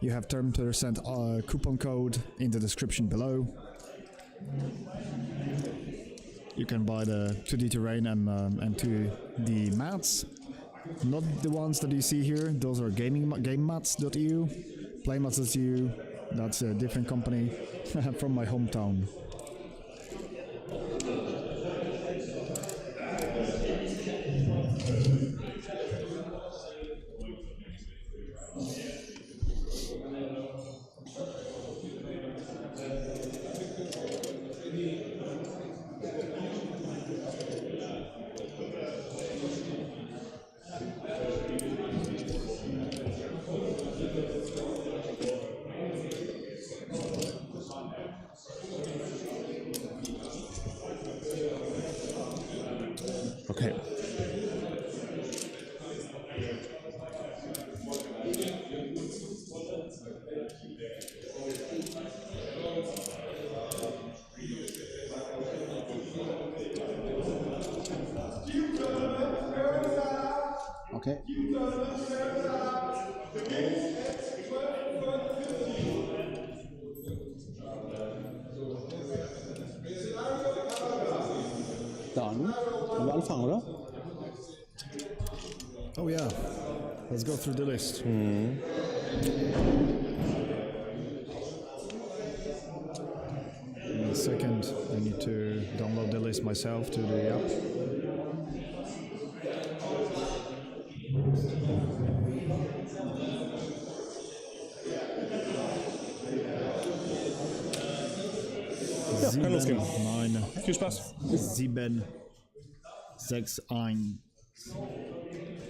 You have 10% coupon code in the description below. You can buy the 2D terrain and 2D mats. Not the ones that you see here, those are gamemats.eu. Playmats.eu, that's a different company from my hometown. Okay. Okay. Dann können wir anfangen, oder? Oh yeah, let's go through the list. In a second, I need to download the list myself to the app. Ja, kann losgehen. 9, Viel Spaß. 7, 6, 1,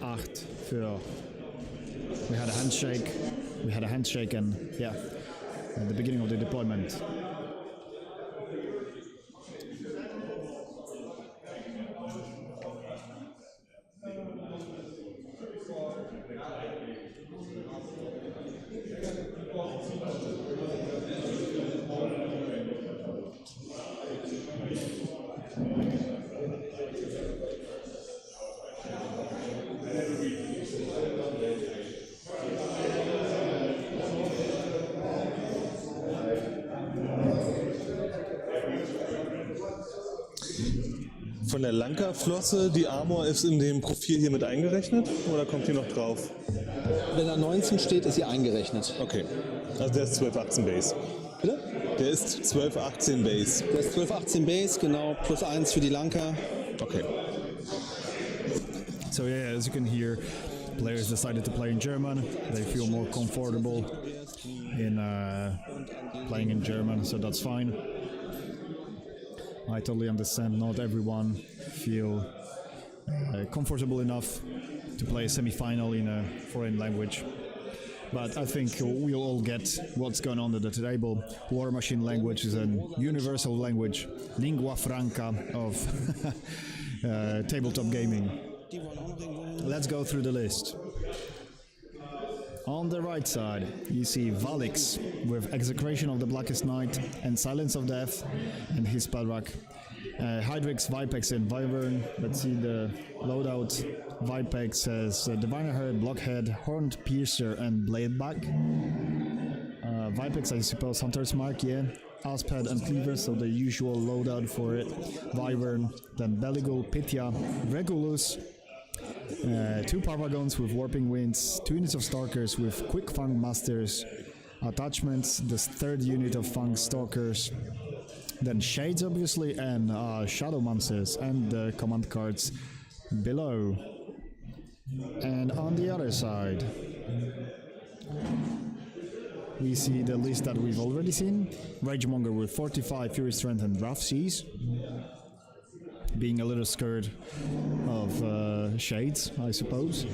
8 für. We had a handshake. We had a handshake and yeah, at the beginning of the deployment. Von der Lanka-Flosse, die Armor ist in dem Profil hier mit eingerechnet oder kommt hier noch drauf? Wenn da 19 steht, ist sie eingerechnet. Okay, also der ist 1218 Base. Bitte? Der ist 1218 Base. Der ist 1218 Base, genau, plus 1 für die Lanka. Okay. So yeah, as you can hear, players decided to play in German. They feel more comfortable in playing in German, so that's fine. I totally understand not everyone feel comfortable enough to play a semi-final in a foreign language. But I think we'll all get what's going on at the table. Warmachine language is a universal language, lingua franca of tabletop gaming. Let's go through the list. On the right side, you see Valix with Execration of the Blackest Night and Silence of Death and his spell rack. Hydrix, Vipex and Wyvern. Let's see the loadout. Vipex has Diviner Head, Blockhead, Horned Piercer and Bladeback. Vipex, I suppose, Hunter's Mark, yeah. Asphead and Cleaver, so the usual loadout for it. Wyvern, then Beligul, Pythia, Regulus. 2 Parvagons with Warping Winds, 2 units of Stalkers with Quick Fang Masters, attachments, the 3rd unit of Fang Stalkers, then Shades obviously, and Shadowmancers, and the command cards below. And on the other side, we see the list that we've already seen. Ragemonger with 45, Fury Strength and Rough Seas, being a little scared of Shades, I suppose.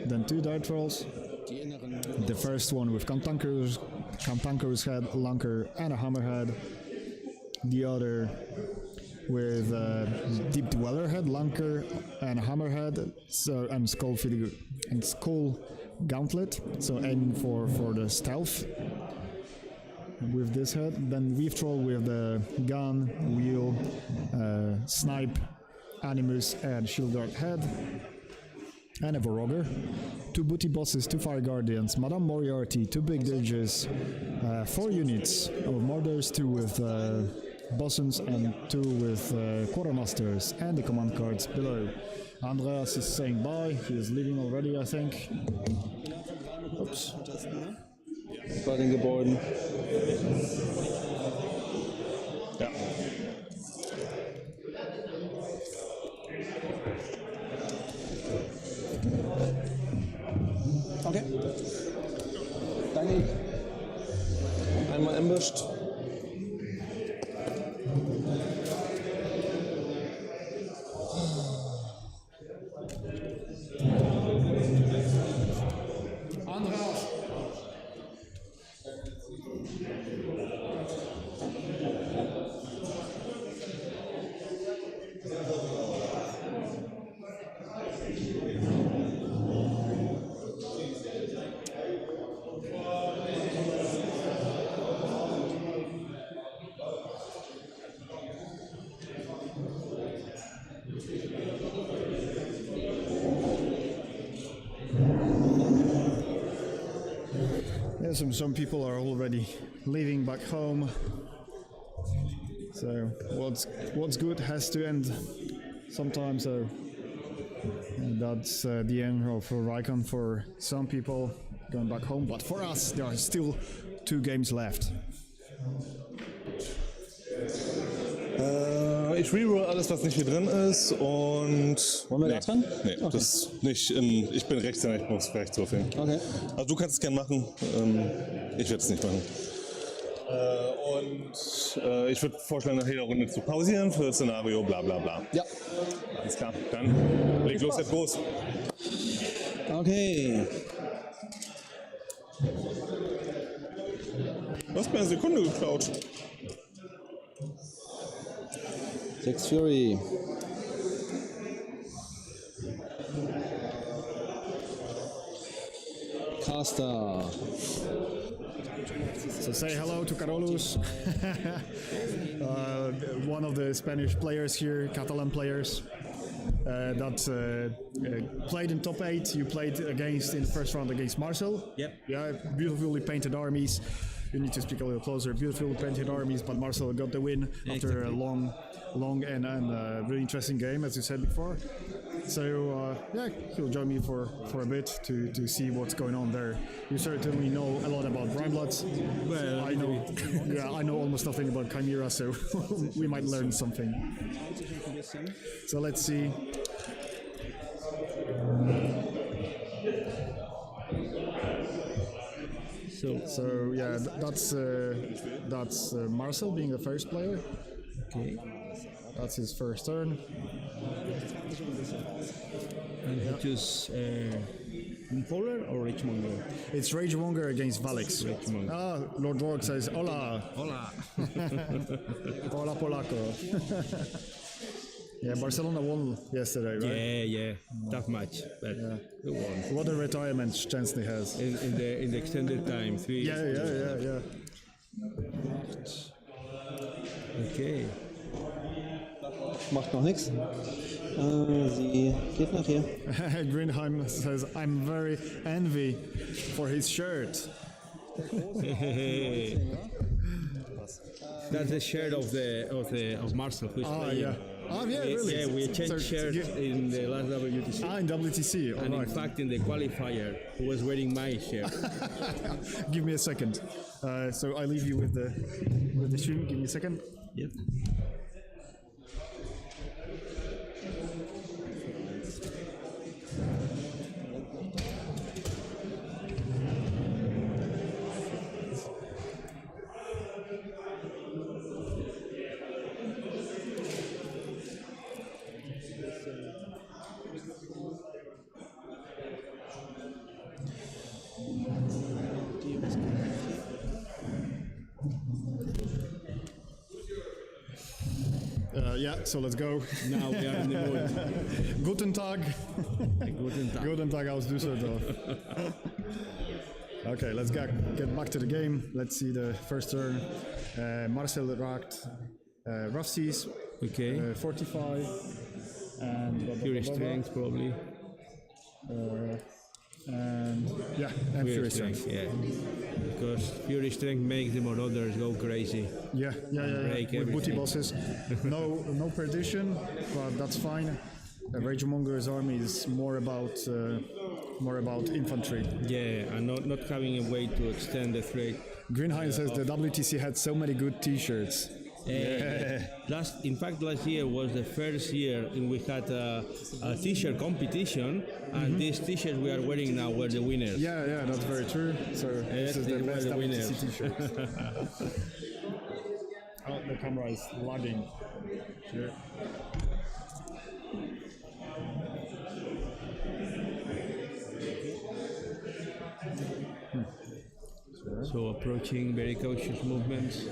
Then 2 Dart Trolls. The first one with Cantankerous Head, Lunker and a Hammerhead. The other with Deep Dweller Head, Lunker and a Hammerhead, and Skull Gauntlet, so aiming for the stealth with this head. Then Weave Troll with the gun, wheel, snipe, animus and shield dart head. And a Vorogger. 2 booty bosses, 2 fire guardians, Madame Moriarty, 2 big dirges, 4 units of murders, 2 with bossons and 2 with quartermasters, and the command cards below. Andreas is saying bye, he is leaving already, I think. Oops. Bei den Gebäuden. Ja. Okay. Danke. Einmal ambushed. Yes, some people are already leaving back home. So what's good has to end sometimes. So that's the end of RheinCon for some people going back home. But for us, there are still 2 games left. Ich reroll alles, was nicht hier drin ist und... Wollen wir das ran? Nee, Okay. das nicht ich bin Rechtshänder, ich muss rechts würfeln. Okay. Also du kannst es gerne machen, ich werde es nicht machen. Ich würde vorschlagen, nach jeder Runde zu pausieren für Szenario, bla bla bla. Ja. Alles klar, dann leg los, jetzt los. Okay. Du hast mir eine Sekunde geklaut. 6 Fury. Caster. So say hello to Carolus, one of the Spanish players here, Catalan players, that played in top 8. You played against in the first round against Marcel. Yep. Yeah, beautifully painted armies. You need to speak a little closer. Beautifully painted armies, but Marcel got the win after a long and really interesting game, as you said before. So yeah, he'll join me for a bit to see what's going on there. You certainly know a lot about Rhinebloods. Well, I know. Yeah, I know almost nothing about Chimera, so we might learn something. So let's see. So yeah, that's Marcel being the first player. Okay. That's his first turn. And he choose Polar or Richmonger? It's Ragemonger against Valix. Ragemonger. Ah, Lord Rourke says, hola. Hola. Hola, Polaco. Yeah, Barcelona won yesterday, right? Yeah. Tough match, but we won. What a retirement Szczęsny has. In the extended time, 3 years. Yeah. Okay. Macht noch nichts. Sie geht nach hier. Greenheim says, I'm very envy for his shirt. That's the shirt of Marcel, who's playing. Yeah. Oh, yeah, really? Yeah, we changed So, shirt in the last WTC. In WTC, all And right. in fact, in the qualifier, he was wearing my shirt. Give me a second. So I leave you with the stream. Give me a second. Yep. Yeah, so let's go. Now we are in the mood. Guten Tag. Guten Tag. Guten Tag aus Dusseldorf. Okay, let's get back to the game. Let's see the first turn. Marcel racked Rough Seas, Okay. 45, and Fury Strength, probably. and Fury Strength. Yeah. Because Fury Strength makes the Marauders go crazy. Yeah. Break With booty everything. bosses. No perdition, but that's fine. Ragemonger's army is more about infantry. Yeah, and not having a way to extend the threat. Greenheim says the WTC had so many good T-shirts. Last year was the first year in we had a t-shirt competition, and these t-shirts we are wearing now were the winners. Yeah, that's very true. So this is the they were best the WTC winners. T-shirt. Oh, the camera is lagging. Sure. So approaching very cautious movements.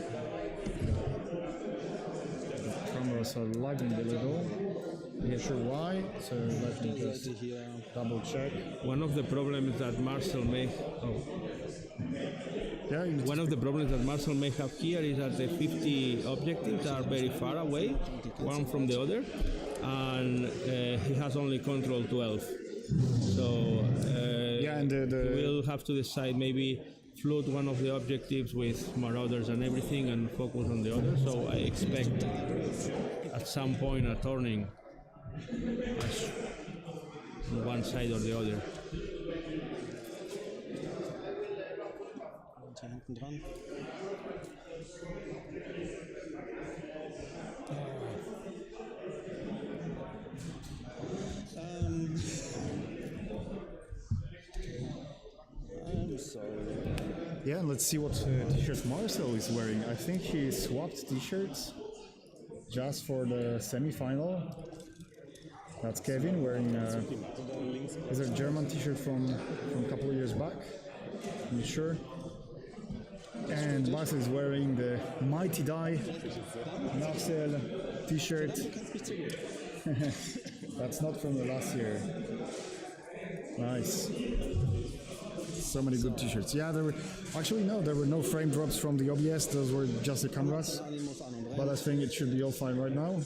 Cameras are lagging a little. Not sure why. So let me just double check. One of the problems that Marcel may One of the problems that Marcel may have here is that the 50 objectives are very far away, one from the other, and he has only control 12. So and we'll have to decide maybe flood one of the objectives with marauders and everything and focus on the other. So I expect at some point a turning as on one side or the other. Und hier hinten dran. I'm sorry. Yeah, and let's see what t-shirt Marcel is wearing. I think he swapped t-shirts just for the semi-final. That's Kevin wearing is a German t-shirt from a couple of years back. I'm not sure. And Marcel is wearing the Mighty Die Marcel t-shirt. That's not from the last year. Nice. So many good t-shirts. Yeah, there were no frame drops from the OBS. Those were just the cameras. But I think it should be all fine right now.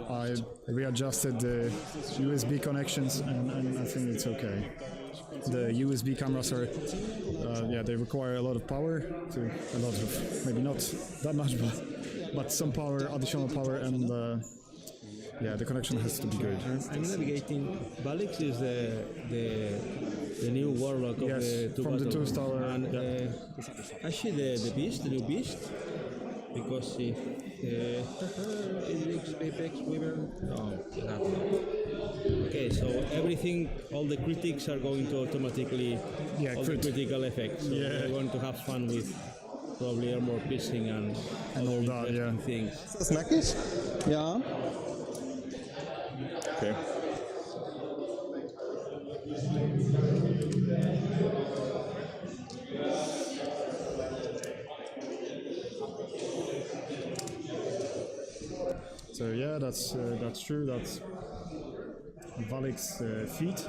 I readjusted the USB connections and I think it's okay. The USB cameras are, they require a lot of power, maybe not that much, but some power, additional power, and the connection has to be good. I'm navigating. Valix is the new warlock of the two from the battles. 2-star. And actually the new beast, because if Apex Wyvern, no, okay, so everything, all the critics are going to automatically all the critical effects. So we're going to have fun with probably armor piercing and all that, interesting things. Ist das nackig? Ja. Okay. So yeah, that's true. That's Valix's feat.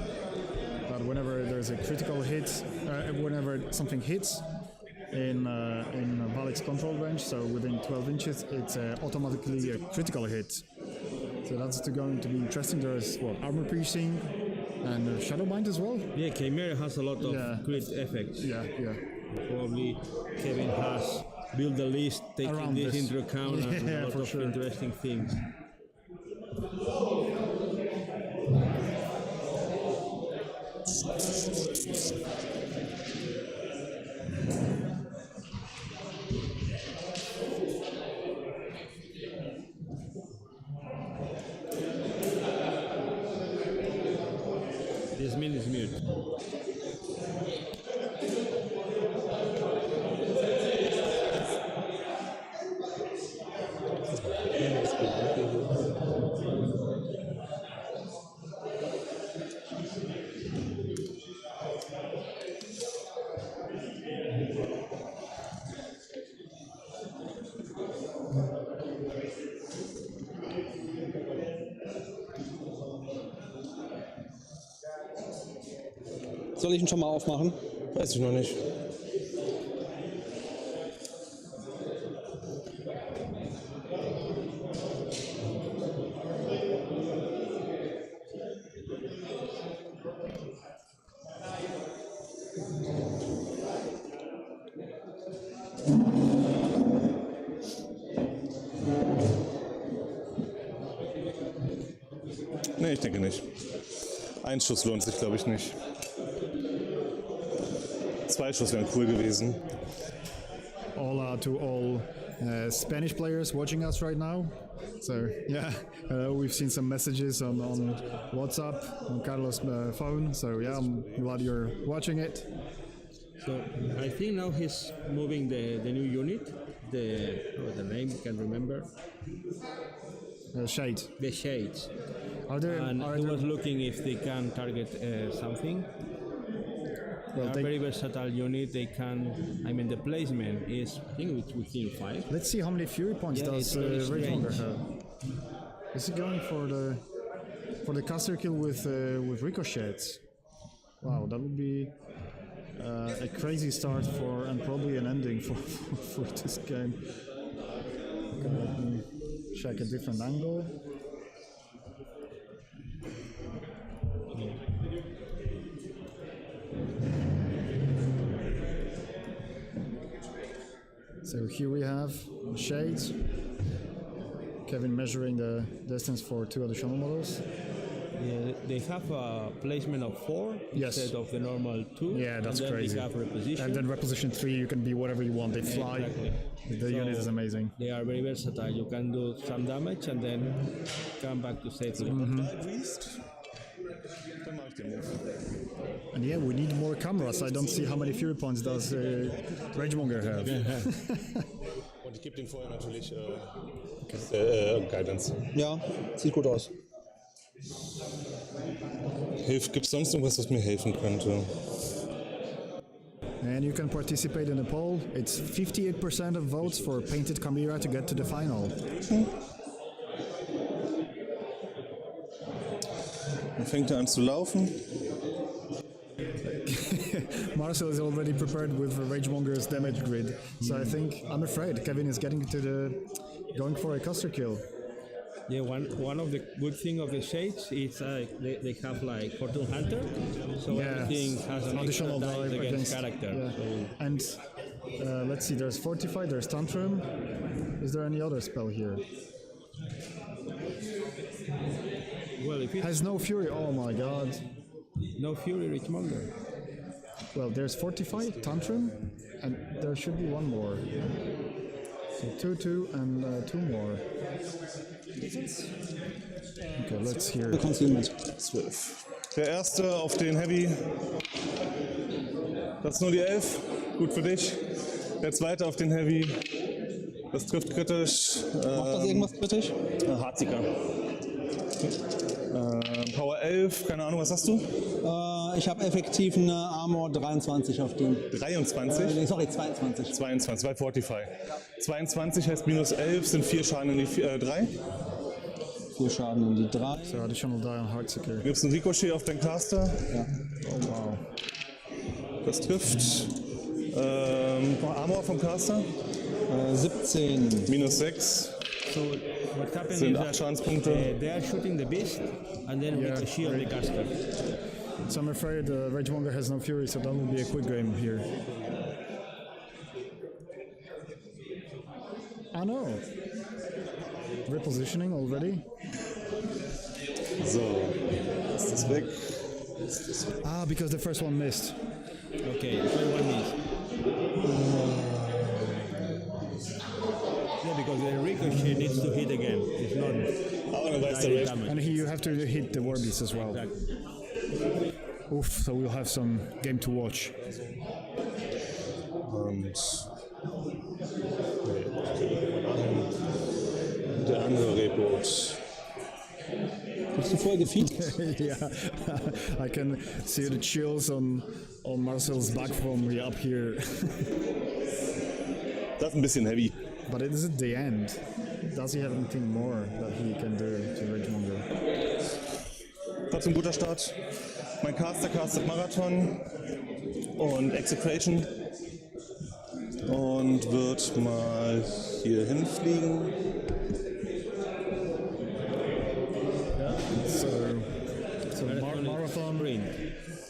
That whenever there's a critical hit, whenever something hits in Valix's control range, so within 12 inches, it's automatically a critical hit. So that's going to be interesting. There's armor piercing and Shadowbind as well. Yeah, Chimera has a lot of crit effects. Yeah. Probably Kevin has built the list taking Around this this. into account and a lot of interesting things. This min is mute. Soll ich ihn schon mal aufmachen? Weiß ich noch nicht. Nee, ich denke nicht. Ein Schuss lohnt sich, glaube ich, nicht. 2 Schuss wären cool gewesen. Hola to all Spanish players watching us right now. So yeah, we've seen some messages on WhatsApp on Carlos' phone. So yeah, I'm glad you're watching it. So I think now he's moving the new unit. The name I can't remember. Shade. The Shades. And he was looking if they can target something. Well, They are very versatile unit. They can. I mean, the placement is, I think it's within 5. Let's see how many Fury points Yeah, does it's very Ragemonger strange. have. Is he going for the caster kill with ricochets? Wow, that would be a crazy start for and probably an ending for this game. Okay, let me check a different angle. So here we have shades. Kevin measuring the distance for 2 additional models. Yeah, they have a placement of 4 Yes. instead of the normal 2. Yeah, that's and then crazy. They have reposition. And then reposition 3, you can be whatever you want. They fly. Exactly. The So unit is amazing. They are very versatile. You can do some damage and then come back to safely. Dann mache ich den Move. And yeah, we need more cameras. I don't see how many Fury points does Ragemonger have. Und ich gebe den vorher natürlich Guidance. Ja, sieht gut aus. Gibt es sonst irgendwas, was mir helfen könnte? And you can participate in the poll. It's 58% of votes for Painted Chimera to get to the final. Dann fängt er an zu laufen. Marcel is already prepared with Ragemonger's damage grid. So I think, I'm afraid, Kevin is getting to going for a cluster kill. Yeah, one of the good thing of the shades is they have like Fortune Hunter, so everything has an additional extra dice dive against character. Yeah. So And let's see, there's Fortify, there's Tantrum. Is there any other spell here? well, if it Has no Fury, oh my god. no Fury Richmonger. Well, there's Fortify, Tantrum, and there should be one more. So 2, and 2 more. Okay, let's hear. Du kannst ihn mit. 12. Der erste auf den Heavy. Das ist nur die 11. Gut für dich. Der zweite auf den Heavy. Das trifft kritisch. Macht das irgendwas kritisch? Hartziger. Power 11. Keine Ahnung, was hast du? Ich habe effektiv eine Armor 23 auf den. 23? Nee, sorry, 22. 22, bei Fortify. 22 heißt minus 11, sind 4 Schaden in die 3. 4 Schaden in die 3. So additional die on Heartseeker. Gibst einen Ricochet auf deinen Caster. Ja. Oh wow. Das trifft. Armor vom Caster. 17. Minus 6. So what happens Sind is 8 that Schadenspunkte. they are shooting the beast and then Yeah, ricochet on the caster. So I'm afraid Ragemonger has no Fury, so that will be a quick game here. Ah no! Repositioning already? So. Ist das weg? Ah, because the first one missed. Okay, so one is. Yeah, because the ricochet needs to hit again. It's not Aber dann weiß der direct Rage. damage. And here you have to hit the War Beast as well. Exactly. Oof, so we'll have some game to watch. Und. Der andere Rebot. Bist du voll gefeed? Yeah, I can see the chills on Marcel's back from up here. Das ist ein bisschen heavy. But it is at the end. Does he have anything more that he can do to Ragemonger? Trotzdem guter Start. Mein Caster castet Marathon und Execration und wird mal hier hinfliegen. So marathon. Sprint.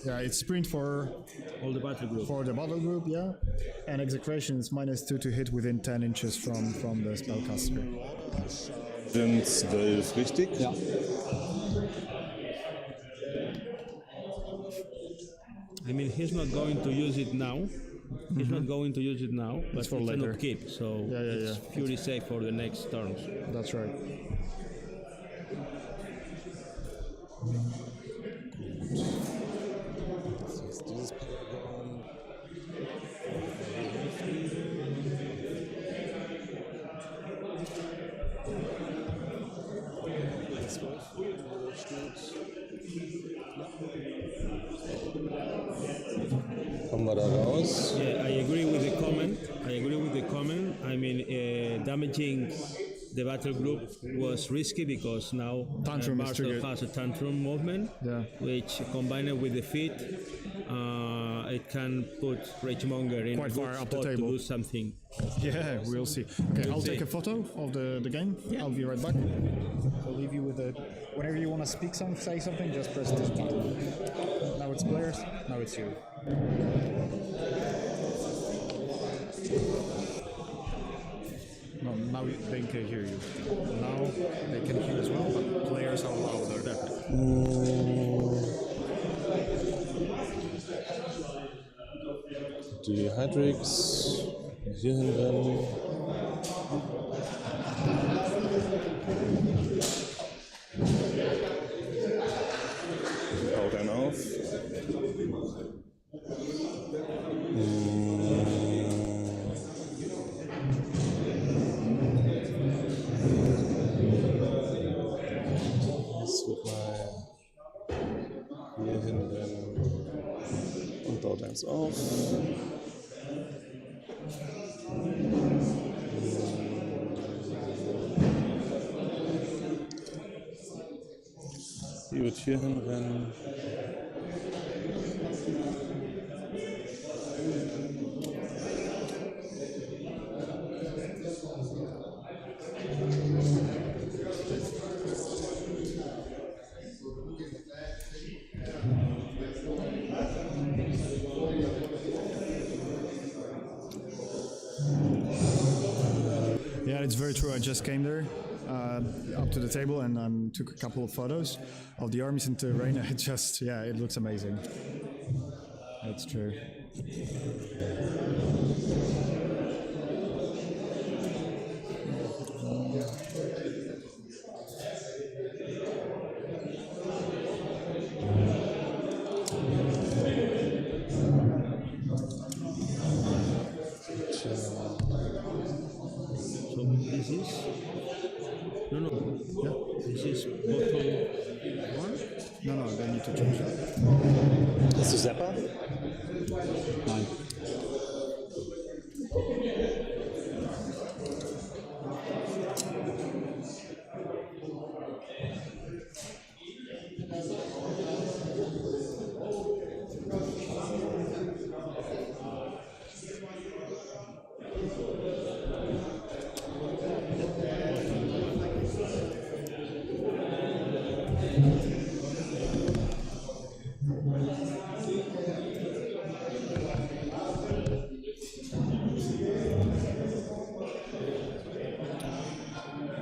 Yeah, it's sprint for All the battle group. the battle group, yeah. And execration is -2 to hit within 10 inches from the spellcaster. Sind 12, richtig? Ja. I mean, he's not going to use it now. He's not going to use it now, but It's for it's an later. upkeep, so Yeah, it's Fury safe for the next turns. That's right. Das ist dieses Paragon. Kommen wir da raus? Yeah, I agree with the comment. I mean, damaging the battle group was risky because now Tantrum is Marcel triggered. has a tantrum movement, Yeah. which combined with the feet, it can put Ragemonger in Quite a good far up the spot to table. do something. Yeah, we'll see. Okay, I'll see. take a photo of the game. I'll be right back. I'll leave you with the. Whenever you want to speak say something, just press this button. Now it's players, now it's you. think they hear you. Now they can hear as well, but players are louder. Die Hydrix hier hinrennen. Baut einen auf. Das wird mal hier hinrennen und baut eins auf. Die wird hier hinrennen. Yeah, it's very true. I just came there up to the table and took a couple of photos of the armies in terrain. It just, yeah, it looks amazing. That's true. So this is no. Yeah. This is bottom one. No, they need to change that. Hast du Zapper? Nein.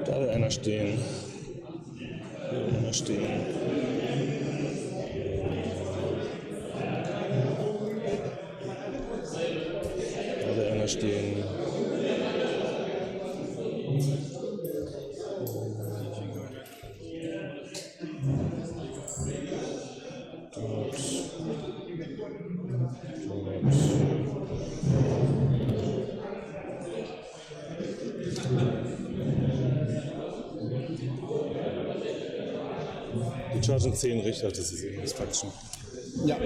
Da will einer stehen. Da will einer stehen. Da will einer stehen. Dort. Die Chargen 10 Richter, das ist eben das Faction. Ja,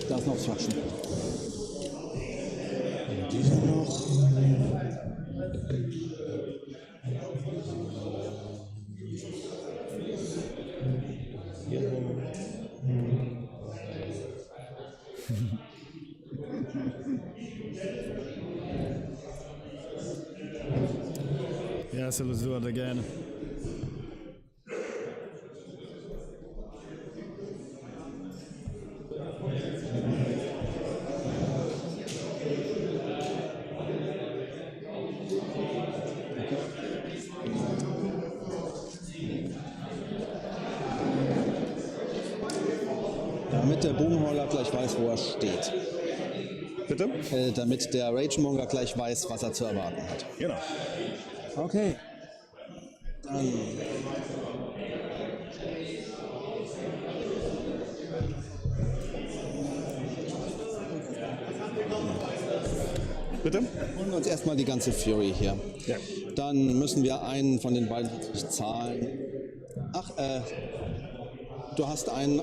da ist noch das Faction. Und die hier noch. Hier rum. Yeah, so let's do it again. Damit der Bogenhauler gleich weiß, wo er steht. Bitte? Damit der Ragemonger gleich weiß, was er zu erwarten hat. Genau. Okay. Dann. Bitte? Holen wir uns erstmal die ganze Fury hier. Ja. Dann müssen wir einen von den beiden zahlen. Ach, du hast einen.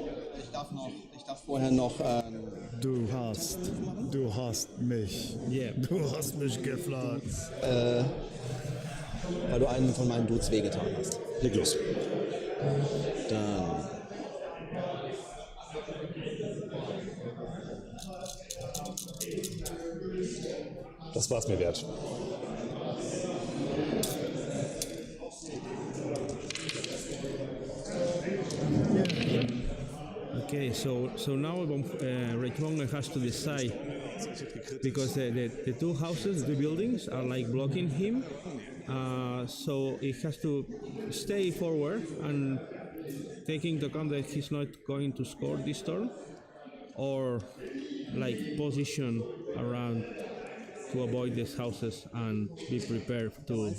Ich darf vorher noch. Du hast mich. Yeah. Du hast mich gepflanzt. Weil du einen von meinen Dudes wehgetan hast. Leg los. Dann. Das war's mir wert. Okay, so now Ragemonger has to decide because the two houses, the two buildings are like blocking him. So it has to stay forward and taking into account that he's not going to score this turn, or like position around to avoid these houses and be prepared to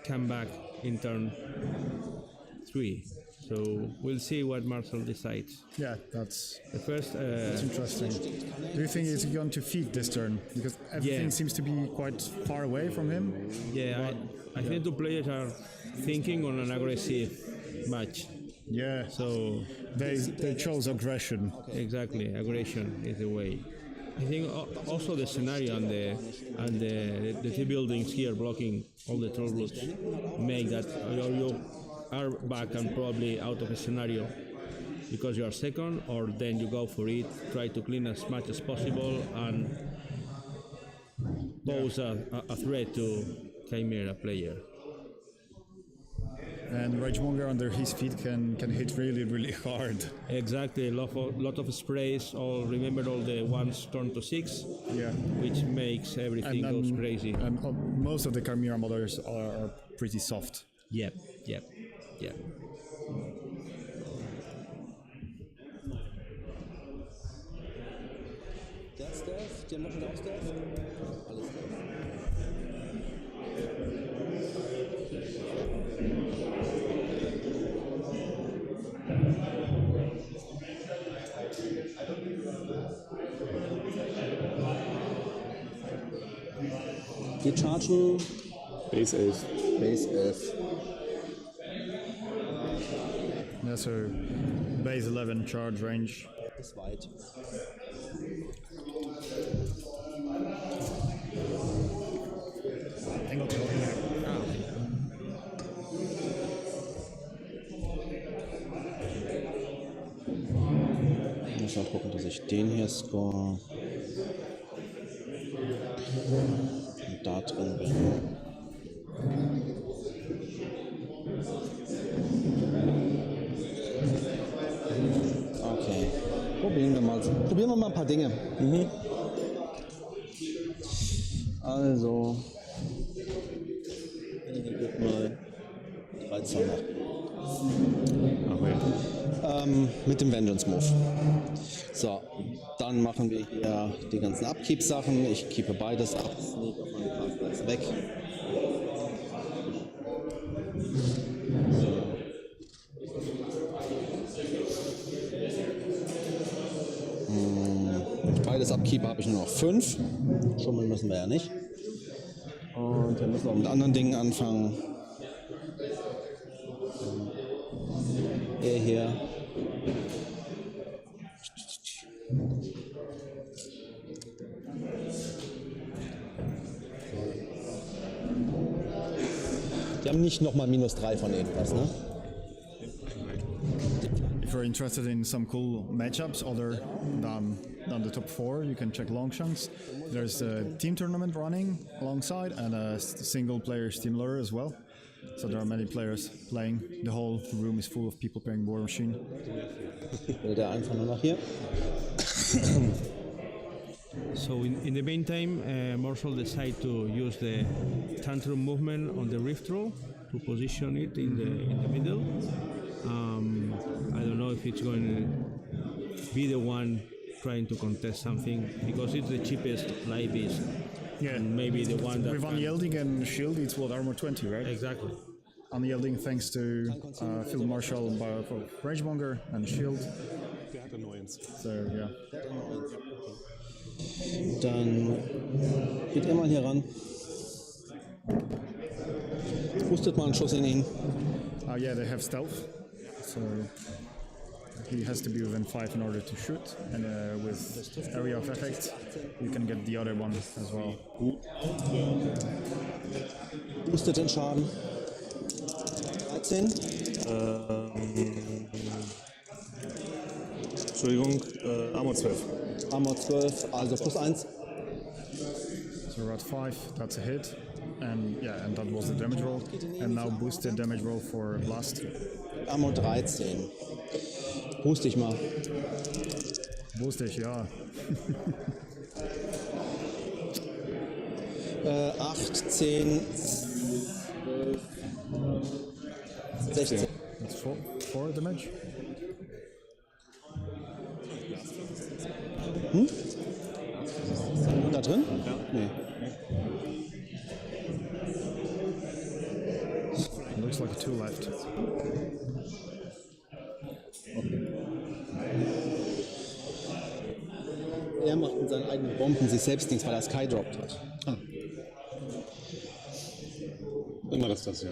come back in turn 3. So we'll see what Marcel decides. Yeah, that's The first, that's interesting. Do you think he's going to feed this turn? Because everything seems to be quite far away from him. yeah, I think the players are thinking on an aggressive match. Yeah, So they chose aggression. exactly, aggression is the way. I think also the scenario and the two buildings here blocking all the troll routes make that you are back and probably out of a scenario because you are second, or then you go for it, try to clean as much as possible and pose a threat to Chimera player. And Ragemonger under his feet can hit really, really hard. Exactly, lot of sprays. Remember all the ones turn to 6, Yeah. which makes everything goes crazy. And most of the Chimera models are pretty soft. Yep. Der ist Stealth, die haben wir schon auch Stealth. Alles Stealth. Wir chargen Base 11. Base 11. Yeah, so base 11 charge range. Ist weit. Ich muss mal gucken, dass ich den hier score. Und da drin bin. Okay. Probieren wir mal ein paar Dinge. Also. Ich gebe mal 13 nach. Mit dem Vengeance Move. So, dann machen wir hier die ganzen Upkeep-Sachen. Ich keepe beides ab. Sneak auf meine Karte ist weg. Beides Upkeep habe ich nur noch 5. Schummeln müssen wir ja nicht. Und wir müssen auch mit anderen Dingen anfangen. Er hier. Die haben nicht nochmal -3 von irgendwas, ne? If you're interested in some cool matchups other than the top 4, you can check Longshanks. There's a team tournament running alongside and a single player Steamler as well. So there are many players playing. The whole room is full of people playing Warmachine. Will der einfach nur nach hier? So in the meantime, Marshall decided to use the tantrum movement on the rift roll to position it in the middle. I don't know if it's going to be the one trying to contest something because it's the cheapest live beast. Yeah, and maybe the one that with unyielding and shield, it's what armor 20, right? Exactly. Unyielding thanks to Field Marshal for Ragemonger and shield. Der hat Annoyance. So yeah. Dann geht ihr mal hier ran. Pustet mal einen Schuss in ihn. Yeah, they have stealth, so he has to be within 5 in order to shoot, and with area of effect, you can get the other one as well. Pustet den Schaden. 13. Entschuldigung, Armor 12. Armor 12, also +1. So we're at 5, that's a hit, and yeah, and that was the damage roll, and now boost the damage roll for blast. Armor 13. Boost dich mal. Boost dich, ja. 8, 10, 12, 16. That's four damage. Da drin? Nee. Looks like a 2 left. Er macht mit seinen eigenen Bomben sich selbst nichts, weil er Sky droppt hat. Immer das, ja.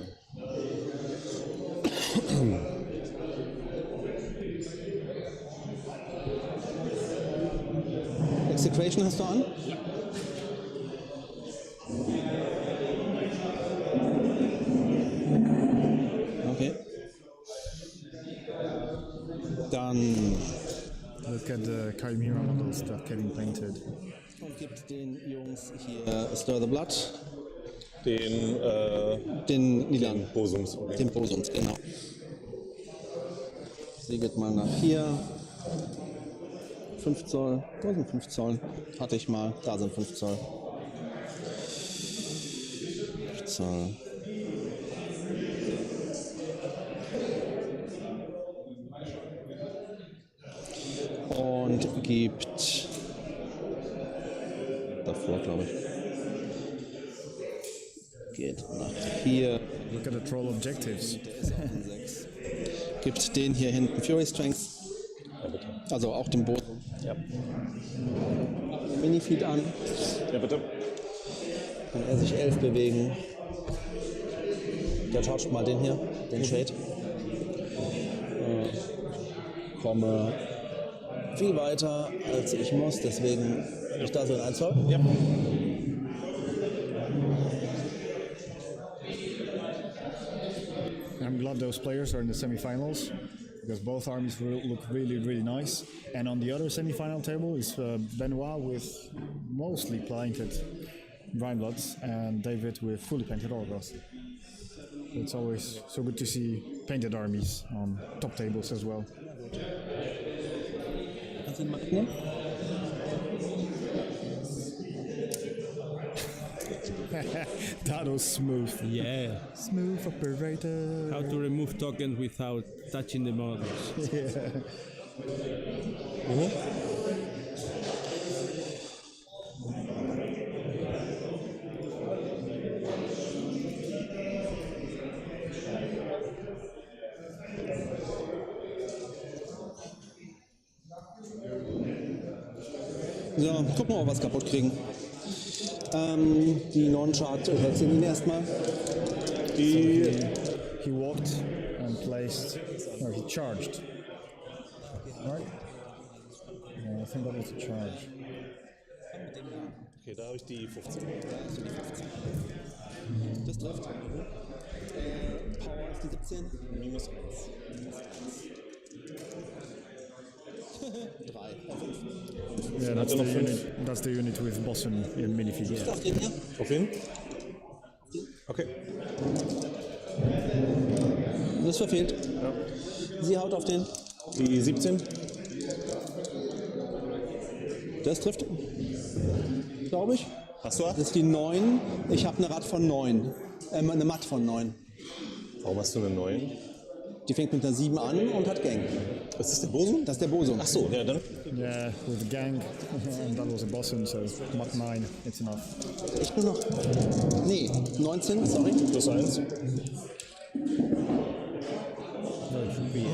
Execration hast du an? Okay. Dann Look at the Chimera models that are getting painted. gibt den Jungs hier Stir the Blood. Den Nilan. Bosums. Den Bosums, genau. Segelt mal nach hier. 5 Zoll. Da sind 5 Zoll. Hatte ich mal. Da sind 5 Zoll. 5 Zoll. Und gibt davor, glaube ich. Geht nach hier. Look at the troll objectives. Gibt den hier hinten Fury Strength. Also auch den Boden. Ja. Minifeed an. Ja, bitte. Kann er sich 11 bewegen. Der tauscht mal den hier, den Shade. Komme viel weiter als ich muss, deswegen ich da so in 1 Zoll. Ja. I'm glad those players are in the semi-finals because both armies look really nice. And on the other semi-final table is Benoit with mostly painted Rhinebloods and David with fully painted Orgos. It's always so good to see painted armies on top tables as well. Kannst du ihn mal mitnehmen? That was smooth. Yeah. Smooth operator. How to remove tokens without touching the models. Yeah. So, gucken wir mal, was kaputt kriegen. Die Non-Chart hältst du ihn erstmal. He walked and placed. No, he charged. Right? Yeah, I think that was a charge. Okay, da habe ich die 15. Das trifft. Power ist die 17. Minus 1. 3. Yeah, that's the unit with Bossen in minifeed. Yeah. Auf den hier. Auf wen? Okay. Das verfehlt. Ja. Sie haut auf den. Die 17. Das trifft. Glaube ich. Hast du 8? Das ist die 9. Ich habe eine Rad von 9. Eine Matt von 9. Warum hast du eine 9? Die fängt mit einer 7 an und hat Gang. Ist das der Bosum? Das ist der Bosum. Ach so, ja dann. Yeah, with the gang, and that was a Bossen, so Mach 9, it's enough. Echt nur noch? Nee, 19, sorry. Plus 1. No, it should be.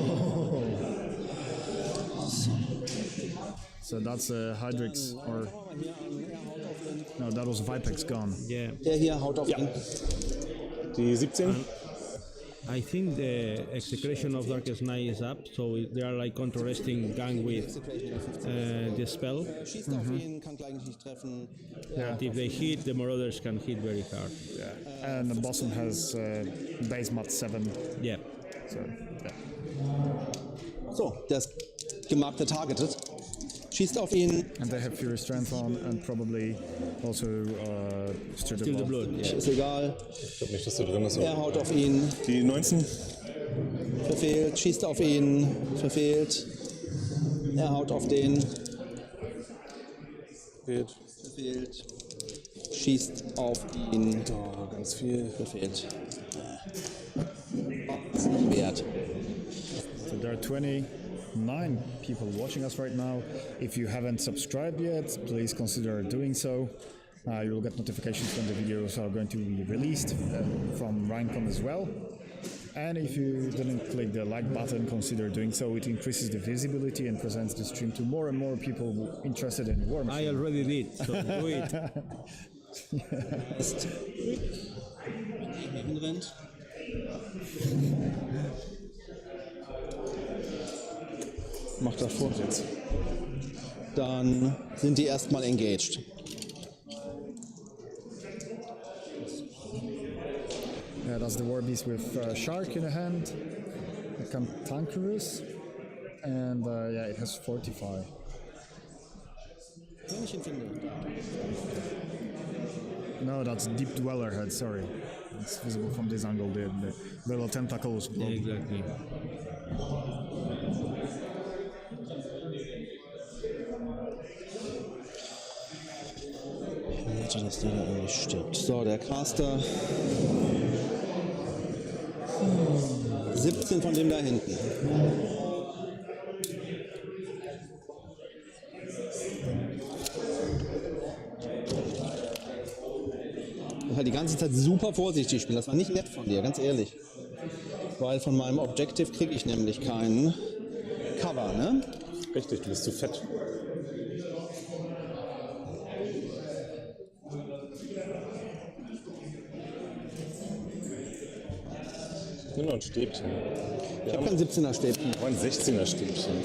So that's Hydrix, or no, that was Vipex gone. Yeah. Der hier haut auf ihn. Die 17. I think the execution of Darkest Night is up, so they are like contrasting gang with the spell. Schießt auf ihn, kann gleich nicht treffen. Yeah, If they hit, the Marauders can hit very hard. yeah. And the Bossen has base mat 7, Yeah. so yeah. So, der ist gemarkte targeted. Schießt auf ihn. And they have Fury Strength on, and probably also Stir the Still the Blood. blood. Yeah. Ist egal. Ich glaube nicht, dass du drin ist. Er haut auf ihn. Die 19. Verfehlt. Schießt auf ihn. Verfehlt. Er haut auf den. Fehlt. Verfehlt. schießt auf ihn. Oh, ganz viel. Verfehlt. Ist nicht wert. So there are 29 people watching us right now. If you haven't subscribed yet, please consider doing so. You will get notifications when the videos are going to be released from RheinCon as well. And if you didn't click the like button, consider doing so. It increases the visibility and presents the stream to more and more people interested in Warmachine. I already did, so do it. Ist hinrennt. Macht das vor jetzt. Dann sind die erstmal engaged. Yeah, that's the war beast with shark in the hand, a cantankerous, and yeah, it has Fortify. No, that's Deep Dweller head, sorry. It's visible from this angle, the little tentacles. Yeah, exactly. Dass der da irgendwie stirbt. So, der Caster. 17 von dem da hinten. Und halt die ganze Zeit super vorsichtig spielen. Das war nicht nett von dir, ganz ehrlich. Weil von meinem Objective kriege ich nämlich keinen Cover, ne? Richtig, du bist zu fett. Nur noch ein Stäbchen. Ich habe kein 17er Stäbchen. Aber ein 16er Stäbchen.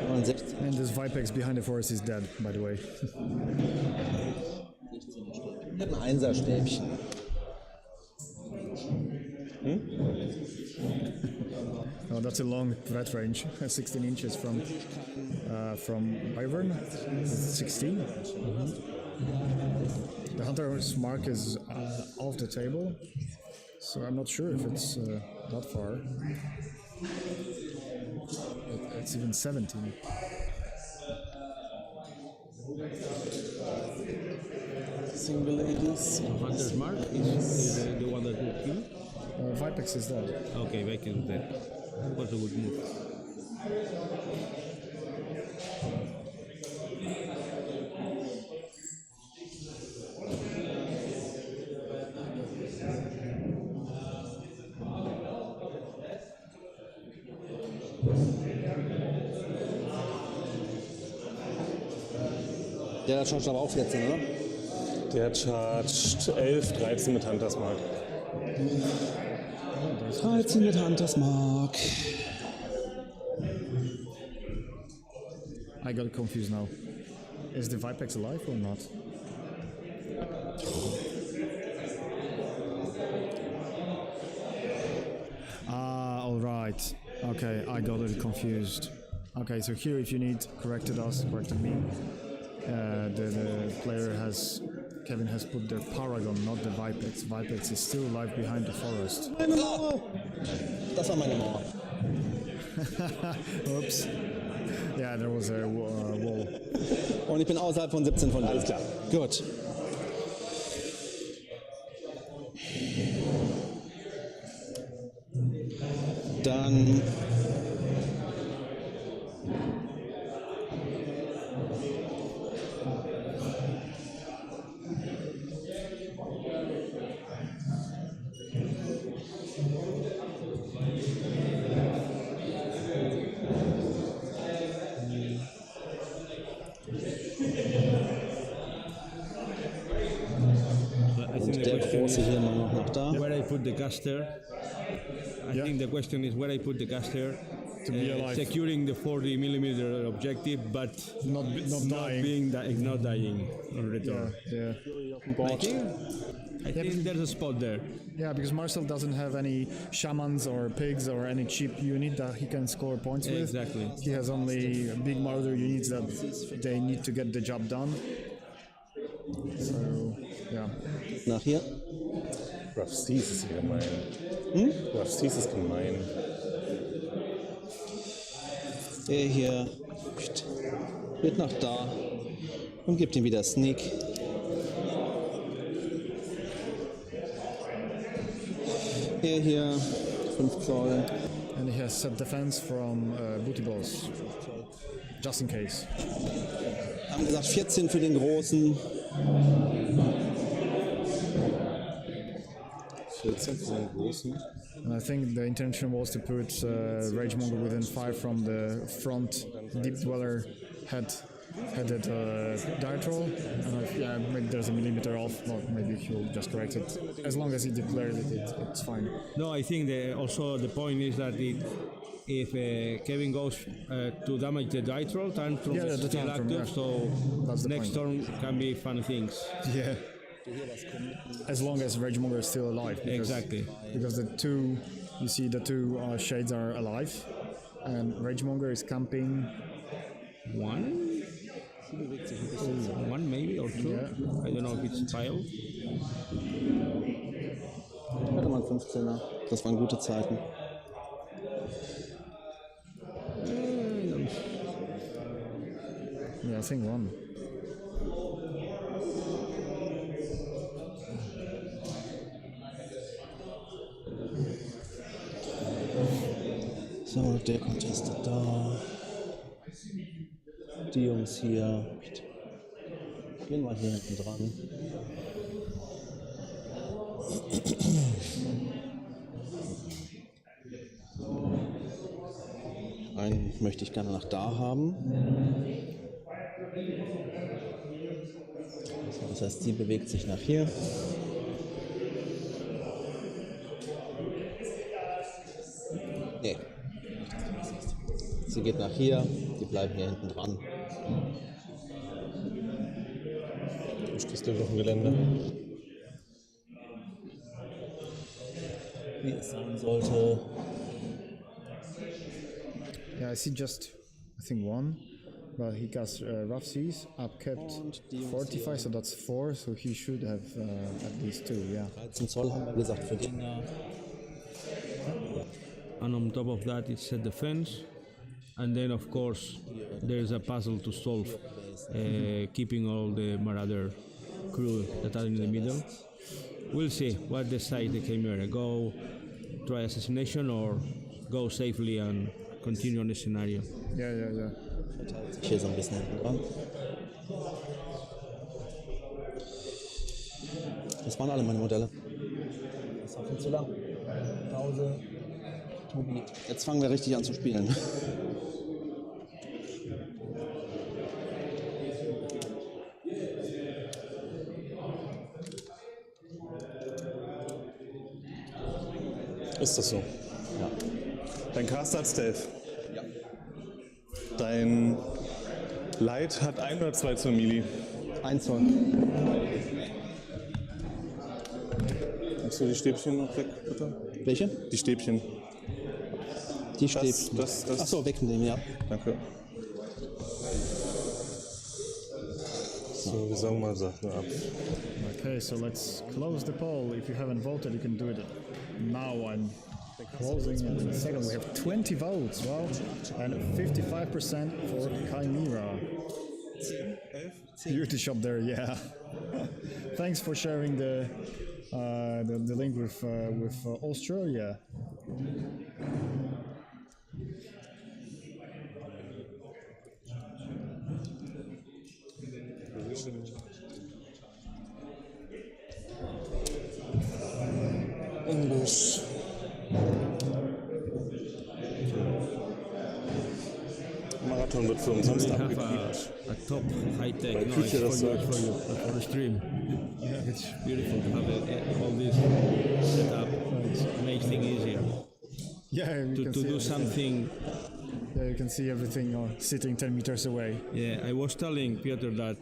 Aber ein 16er. And this Vipex behind the forest is dead, by the way. Ich habe ein 1er Stäbchen. Oh, that's a long threat range, 16 inches from Wyvern. 16. The hunter's mark is off the table, so I'm not sure if it's that far. It's even 17. Single ladies. Hunter's mark is the one that will kill. Vipex is dead. Okay, Viking is dead. That was a good move. Der chargt aber auch 14, oder? Der charged 11, 13 mit Hunters Mark. 13 mit Hunters Mark. I got confused now. Is the Vipex alive or not? Ah, all right. Okay, I got it confused. Okay, so here, if you need corrected me. The player Kevin has put the Paragon, not the Vipex. Vipex is still alive behind the forest. Meine Mauer! Das war meine Mauer. Oops. Yeah, there was a wall. Und ich bin außerhalb von 17 von dir. Alles klar. Gut. Dann der große hier mal noch nach da. Where I put the caster. I think the question is where I put the caster. To be alive. Securing the 40mm objective, but Not dying. not dying on return. Yeah. I think there's a spot there. Yeah, because Marcel doesn't have any shamans or pigs or any cheap unit that he can score points with. Exactly. He has only big marauder units that they need to get the job done. So, yeah. Nach hier. Rough Seas ist hier gemein. Rough Seas ist gemein. Der hier geht nach da und gibt ihm wieder Sneak. Hier 5 Zoll. And he has set defense from booty balls, just in case. Haben gesagt 14 für den Großen. 14 für den Großen. And I think the intention was to put Ragemonger within 5 from the front Deep Dweller headed dart roll. And maybe there's a millimeter off, or maybe he'll just correct it. As long as he declares it's fine. No, I think also the point is that if Kevin goes to damage the die roll, time from the still tantrum, active, yeah. so That's the next point. turn can be fun things. Yeah. As long as Ragemonger is still alive. Exactly. Because the two shades are alive, and Ragemonger is camping. One maybe or 2. Yeah. I don't know if it's tiled. Hatte mal 15er. Das waren gute Zeiten. Yeah, I think 1. So, der Contestet da. Die Jungs hier. Gehen wir hier hinten dran. Einen möchte ich gerne nach da haben. Das heißt, sie bewegt sich nach hier. Nee. Sie geht nach hier, die bleiben hier hinten dran. Du stehst gleich auf dem Gelände. Wie es sein sollte. Yeah, I see just, I think 1, but he got rough seas, upkept 45, so that's 4, so he should have at least 2, yeah. 13 Zoll haben wir gesagt für Kinder. And on top of that, it's set defense. And then, of course, there's a puzzle to solve, keeping all the Marauder crew that are in the middle. We'll see what decide the Chimera. Go try assassination or go safely and continue on the scenario. Yeah. Verteilt sich hier so ein bisschen hinten dran. Das waren alle meine Modelle. Das war viel zu lang. Pause. Tobi. Jetzt fangen wir richtig an zu spielen. Ist das so? Ja. Dein Caster hat Stealth. Ja. Dein Light hat 1 oder 2 Zoll Melee. 1 Zoll. Nimmst du die Stäbchen noch weg, bitte? Welche? Die Stäbchen. Die Stäbchen. Das. Achso, wegnehmen, ja. Danke. So, wie sagen wir, sag nur ab. Okay, so let's close the poll. If you haven't voted, you can do it now. I'm closing in a second. We have 20 votes, wow, and 55% for Chimera. Beauty shop there, yeah. Thanks for sharing the link with Australia. Englisch. Marathon wird für umsonst We have abgekriegt. a top high-tech Bei noise Küche for das you, sagt. for the stream. It's beautiful to have all this set up. It makes things easier Yeah, you to can do see everything. something. Yeah, you can see everything sitting 10 meters away. Yeah, I was telling Piotr that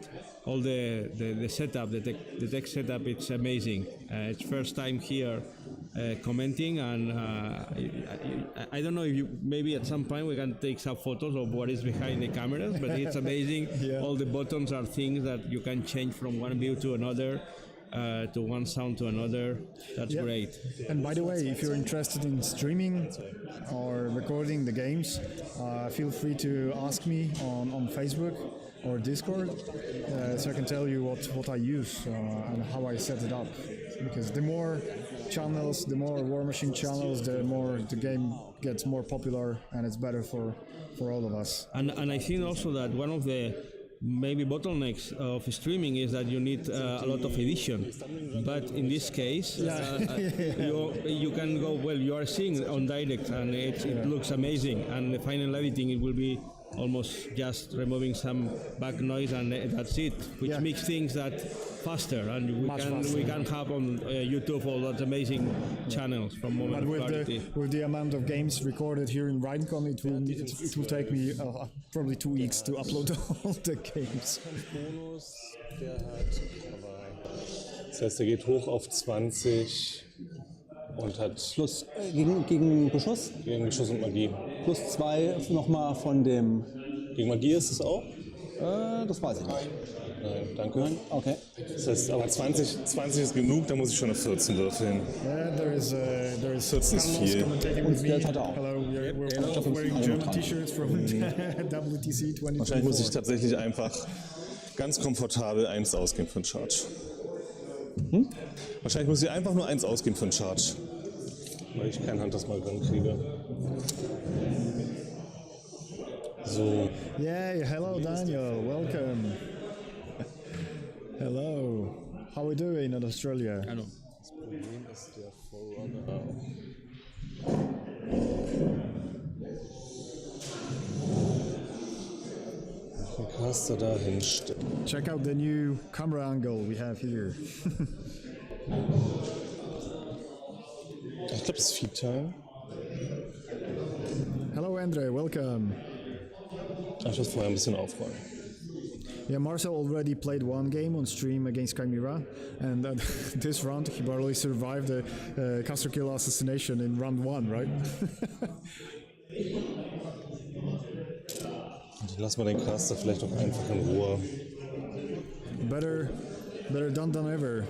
all the setup, the tech setup, it's amazing. It's first time here commenting, and I don't know if maybe at some point we can take some photos of what is behind the cameras, but it's amazing. Yeah. All the buttons are things that you can change from one view to another. to one sound to another. That's great. And by the way, if you're interested in streaming or recording the games, feel free to ask me on Facebook or Discord, so I can tell you what I use and how I set it up. Because the more channels, the more Warmachine channels, the more the game gets more popular, and it's better for all of us. And I think also that one of the maybe bottlenecks of streaming is that you need a lot of edition. But in this case, you can go, well, you are seeing on direct and it looks amazing, and the final editing, it will be almost just removing some back noise and that's it, which makes things that faster, and we can have on YouTube all that amazing channels from Moment of Clarity. With the amount of games recorded here in RheinCon, it will take me probably 2 weeks to upload all the games. Das heißt, er geht hoch auf 20 und hat Plus gegen Beschuss. gegen Beschuss und Magie. Plus 2 nochmal von dem. Gegen Magie ist es auch? Das weiß ich nicht. Nein, danke. Okay. Das heißt, aber 20 ist genug, da muss ich schon auf 14 würfeln. Yeah, there is 14 ist viel. commentating with me. Geld hat er auch. Hello, we're wearing German T-shirts from WTC 2024. Wahrscheinlich muss ich tatsächlich einfach ganz komfortabel 1 ausgeben für einen Charge. Wahrscheinlich muss ich einfach nur 1 ausgeben für einen Charge. Weil ich kein Hunters mal drin kriege. So. Yeah, hello Daniel, welcome. Hello. How are we doing in Australia? Hallo. Das Problem ist der Forerunner. Den Caster da hinstellen. Check out the new camera angle we have here. Ich glaube, das ist Feed-Time. Hello Andre, welcome. Ich muss vorher ein bisschen aufräumen. Yeah, Marcel already played one game on stream against Chimera, and this round he barely survived the caster kill assassination in round 1, right? Lass mal den Caster vielleicht auch einfach in Ruhe. Better done than ever.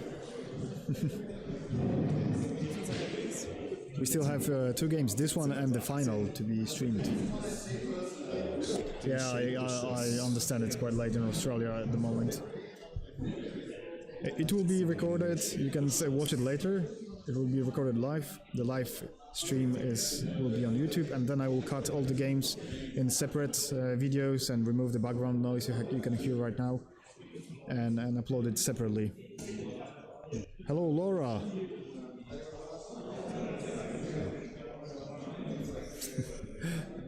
We still have 2 games, this one and the final, to be streamed. Yeah, I understand it's quite late in Australia at the moment. It will be recorded, you can watch it later. It will be recorded live. The live stream will be on YouTube, and then I will cut all the games in separate videos and remove the background noise you can hear right now, and upload it separately. Hello Laura!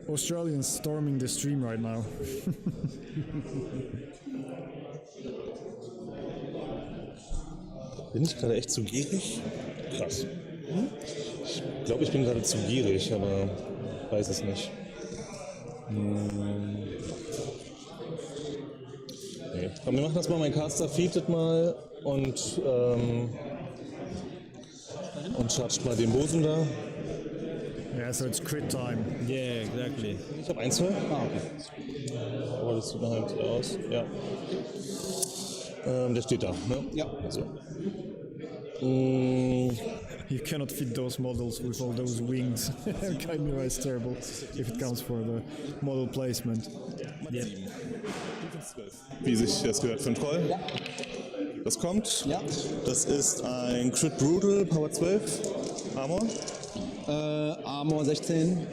Australians storming the stream right now. Bin ich gerade echt zu gierig? Krass. Ich glaube, ich bin gerade zu gierig, aber weiß es nicht. Nee. Komm, wir machen das mal. Mein Caster feedet mal und chargt mal den Bosen da. Yeah, so it's crit time. Yeah, exactly. Ich habe 1 Zoll. Okay. Aber das sieht nachher wieder aus. Ja. Der steht da, ne? Ja. So. You cannot fit those models with all those wings. Chimera is terrible if it comes for the model placement. Yeah. Wie sich das gehört für einen Troll. Ja. Das kommt. Ja. Das ist ein Crit Brutal, Power 12, Armor. Armor 16.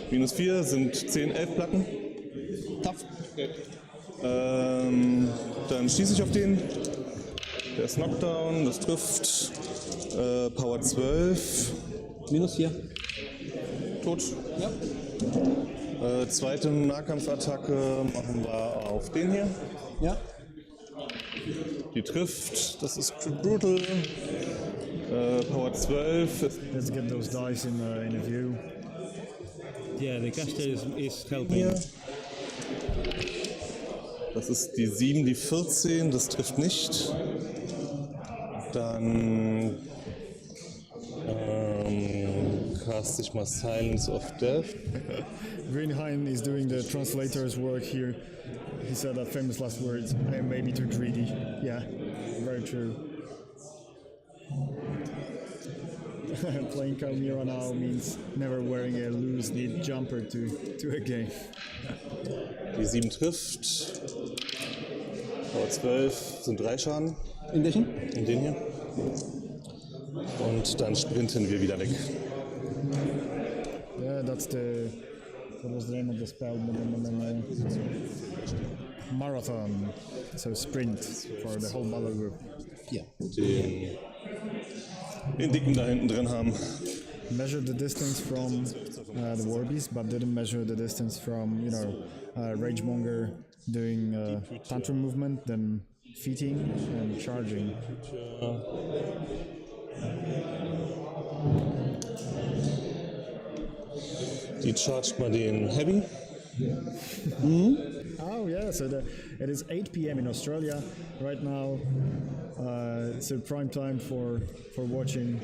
Minus 4 sind 10, 11 Platten. Tough. Dann schieße ich auf den. Der ist Knockdown, das trifft. Power 12. Minus 4. Tot. Ja. Zweite Nahkampfattacke machen wir auf den hier. Ja. Die trifft. Das ist Crit Brutal. Power 12. Let's get those dice in a view. Yeah, the caster is helping. Hier. Das ist die 7, die 14, das trifft nicht. Dann cast ich mal Silence of Death. Greenheim is doing the translator's work here. He said that famous last words, I am maybe too greedy. Yeah, very true. Playing Chimera now means never wearing a loose knit jumper to a game. Die 7 trifft. Power 12 sind 3 Schaden. In welchen? In den hier. Und dann sprinten wir wieder weg. Yeah, that's the. What was the name of the spell? Marathon. So sprint for the whole battle group. Ja. Den dicken da hinten drin haben. Measured the distance from the Warbeast, but didn't measure the distance from, Ragemonger doing tantrum movement, then feeding and charging. Die chargt mal den Heavy. Oh yeah, so it is 8 p.m. in Australia right now. It's a prime time for watching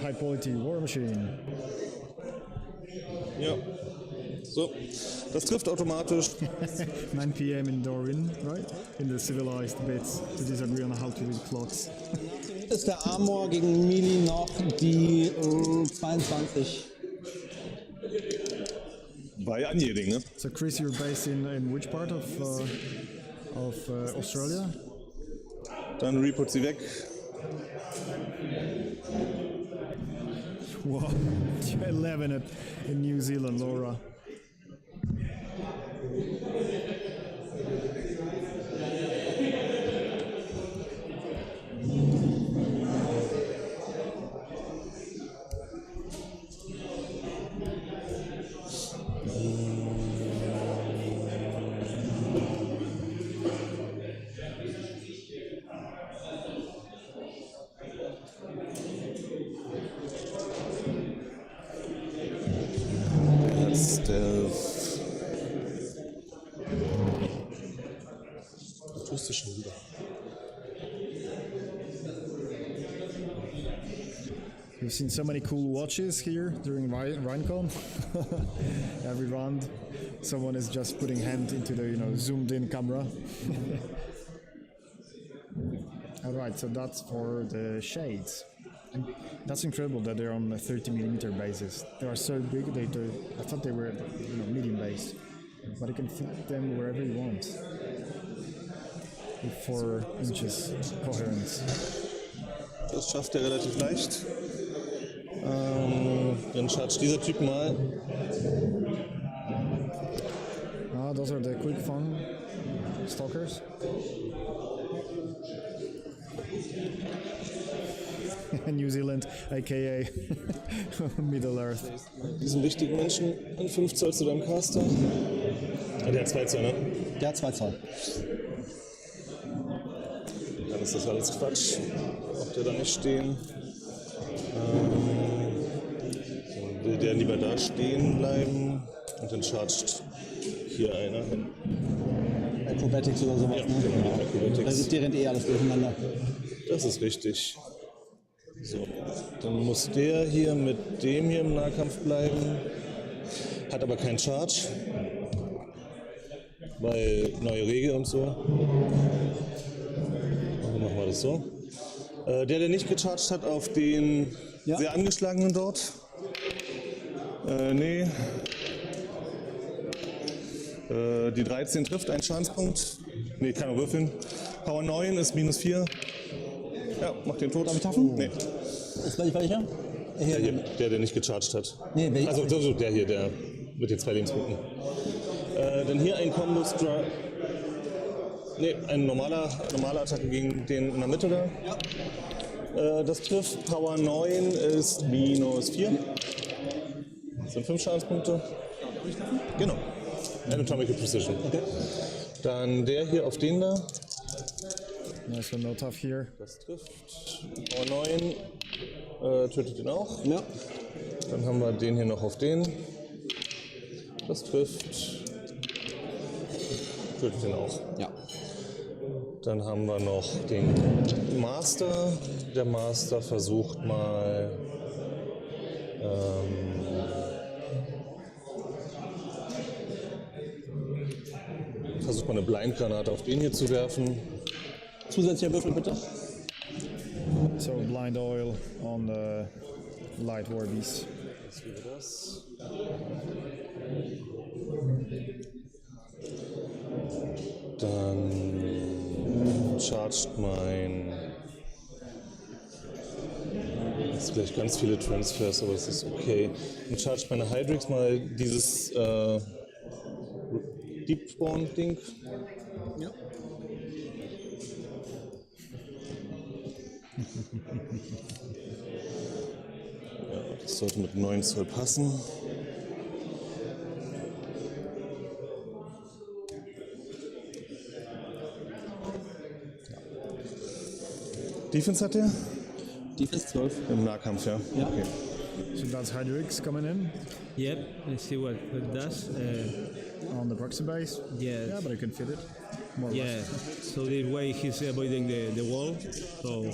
high quality Warmachine. Ja. So, das trifft automatisch. 9 p.m. in Darwin, right? In the civilized bits to disagree on how to read clocks. Ist der Armor gegen Melee noch die 22? War ja anjeding, ne? So Chris, you're based in which part of Australia? Dann reput sie weg. Wow, 11 in New Zealand, Laura. Tust du schon wieder. We've seen so many cool watches here during RheinCon. Every round, someone is just putting hand into the zoomed-in camera. All right, so that's for the shades. And that's incredible that they're on a 30mm basis. They are so big. I thought they were medium based, but you can fit them wherever you want. With 4 inches coherence. Das schafft er relativ leicht. Dann chargt dieser Typ mal. Those are the quick fun stalkers. New Zealand, aka Middle Earth. Diesen wichtigen Menschen in 5 Zoll zu deinem Caster. Der hat 2 Zoll, ne? Der hat 2 Zoll. Dann ist das alles Quatsch. Braucht der da nicht stehen. Will der lieber da stehen bleiben und dann chargt hier einer hin. Acrobatics oder sowas, Ja, ne? genau, Acrobatics. Die rennt alles durcheinander. Das ist richtig. So, dann muss der hier mit dem hier im Nahkampf bleiben. Hat aber keinen Charge. Weil neue Regel und so. Also machen wir das so. Der nicht gecharged hat, auf den sehr angeschlagenen dort. Nee. Die 13 trifft, einen Schadenspunkt. Nee, kann er würfeln. Power 9 ist -4. Ja, macht den tot. Darf ich taffen? Nee. Ist welcher? Der nicht gecharged hat. Nee, welcher? Also so, der hier, der mit den 2 Lebenspunkten. Dann hier ein Combo Strike. Nee, eine normale Attacke gegen den in der Mitte da. Ja. Das trifft. Power 9 ist -4. Das sind 5 Schadenspunkte. Genau. Anatomical Precision. Okay. Dann der hier auf den da. Nice one, no tough here. Das trifft. Power 9 tötet ihn auch. Ja. Dann haben wir den hier noch auf den. Das trifft. Tötet ihn auch. Ja. Dann haben wir noch den Master. Der Master versucht mal eine Blindgranate auf den hier zu werfen. Zusätzlicher Würfel bitte. So blind oil on the light Warbies. Was wäre das? Dann charged mein. Das ist vielleicht ganz viele Transfers, aber es ist okay. Dann charged meine Hydrix mal dieses Deep Spawn Ding. Ja. Ja, das sollte mit 9 Zoll passen. Defense hat der? Defense 12. Im Nahkampf, ja. Ja. Okay. So that's Hydrix coming in Yep, let's see what it does. on the proxy base. Yes. Yeah, but you can fit it. More or Yeah, less. so this way he's avoiding the wall. So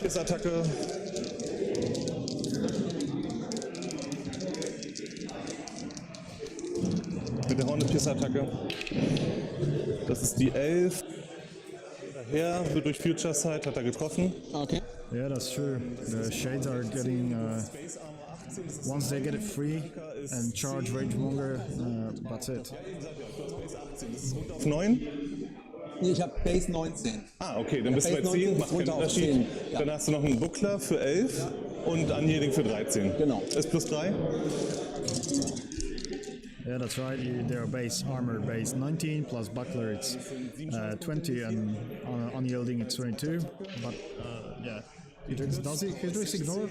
Pierce-Attacke. Mit der Hornet-Pierce-Attacke. Das ist die 11. Daher wird durch Future Sight, hat er getroffen. Okay. Yeah, that's true. The shades are getting once they get it free and charge rage longer, that's it. Auf 9. Nee, ich habe Base 19. Ah, okay, dann bist du bei Base 10, 19 macht keinen runter auf Unterschied. 10, ja. Dann hast du noch einen Buckler für 11 und Anhealing für 13. Genau. Ist plus 3. Yeah, that's right. Their base armor base 19 plus buckler it's 20 and unyielding it's 22. But yeah, does Hydrix ignore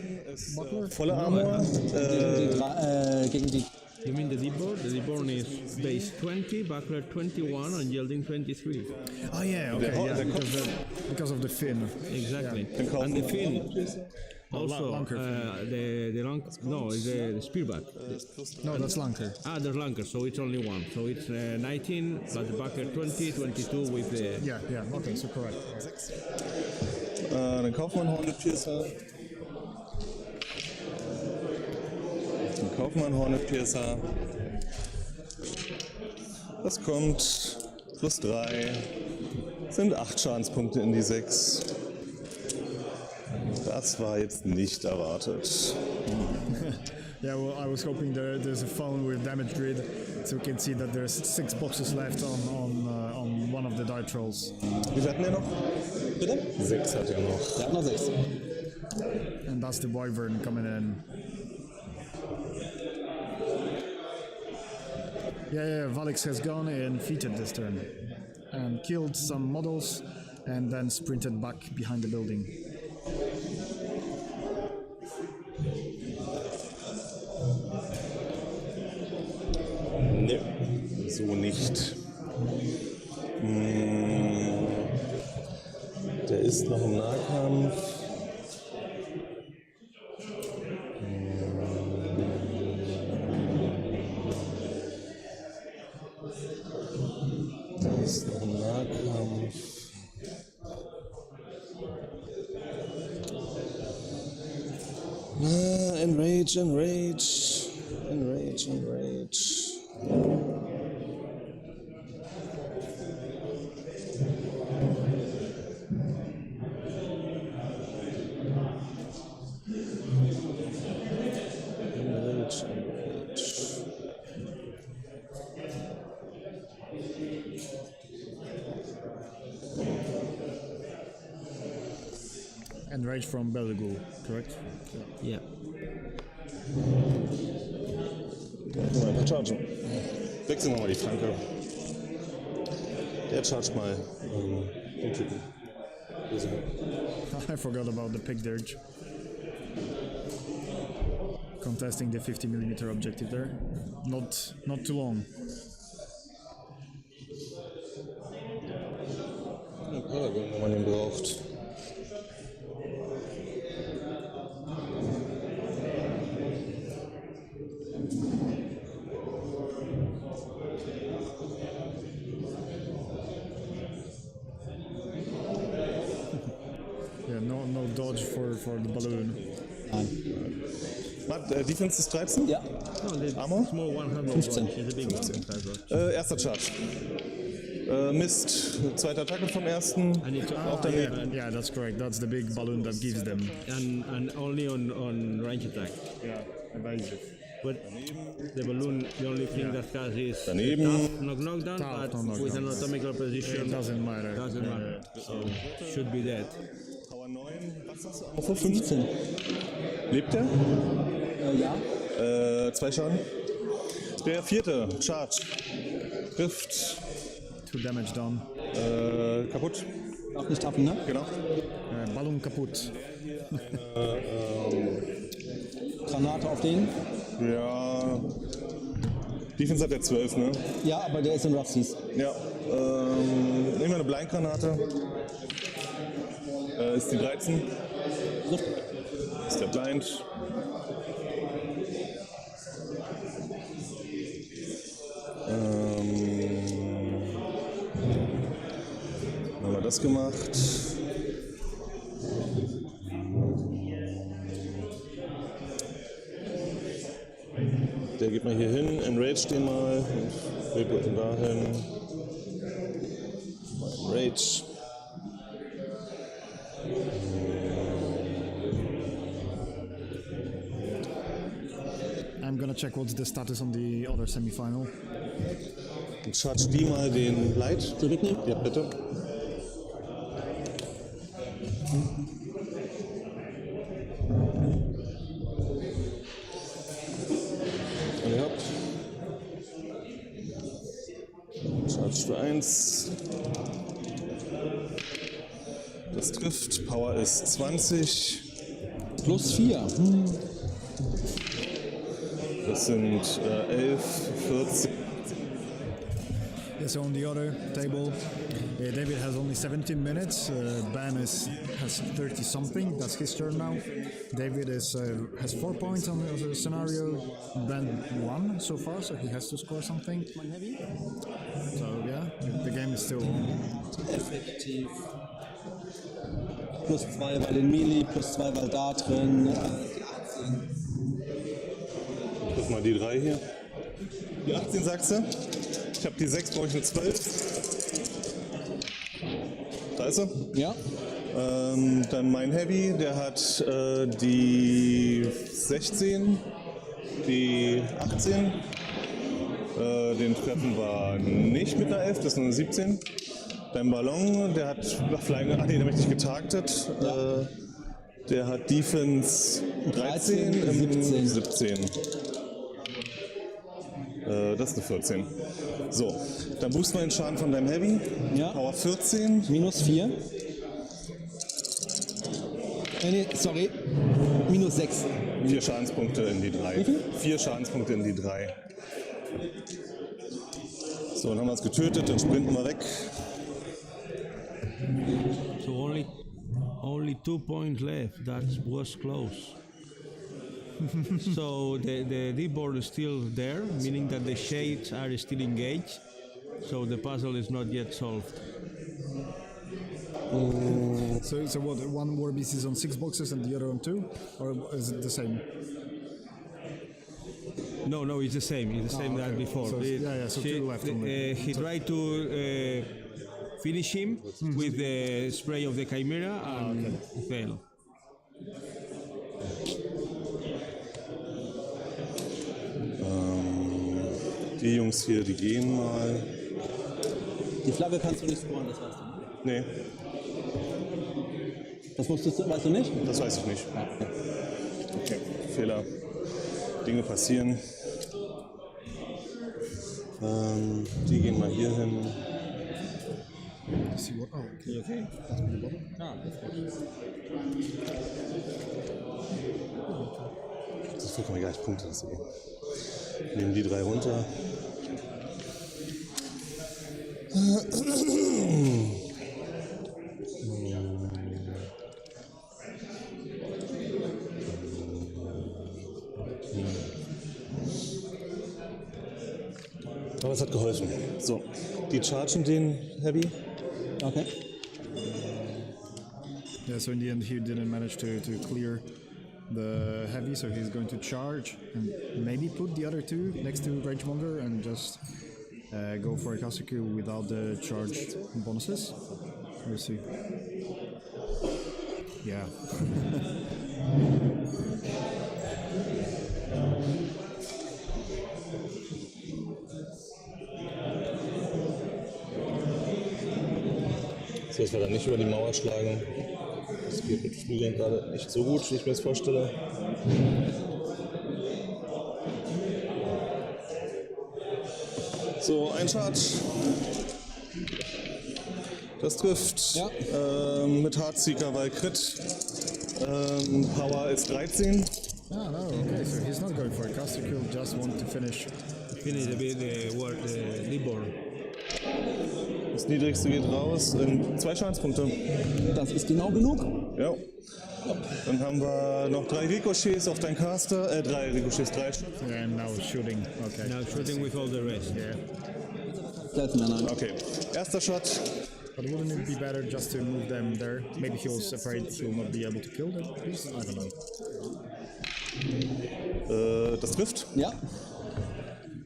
buckler? Volle Armor. Gegen die you mean the Deepborn? The Deepborn is base 20, buckler 21, and yielding 23. Oh yeah, okay, Der- yeah, der because of the fin. Exactly. Dann kaufen And the wir- fin. Also, Lunker the long, no, it's the spearback. No, that's Lunker. Ah, there's Lunker, so it's only one. So it's 19, but the buckler 20, 22 with the. Yeah, okay, so correct. Dann kaufen wir einen Hornet Piercer. Dann kaufen wir einen Hornet Piercer. Das kommt plus 3. Sind 8 Schadenspunkte in die 6. Das war jetzt nicht erwartet. Yeah, well, I was hoping there's a phone with damage grid, so we can see that there's 6 boxes left on one of the die trolls. Wie viel hatten wir noch? Bitte? 6 hat er noch. Der hat noch 6. And that's the wyvern coming in. Yeah, Valix has gone and featured this turn and killed some models and then sprinted back behind the building. Ne, so nicht. Der ist noch im Nahkampf. Der ist noch im Nahkampf. Enrage. And rage from Belagul, correct? Yeah. Mal chargen. Wechseln wir mal die Flanke. Der chargt mal den Typen. I forgot about the pig dirge. Contesting the 50mm objective there. Not too long. Ja, Paragon, wenn man den braucht. Yeah, no dodge for the balloon. Matt, Defense ist 13? Ja. No, the Armor? small 100 15. is a big one. Erster Charge. Misst, zweite Attacke vom ersten. Auch daneben. Yeah, that's correct. That's the big balloon that gives them. And only on range attack. Yeah, evasive. But the balloon, the only thing that has is Daneben. knockdown, Tough but with an atomical precision. It doesn't matter. Doesn't matter. So should be dead. Power 9, was sagst du? Auf 15. Lebt der? Ja. 2 Schaden. Der vierte, Charge. Trifft. 2 damage down. Kaputt. Auch nicht tappen, ne? Genau. Ballon kaputt. Granate auf den. Ja. Defense hat der 12, ne? Ja, aber der ist in Rough-Seas. Ja. Nehmen wir eine Blindgranate. Ist die 13. Ist der Blind. Haben wir das gemacht. Der geht mal hier hin, enrage den mal. Wir gehen dahin. Mal enrage. I'm gonna check what's the status on the other semi-final. Und charge die mal den Light. So wegnehmen? Ja, bitte. Ja. Charge für 1. Das trifft. Power ist 20. Plus 4. Das sind 11, 14. Yeah, so on the other table, David has only 17 minutes. Ben has 30 something. That's his turn now. David has 4 points on the other scenario. Ben 1 so far, so he has to score something. So yeah, the game is still on. Effektiv. Plus 2 bei den Melee, plus 2 weil da drin. Die 18. Guck mal die 3 hier. Die 18 sagst du? Ich habe die 6, brauche ich eine 12. Da ist er. Ja. Dann mein Heavy, der hat die 16, die 18. Den treffen wir nicht mit einer 11, das ist nur eine 17. Dein Ballon, der hat Flying, der möchte ich getargetet. Der hat Defense 13, 17. Das ist eine 14. So, dann boosten wir den Schaden von deinem Heavy. Ja. Power 14. Minus 4. Nee, sorry. Minus 6. 4 Schadenspunkte in die 3. Wie viel? 4 Schadenspunkte in die 3. So, dann haben wir es getötet, dann sprinten wir weg. So only 2 points left. That was close. So the D-board is still there, meaning that the shades are still engaged. So the puzzle is not yet solved. So what? One war beast is on 6 boxes and the other on 2, or is it the same? No, it's the same. It's the same okay. that before. So so 2 left only. He tried to finish him with the spray of the Chimera and failed. Die Jungs hier, die gehen mal. Die Flagge kannst du nicht scoren, das weißt du. Nee, Das weißt du nicht? das weiß ich nicht. Okay, Fehler. Dinge passieren. Die gehen mal hier hin. See what? Oh, okay. Das ist vollkommen egal, ich punkte das eh. Nehmen die 3 runter. Aber es hat geholfen. So, die chargen den Heavy. Okay. Yeah, so in the end he didn't manage to clear the heavy, so he's going to charge and maybe put the other 2 next to Rangemonger and just go for a castle kill without the charged bonuses. We'll see. Yeah. So, dass wir dann nicht über die Mauer schlagen. Das geht mit Flügeln gerade nicht so gut, wie ich mir das vorstelle. So, ein Charge. Das trifft. Ja. Mit Heartseeker, weil Crit. Power ist 13. Ah, no, okay, so he's not going for a castle kill, just want to finish. Finish the Libor. Das niedrigste geht raus in 2 Schadenspunkte. Das ist genau genug. Ja. Dann haben wir noch 3 Ricochets auf deinen Caster. 3 Ricochets, 3 Stück. Yeah, and now shooting. Okay. Now shooting with all the rest. Yeah. Nein. Okay. Erster Shot. But wouldn't it be better just to move them there? Maybe he was afraid he will not be able to kill them. I don't know. Das trifft. Ja.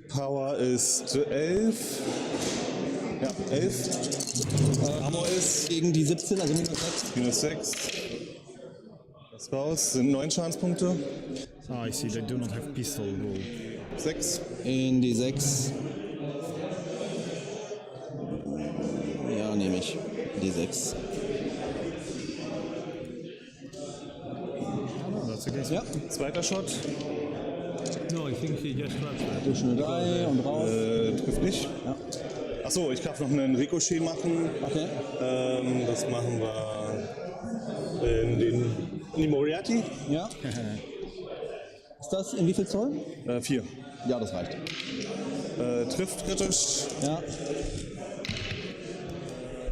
Power ist 11. Ja, 11. Ammo ist Gegen die 17, also minus 6. minus 6. Das raus sind 9 Schadenspunkte. Ah, I see, they do not have pistol rule. 6. In die 6. Ja, nehme ich. Die 6. Oh no, that's against Ja. Zweiter Shot. No, I think he just transferred. Zwischen 3 und raus. Trifft nicht. Ja. Achso, ich darf noch einen Ricochet machen. Okay. Das machen wir in die Moriarty. Ja. Ist das in wie viel Zoll? 4. Ja, das reicht. Trifft kritisch. Ja.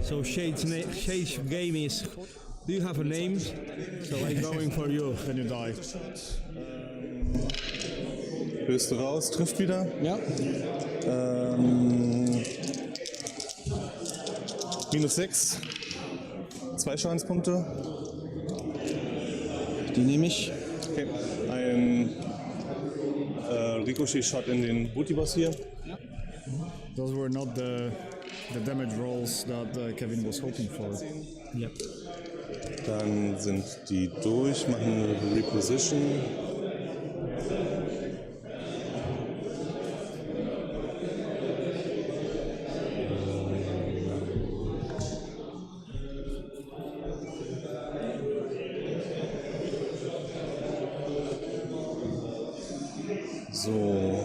So Shade's game is, do you have a name? So I'm going for you. Then you die. Höchste raus, trifft wieder. Ja. Minus 6. 2 Schadenspunkte. Die nehme ich. Okay. Ein Ricochet-Shot in den Booty-Boss hier. Those were not the damage rolls that Kevin was hoping for. Yep. Dann sind die durch, machen eine Reposition. So.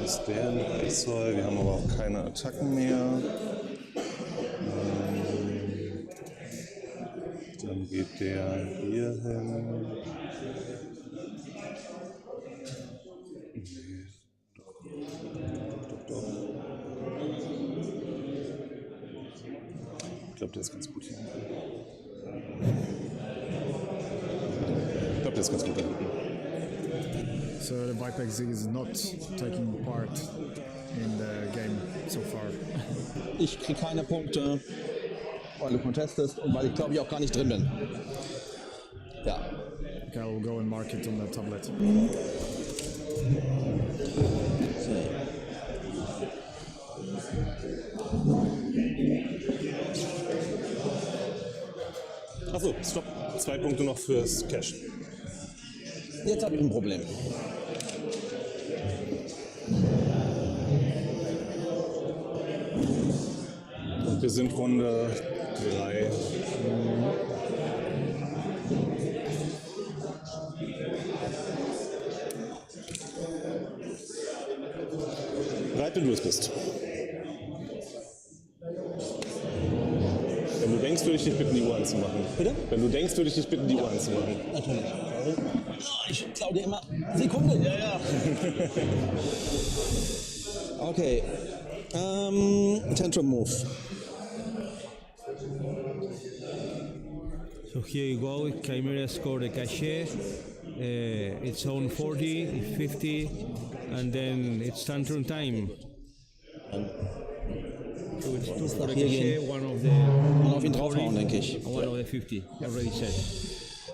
Das ist der 3 Zoll. Wir haben aber auch keine Attacken mehr. Dann geht der hier hin. Doch. Ich glaube, der ist ganz gut hier. Ich glaube, der ist ganz gut da hinten. So the Vipex is not taking part in the game so far. Ich kriege keine Punkte, weil du contestest und weil ich glaube ich auch gar nicht drin bin. Ja. Okay, I will go and mark it on the tablet. Achso, stopp. 2 Punkte noch fürs Cash. Jetzt habe ich ein Problem. Und wir sind Runde 3. Bereit, wenn du es bist. Wenn du denkst, würde ich dich bitten, die Uhr anzumachen. Bitte? Wenn du denkst, würde ich dich bitten, die Uhr anzumachen. Natürlich. Ich klaue dir immer Sekunden. Ja. Okay. Tantrum Move. So here you go, Chimera score the cachet, it's on 40, 50, and then it's tantrum time. So it's 2 for the hier cachet, gehen. one of the Und auf ihn draufhauen, denke ich. and one of the 50, already set.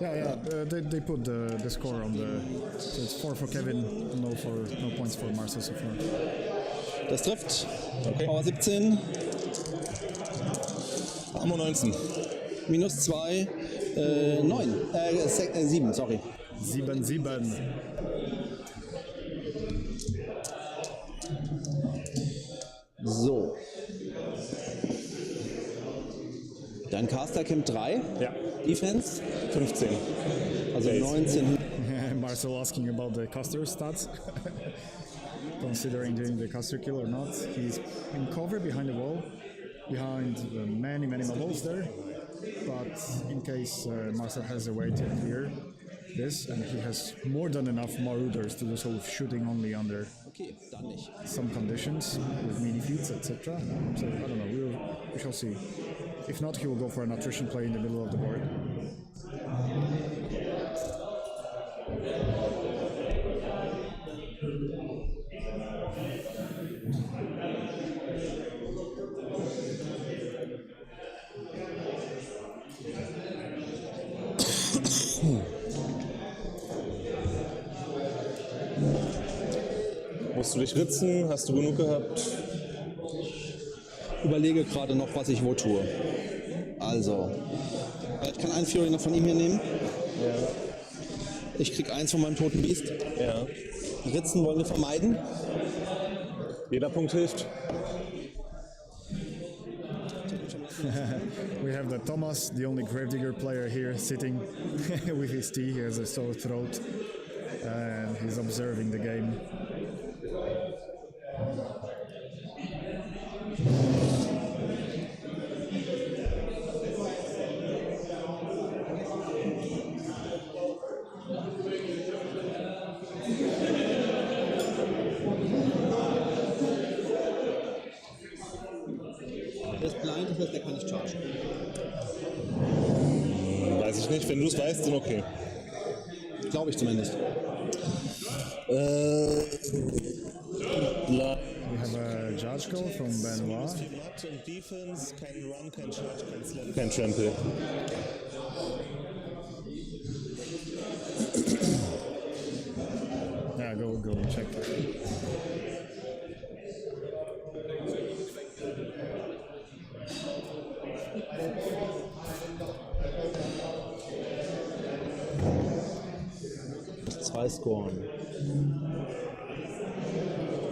They put the score on the. So it's 4 for Kevin, no points for Marcel so far. Das trifft. Okay. Power 17. Ammo 19. Minus 2. 7, sorry. 7. So. Dein Caster Camp 3. Ja. Defense. 15. Also Base. 19. Marcel asking about the caster stats. Considering doing the caster kill or not. He's in cover behind the wall. Behind many models there. But in case Marcel has a way to clear this, and he has more than enough Marauders to do so with shooting only under Okay, dann nicht. some conditions with mini feats, etc. So I don't know, we shall see. If not, he will go for an attrition play in the middle of the board. Musst du dich ritzen? Hast du genug gehabt? Überlege gerade noch, was ich wo tue. Also, ich kann einen Fury noch von ihm hier nehmen. Ja. Ich krieg eins von meinem toten Biest. Ja. Ritzen wollen wir vermeiden. Jeder Punkt hilft. We have the Thomas, the only Gravedigger player here, sitting with his tea. He has a sore throat and he's observing the game. Der ist blind, das heißt, der kann nicht chargen. Weiß ich nicht. Wenn du es weißt, dann okay. Glaube ich zumindest. We have a judge call from Benoit. Defense, kein Run, kein Charge, kein Slam, kein Trample. Yeah, go and check. Zwei scoren.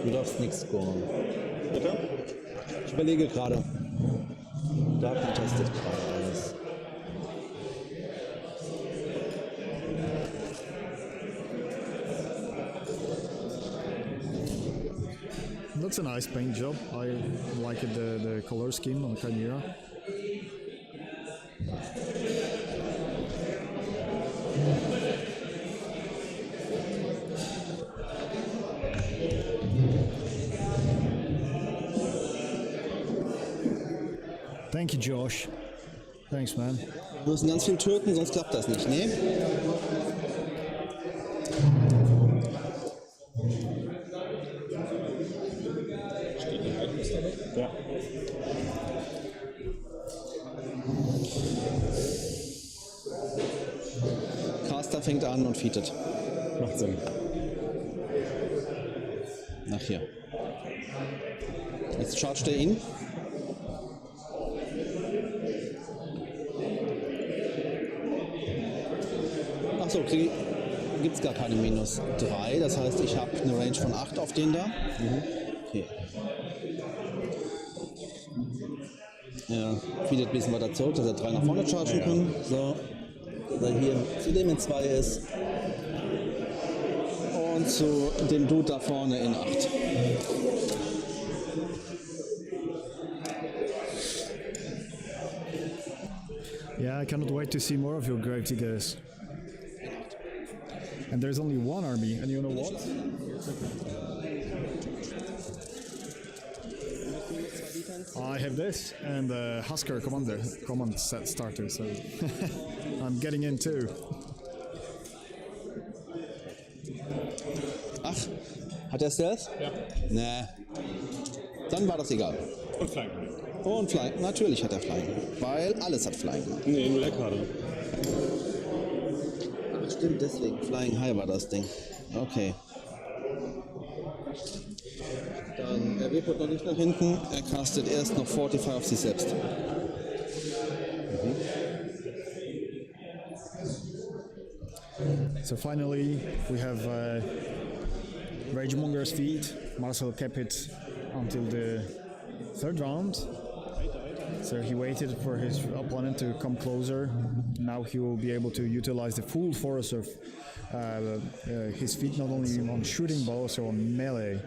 Du darfst nichts scoren. Bitte? Ich überlege gerade. Da contestet gerade alles. That's a nice paint job. I like it, the color scheme on Chimera. Thank you, Josh. Thanks, man. Wir müssen ganz viel töten, sonst klappt das nicht. Nee? Ja. Caster fängt an und feedet. Macht Sinn. Nach hier. Jetzt chargt er ihn. Achso, gibt es gar keine minus 3. Das heißt, ich habe eine Range von 8 auf den da. Okay. Ja, feedet ein bisschen weiter zurück, dass er 3 nach vorne chargen kann. So, dass er hier zu dem in 2 ist. Und zu dem Dude da vorne in 8. Yeah, I cannot wait to see more of your Gravediggers. And there's only one army, and you know what? I have this and Husker command set starter, so I'm getting in too. Ach, hat er Stealth? Ja. Nee. Dann war das egal. Und Flying. Und Flying, natürlich hat er Flying. Weil alles hat Flying. Nee, nur der gerade. stimmt, deswegen. Flying High war das Ding. Okay. Dann er wippt noch nicht nach hinten. Er castet erst noch 45 auf sich selbst. So finally, we have Ragemonger's feat. Marcel kept it until the third round. So he waited for his opponent to come closer. Now he will be able to utilize the full force of his feat, not only on shooting but also on melee.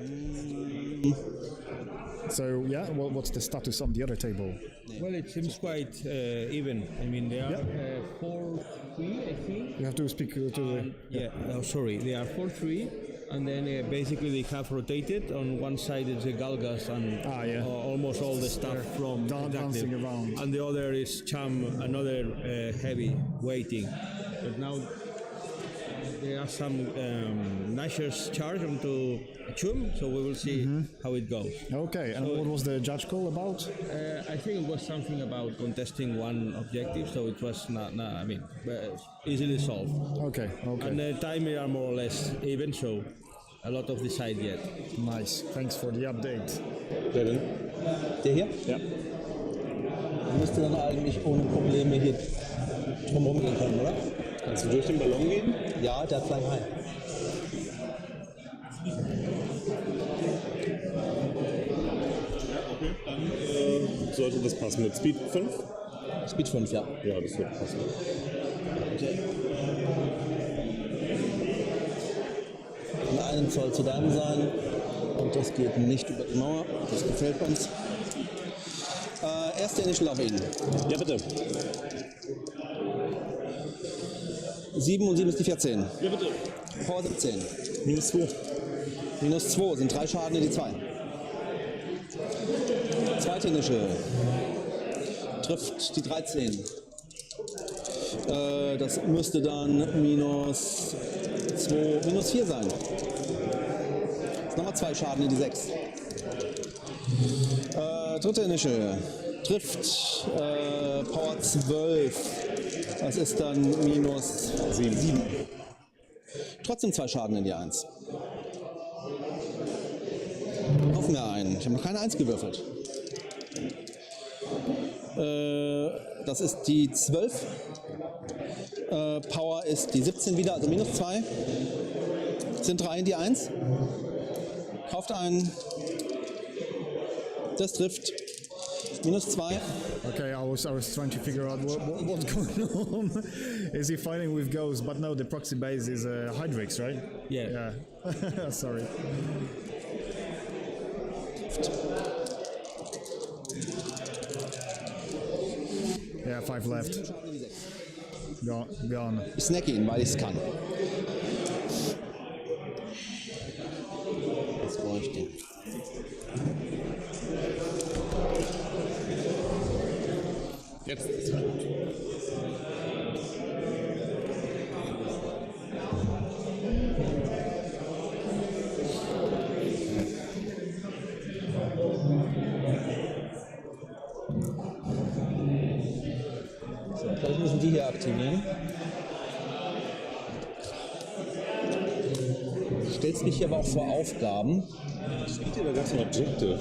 So yeah, what's the status on the other table? Well, it seems quite even. I mean, they are 4-3, I think. You have to speak to the... Yeah, oh, sorry, they are 4-3, and then basically they have rotated. On one side is the Galgas and almost all the stuff from dancing around, and the other is Cham, another heavy weighting. But now there are some Nashers charge onto Chum, so we will see how it goes. Okay, and what was the judge call about? I think it was something about contesting one objective, so it was not I mean, easily solved. Okay. And the time are more or less even, so a lot of the side yet. Nice, thanks for the update. Der denn? Der hier? Ja. Müsste dann eigentlich ohne Probleme hier drumherum gehen können, oder? Kannst du durch den Ballon gehen? Ja, der hat Flying High. Dann sollte das passen mit Speed 5? Speed 5, ja. Ja, das wird passen. Okay. Und 1 Zoll zu deinem sein. Und das geht nicht über die Mauer. Das gefällt uns. Erste Initial auf ihn. Ja, bitte. 7 und 7 ist die 14. Ja, bitte. Power 17. Minus 2. Minus 2 sind 3 Schaden in die 2. Zweite Initial. Trifft die 13. Das müsste dann minus 2, minus 4 sein. Jetzt nochmal 2 Schaden in die 6. Dritte Initial. Trifft Power 12. Das ist dann minus 7. Trotzdem 2 Schaden in die 1. Hoffen wir einen. Ich habe noch keine 1 gewürfelt. Das ist die 12. Power ist die 17 wieder, also minus 2. Sind 3 in die 1. Kauft einen. Das trifft. Minus 2. Okay, I was trying to figure out what's going on. Is he fighting with ghosts? But no, the proxy base is Hydrix, right? Yeah. Sorry. Yeah, 5 left. Gone. Ich snacke ihn, weil ich es kann. Das bräuchte ich. Jetzt ist gut. So, vielleicht müssen die hier aktivieren. Du stellst mich hier aber auch vor Aufgaben. Steht hier da ganz ein Objective?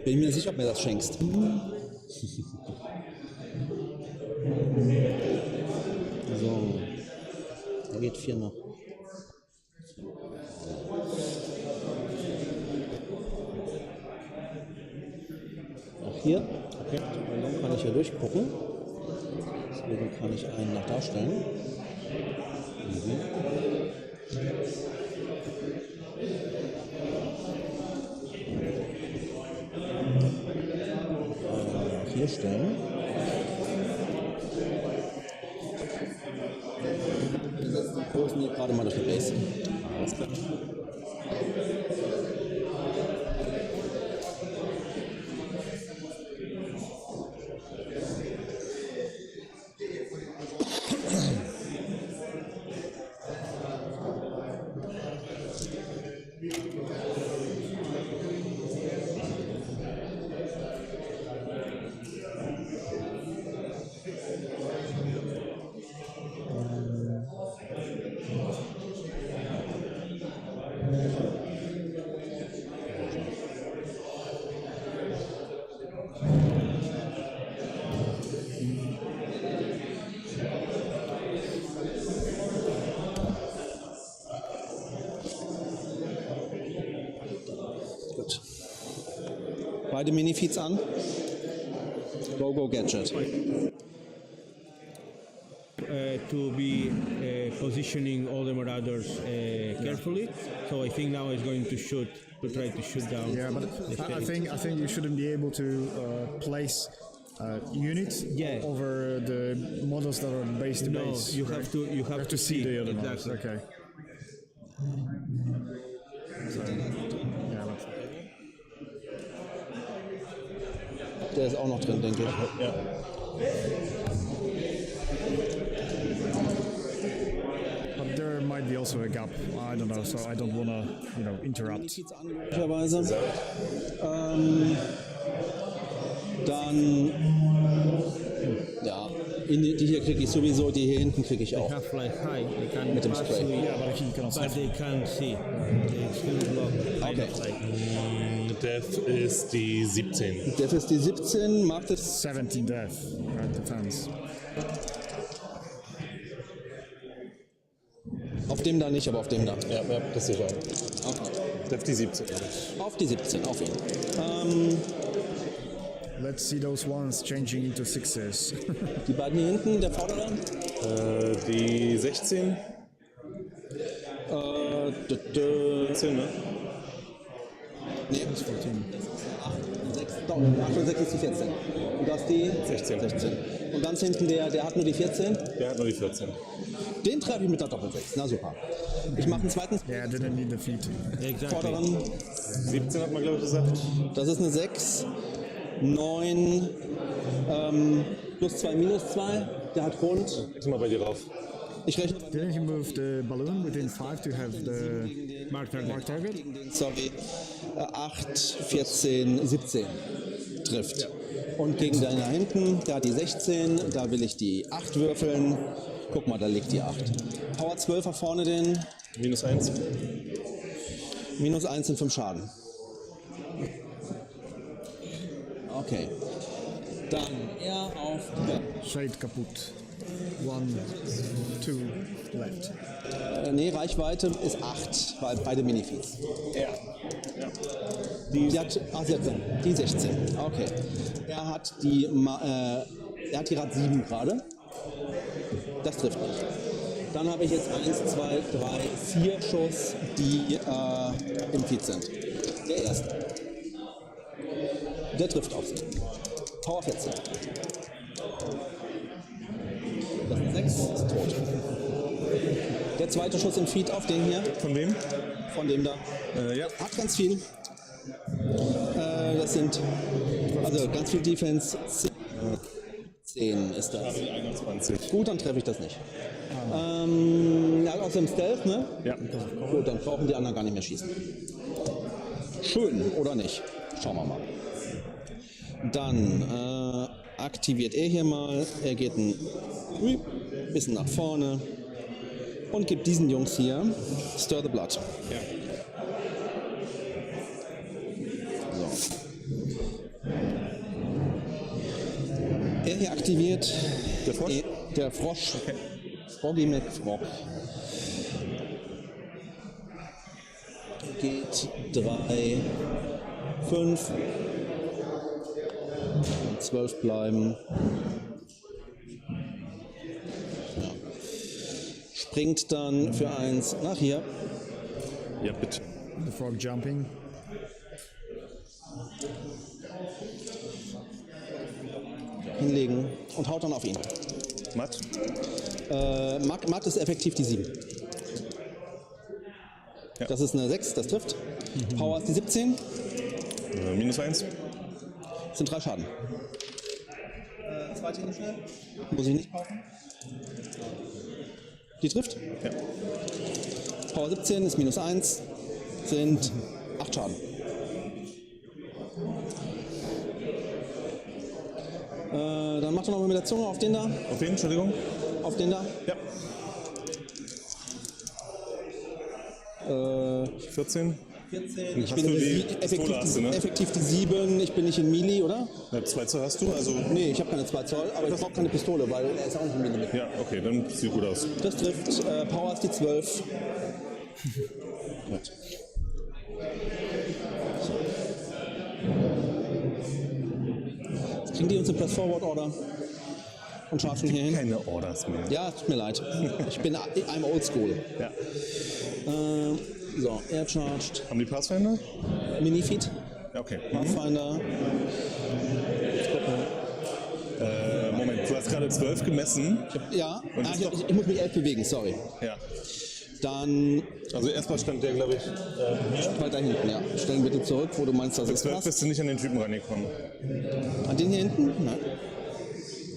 Bin mir nicht sicher, ob mir das schenkst. So. Da geht 4 noch. Auch hier. Okay. Dann kann ich hier durchgucken. Deswegen kann ich einen nach darstellen. Hier stellen. Wir setzen die Kursen hier gerade mal durch die Base. Alles klar. Beide Minifeeds an. Go Gadget. To be positioning all the Marauders carefully. So I think now he's going to try to shoot down. Yeah, but I think you shouldn't be able to place units over the models that are base to base. You have to see the other exactly. models. Okay. So, yeah, but Der ist auch noch drin, denke ich. Ja. but there might be also a gap. I don't know, so I don't want to, interrupt. Möglicherweise. Dann, ja, die hier kriege ich sowieso, die hier hinten kriege ich auch. Have like high. They can Mit dem pass Spray. through it, Yeah, but he cannot but they can't see. They still block. Okay. Def ist die 17. Das ist die 17, macht es 17 death, right? Defense. auf dem da nicht, aber auf dem da. Ja, das sicher. Okay. Def die 17. Auf die 17, auf ihn. Let's see those ones changing into sixes. Die beiden hier hinten, der vordere. Die 16. 14, ne? Nee, 6 ist die 14. Und das die 16. Und ganz hinten der hat nur die 14. Der hat nur die 14. Den treffe ich mit der Doppel-6. Na super. Ich mache einen zweiten Yeah, didn't need the feet. Exactly. vorderen. 17 hat man, glaube ich, gesagt. Das ist eine 6. 9 plus 2 minus 2. Der hat rund. Ich mal bei dir drauf. Ich rechne Didn't he move the balloon within 5 to have the mark target? sorry, 8, 14, 17 trifft. Und gegen den da hinten, der hat die 16, da will ich die 8 würfeln. Guck mal, da liegt die 8. Power 12 vorne den. Minus 1. Minus 1 sind 5 Schaden. Okay. Dann er auf. Shade kaputt. 1, 2 left. Nee, Reichweite ist 8, weil beide Minifeeds. Ja. Die hat 16. Die 16. Okay. Er hat die Rad 7 gerade. Das trifft nicht. Dann habe ich jetzt 1, 2, 3, 4 Schuss, die im Feed sind. Der erste. Der trifft auf sie. Power 14. Das sind 6, ist tot. Der zweite Schuss im Feed auf den hier. Von wem? Von dem da. Ja. Hat ganz viel. Das sind also ganz viel Defense. 10 ist das. 21. Gut, dann treffe ich das nicht. Er hat aus dem Stealth, ne? Ja. Gut, dann brauchen die anderen gar nicht mehr schießen. Schön, oder nicht? Schauen wir mal. Dann aktiviert er hier mal. Er geht ein bisschen nach vorne und gibt diesen Jungs hier Stir the Blood. Ja. So. Er hier aktiviert Der Frosch? Der Frosch. Okay. Froggy McFrog. Geht 3, 5 und 12 bleiben. Ja. Springt dann für 1 nach hier. Ja, bitte. The frog jumping. Hinlegen und haut dann auf ihn. Matt. Matt ist effektiv die 7. Ja. Das ist eine 6, das trifft. Power ist die 17. Minus 1. Das sind 3 Schaden. Zweite schnell. Muss ich nicht kaufen. Die trifft. Ja. Power 17 ist minus 1. Sind 8 Schaden. Dann macht er noch mal mit der Zunge auf den da. Auf wen? Entschuldigung. Auf den da. Ja. 14. 14. Ich Hast bin du die effektiv, Pistole hast du, ne? effektiv die 7. Ich bin nicht in Melee, oder? Ja, 2 Zoll hast du, also. Nee, ich habe keine 2 Zoll, aber ich brauche keine Pistole, weil er ist auch nicht in Melee mit. Ja, okay, dann sieht gut aus. Das trifft. Power ist die 12. Kriegen die uns eine Press-Forward-Order? Und chargen hier hin? Keine Orders mehr. Ja, tut mir leid. I'm old school. Ja. So, er charged. Haben die Pathfinder? Minifeed. Ja, okay. Pathfinder. Moment, du hast gerade 12 gemessen. Ja, ich muss mich 11 bewegen, sorry. Ja. Dann Also erstmal stand der, glaube ich, hier. weiter hinten, ja. Stellen bitte zurück, wo du meinst, dass Mit es 12 passt. bist du nicht an den Typen rangekommen. An den hier hinten? Nein.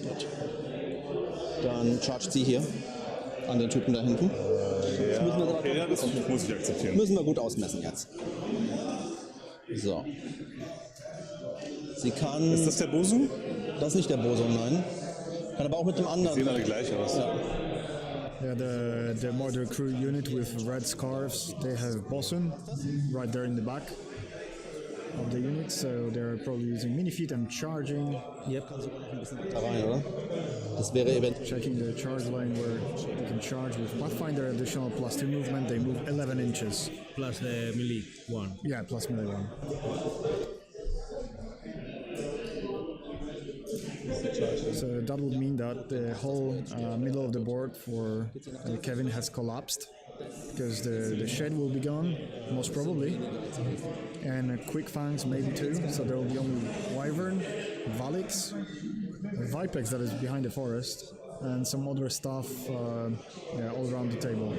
Gut. Dann chargt sie hier an den Typen da hinten. Ja, okay, ja, das muss ich akzeptieren. Müssen wir gut ausmessen jetzt. So. Sie kann... Ist das der Bosu? Das ist nicht der Boson, nein. Kann aber auch mit dem anderen... Sehen alle gleich aus. Ja. Yeah, the model crew unit with red scarves, they have boson right there in the back of the unit, so they're probably using minifeet and charging. Yep. Da rein, oder? Das wäre eventuell... Checking the charge line where you can charge with Pathfinder additional +2 movement, they move 11 inches. Plus the melee one. Yeah, plus melee 1. So that would mean that the whole middle of the board for Kevin has collapsed because the shed will be gone, most probably, and quick fangs maybe too. So there will be only wyvern, valix, vipex that is behind the forest, and some other stuff all around the table.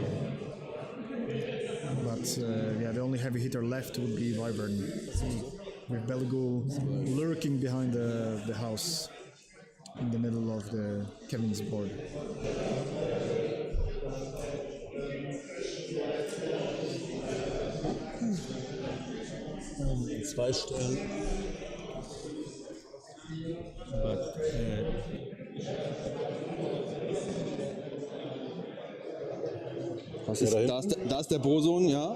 But the only heavy hitter left would be wyvern, with Belgul lurking behind the house. In the middle of the Kevin's board. Zwei Stellen. But Was ist, da ist der Boson, ja.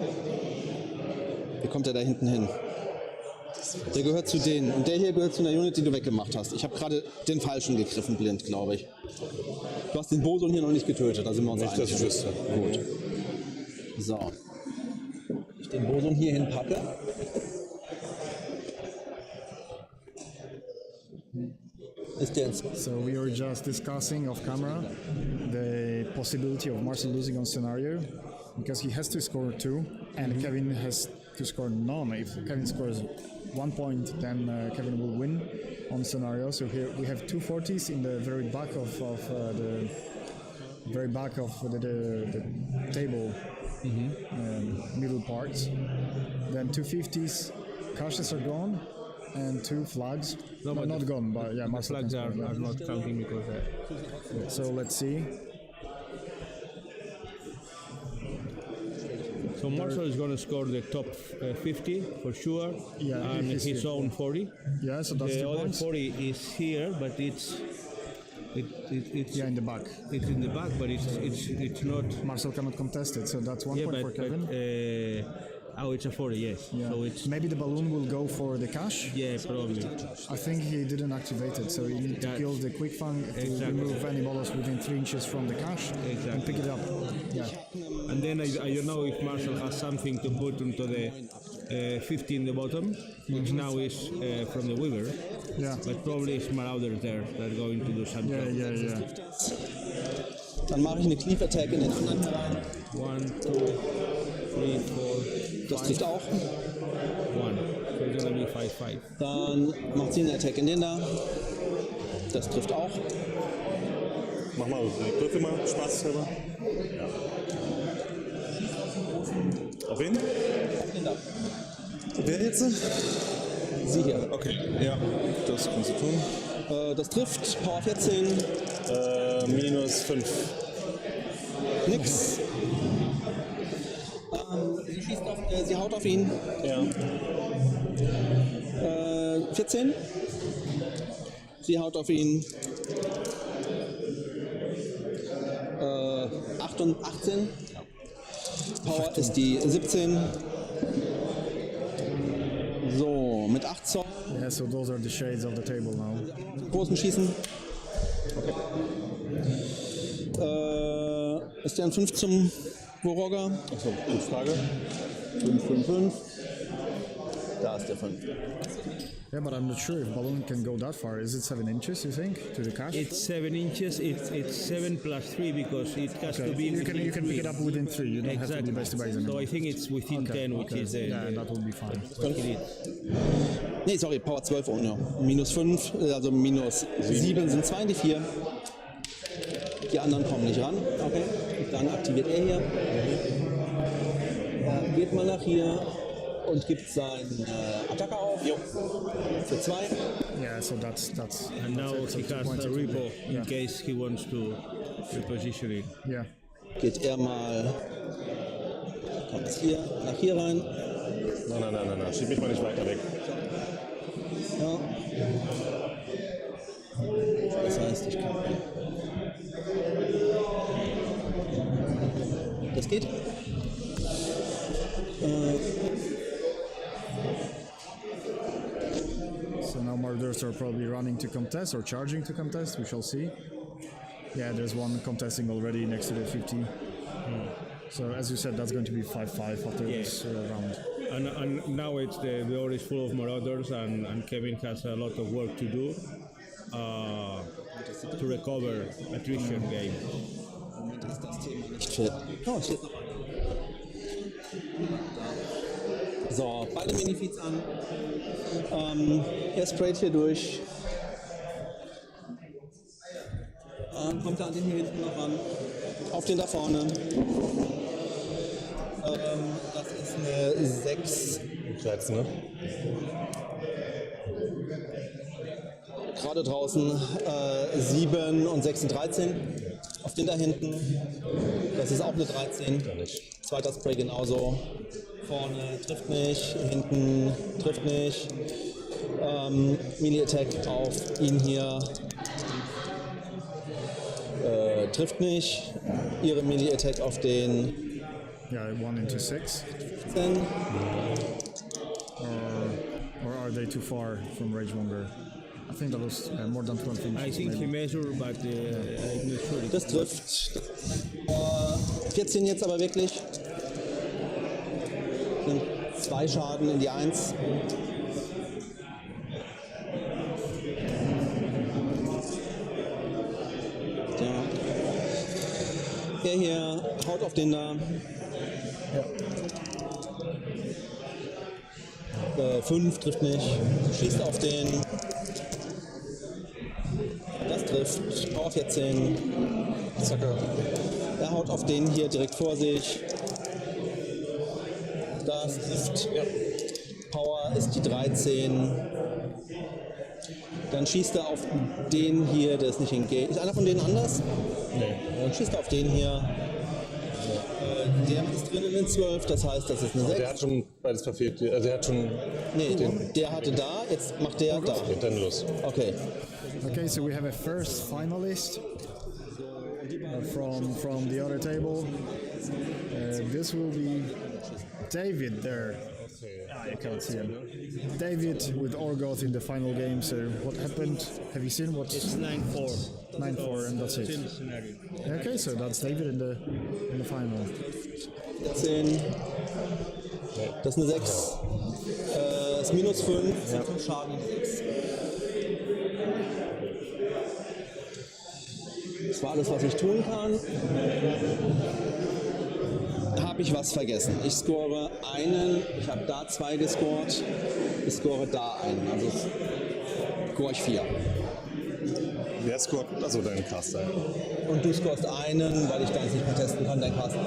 Wie kommt der da hinten hin? Der gehört zu denen. Und der hier gehört zu einer Unit, die du weggemacht hast. Ich habe gerade den falschen gegriffen, blind, glaube ich. Du hast den Boson hier noch nicht getötet, da sind wir uns einig. Das ich wüsste. Gut. So. Wenn ich den Boson hier hinpacke. Ist der ins... So we were just discussing off camera the possibility of Marcel losing on scenario because he has to score 2 and Kevin has to score none. If Kevin scores 1 point, then Kevin will win on scenario. So here we have 2 40s in the very back of the table, middle parts. Then 2 50s, caches are gone, and 2 flags. No, but not gone, but yeah, the Marcel flags can are score. not counting because. So let's see. So Marcel is going to score the top 50 for sure, Yeah, and he's his here. own 40. Yeah, so that's The the other points. 40 is here, but it's Yeah, in the back. it's in the back, but it's not. Marcel cannot contest it, so that's 1 Yeah, point for Kevin. it's a 40, yes. Yeah. So it's Maybe the balloon will go for the cash. yeah, probably. I think he didn't activate it, so you need to Yeah. kill the quick fang to Exactly. remove any models within 3 inches from the cache and Exactly. pick it up. Yeah, And then I don't know if Marcel has something to put into the 50 in the bottom, which now is from the Weaver. yeah, But probably it's Marauders there that are going to do something. yeah. Dann mache ich eine Cleave Attack in den anderen rein. 1, 2, 3, 4, Das trifft auch. 1. So it's gonna be 5-5. Dann macht sie eine Attack in den da. Das trifft auch. Mach mal die Griffe mal, spaßhalber. Auf wen? Den da. Wer jetzt? Sie hier. Okay, ja, das kannst du tun. Das trifft. Power 14. Minus 5. Nix. Sie haut auf ihn. Ja. 14. Sie haut auf ihn. 18. Power ist die 17. So, mit 8 Zoll. Yeah, so those are the shades of the table now. Großen Schießen. Ist der ein 5 zum Vorogger? Achso, gute Frage. 5, 5, 5. Da ist der 5. Yeah, but I'm not sure if balloon can go that far. Is it 7 inches, you think, to the cache? It's 7 inches. It's 7 plus 3 because it has to be. You can pick it up within 3. You don't exactly. have to be base to base. So I think it's within 10, which is that will be fine. Nee, sorry, Power 12 und ja. Minus 5, also minus 7 sind 2 in die 4. Die anderen kommen nicht ran. Okay. Dann aktiviert er hier. Geht mal nach hier und gibt seinen Attacker auf. Für 2. Yeah, so that's And now he has a repo in case he wants to reposition it. Yeah. Geht er mal, kommt hier nach hier rein. Nein, schieb mich mal nicht weiter weg. Ja. Das heißt, ich kann. Das geht. So now murders are probably running to contest or charging to contest. We shall see. Yeah, there's one contesting already next to the 50. So as you said, that's going to be 5-5 after this round. And now it's the board is full of marauders, and Kevin has a lot of work to do to recover attrition game. Oh, steht noch. So, beide Minifeeds an. Er sprayt hier durch. Kommt er an den hier hinten noch ran. Auf den da vorne. Das ist eine 6. 13, ne? Gerade draußen 7 und 6 sind 13. Auf den da hinten. Das ist auch eine 13. Zweiter Spray genauso. Vorne trifft nicht, hinten trifft nicht. Melee-Attack auf ihn hier. Trifft nicht. Ihre Melee-Attack auf den. Yeah, 1 into 6. 10. Or are they too far from Ragemonger? I think that was more than 12 inches. I think maybe. he measured, but I'm not sure. Das trifft. 14 jetzt aber wirklich. Sind 2 Schaden in die 1. Ja. Der hier haut auf den da. 5 trifft nicht. Schießt auf den. Das trifft. Power 14. Zacke. Er haut auf den hier direkt vor sich. Das trifft. Ja. Power ist die 13. Dann schießt er auf den hier, der ist nicht engaged. Ist einer von denen anders? Nee. Dann schießt er auf den hier. Der ist drin in den 12, das heißt, das ist eine 6. Der hat schon beides verfehlt. Also er hat schon. Nee, der hatte da, jetzt macht der da. Geht dann los. Okay. Okay, so we have a first finalist from the other table. This will be David there. I can't see him. David with Orgoth in the final game. So what happened? Have you seen what? It's 9-4. 9-4 and that's it. Same scenario. Okay, so that's David in the final. 10. Das ist eine 6. Ist minus 5. Ja. 5 Schaden. Das war alles, was ich tun kann. Habe ich was vergessen? Ich score einen. Ich habe da 2 gescored. Ich score da einen. Also score ich 4. Wer scored? Also dein Caster. Und du scorest einen, weil ich deins nicht mehr testen kann, dein Caster.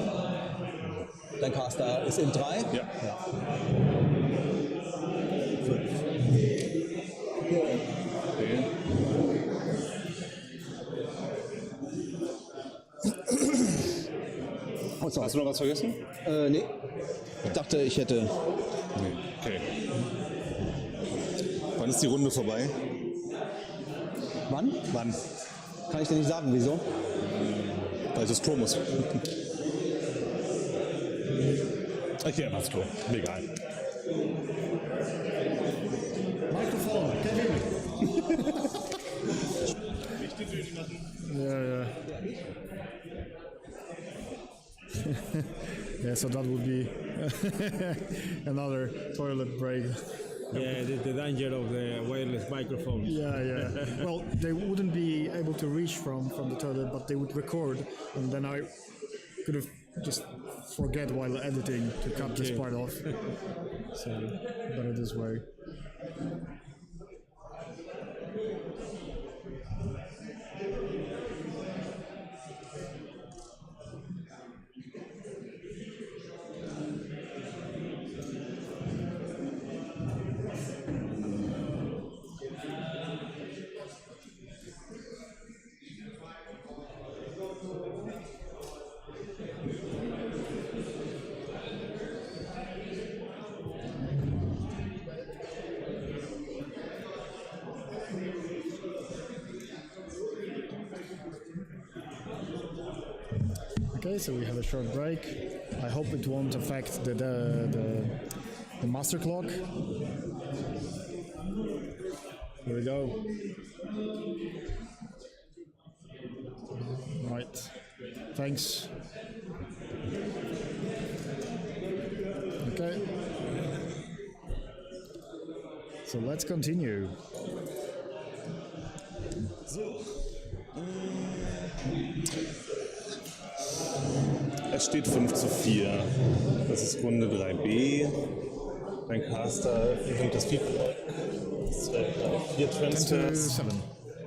Dein Caster ist in 3? Ja. 5. Hast du noch was vergessen? Nee. Ich dachte, ich hätte. Nee. Okay. Wann ist die Runde vorbei? Wann? Wann? Kann ich dir nicht sagen, wieso? Weil ich das Klo muss. Ich gehe einfach aufs Klo. Mir egal. Mikrofon, Kevin. Yeah, yeah. Yeah, so that would be another toilet break. Yeah, the danger of the wireless microphone. Yeah. Well, they wouldn't be able to reach from the toilet, but they would record, and then I could have just forget while editing to cut this part off. So better this way. Okay, so we have a short break. I hope it won't affect the master clock. Here we go. Right. Thanks. Okay. So let's continue. Es steht 5:4. Das ist Runde 3b. Mein Caster nimmt das Feedback. 4 Transfers. 7.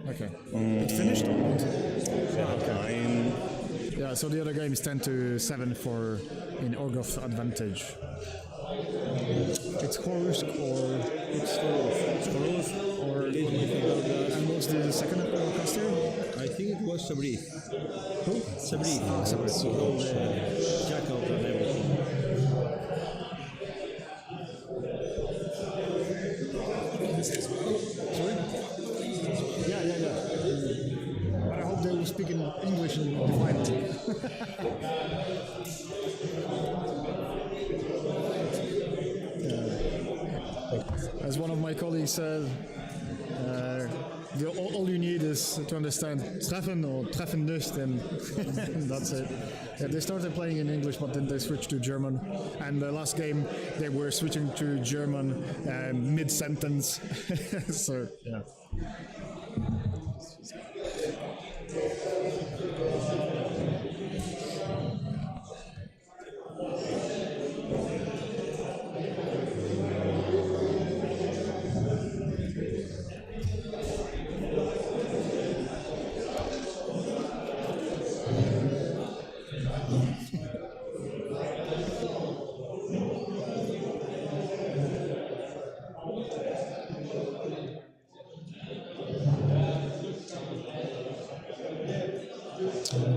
Okay. It's finished or not? Rein. Yeah, so the other game is 10-7 for in Orgoth advantage. It's Horus or It's Horus. or and what's the second caster? I think it was Sabrith. Who? Sabrith. Sabrith. So all the jackals and everything. Sorry? Yeah. But I hope they will speak in English in the final. As one of my colleagues said, all you need is to understand treffen or treffen nicht, and that's it. Yeah, they started playing in English, but then they switched to German. And the last game, they were switching to German mid-sentence. So, yeah.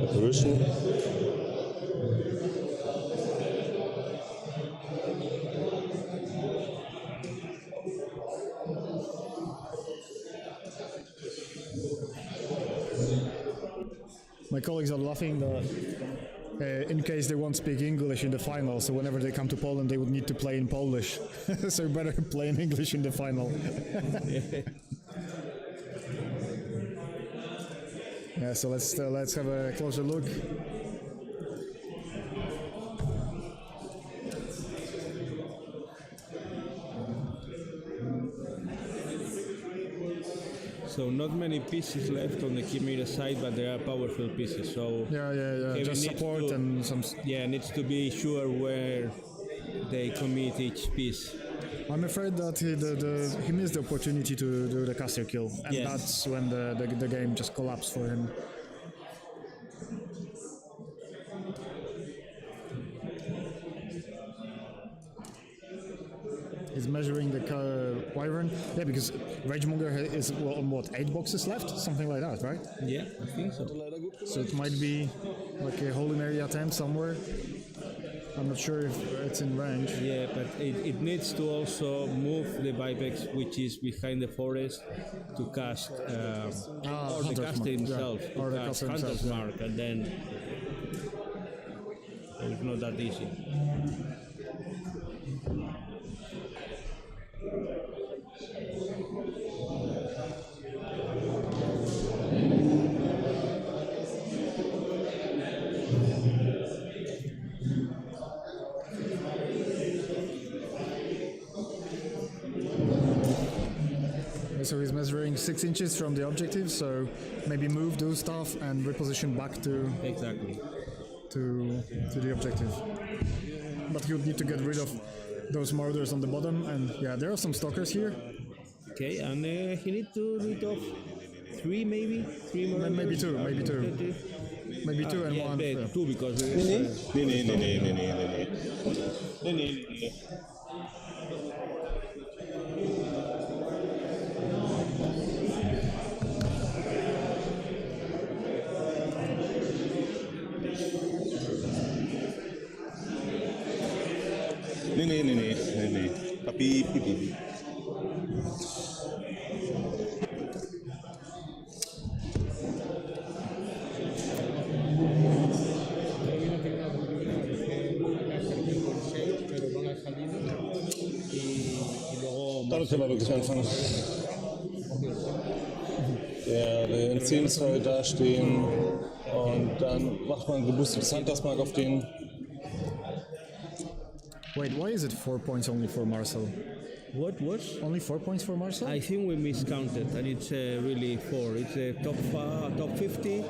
Attrition. My colleagues are laughing that in case they won't speak English in the final, so whenever they come to Poland, they would need to play in Polish. So better play in English in the final. Yeah, so let's have a closer look. So not many pieces left on the Chimera side, but there are powerful pieces. So Yeah. Kevin Just needs support to- and some. yeah, needs to be sure where they commit each piece. I'm afraid that he missed the opportunity to do the caster kill, and Yes. that's when the game just collapsed for him. He's measuring the wyvern. Yeah, because Ragemonger is on what, 8 boxes left, something like that, right? Yeah, I think so. So it might be like a Holy Mary attempt somewhere. I'm not sure if it's in range. Yeah, but it needs to also move the Vipex, which is behind the forest, to cast, or the Hunter's caster Mark, yeah. himself, Or to the cast caster himself, Hunter's yeah. Mark, and then it's not that easy. So he's measuring 6 inches from the objective, so maybe move, do stuff, and reposition back to Exactly. to the objective. But you would need to get rid of those marauders on the bottom, and yeah, there are some stalkers here. Okay, and he needs to rid of 3 maybe? 3 more? Maybe two, maybe two. Maybe 2 and 1. Yeah, 2 because... Nee. Nee. Papi. Damit können wir wirklich anfangen. Der will in 10-2 dastehen und dann macht man ein geboostetes Handtagsmark auf den. Wait, why is it 4 points only for Marcel? What was? Only 4 points for Marcel? I think we miscounted, and it's really 4. It's a top 50.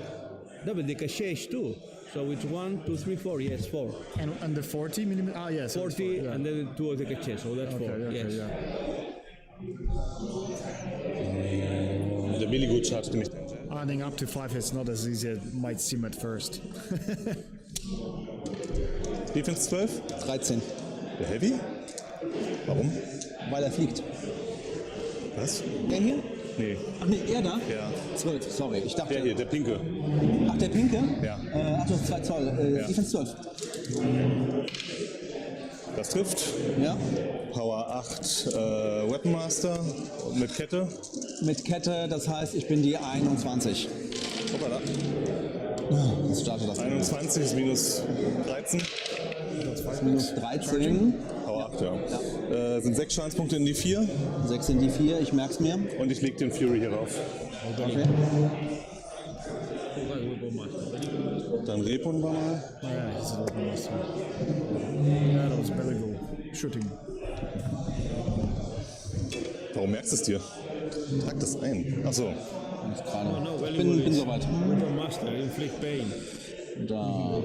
No, but the caches too. So it's 1, 2, 3, 4. Yes, 4. And the 40 millimeter? Ah, yes. 40, yeah. and then 2 of the caches. So that's 4. Okay, Yes. yeah. Der Billygood charged mich. Adding up to 5 is not as easy as it might seem at first. Defense 12? 13. Der Heavy? Warum? Weil er fliegt. Was? Der hier? Nee. Ach nee, er da? Ja. 12, sorry. Ich dachte. Der hier, der Pinke. Ach, der Pinke? Ja. Ach, du hast 2 Zoll. Ja. Defense 12. Das trifft. Ja. Power 8 Weapon Master mit Kette. Mit Kette, das heißt, ich bin die 21. Hoppala. Jetzt startet das. 21 ist minus 13. Minus 13. Power 8, ja. Sind 6 Schadenspunkte in die 4. 6 in die 4, ich merk's mir. Und ich leg den Fury hier rauf. Okay. Dann Repon wir mal. Yeah, he's a little lost. Yeah, that was belly goal. Shooting. Warum merkst du es dir? Trag das ein. Achso. Ich bin soweit. Weapon Master, inflict pain. Da.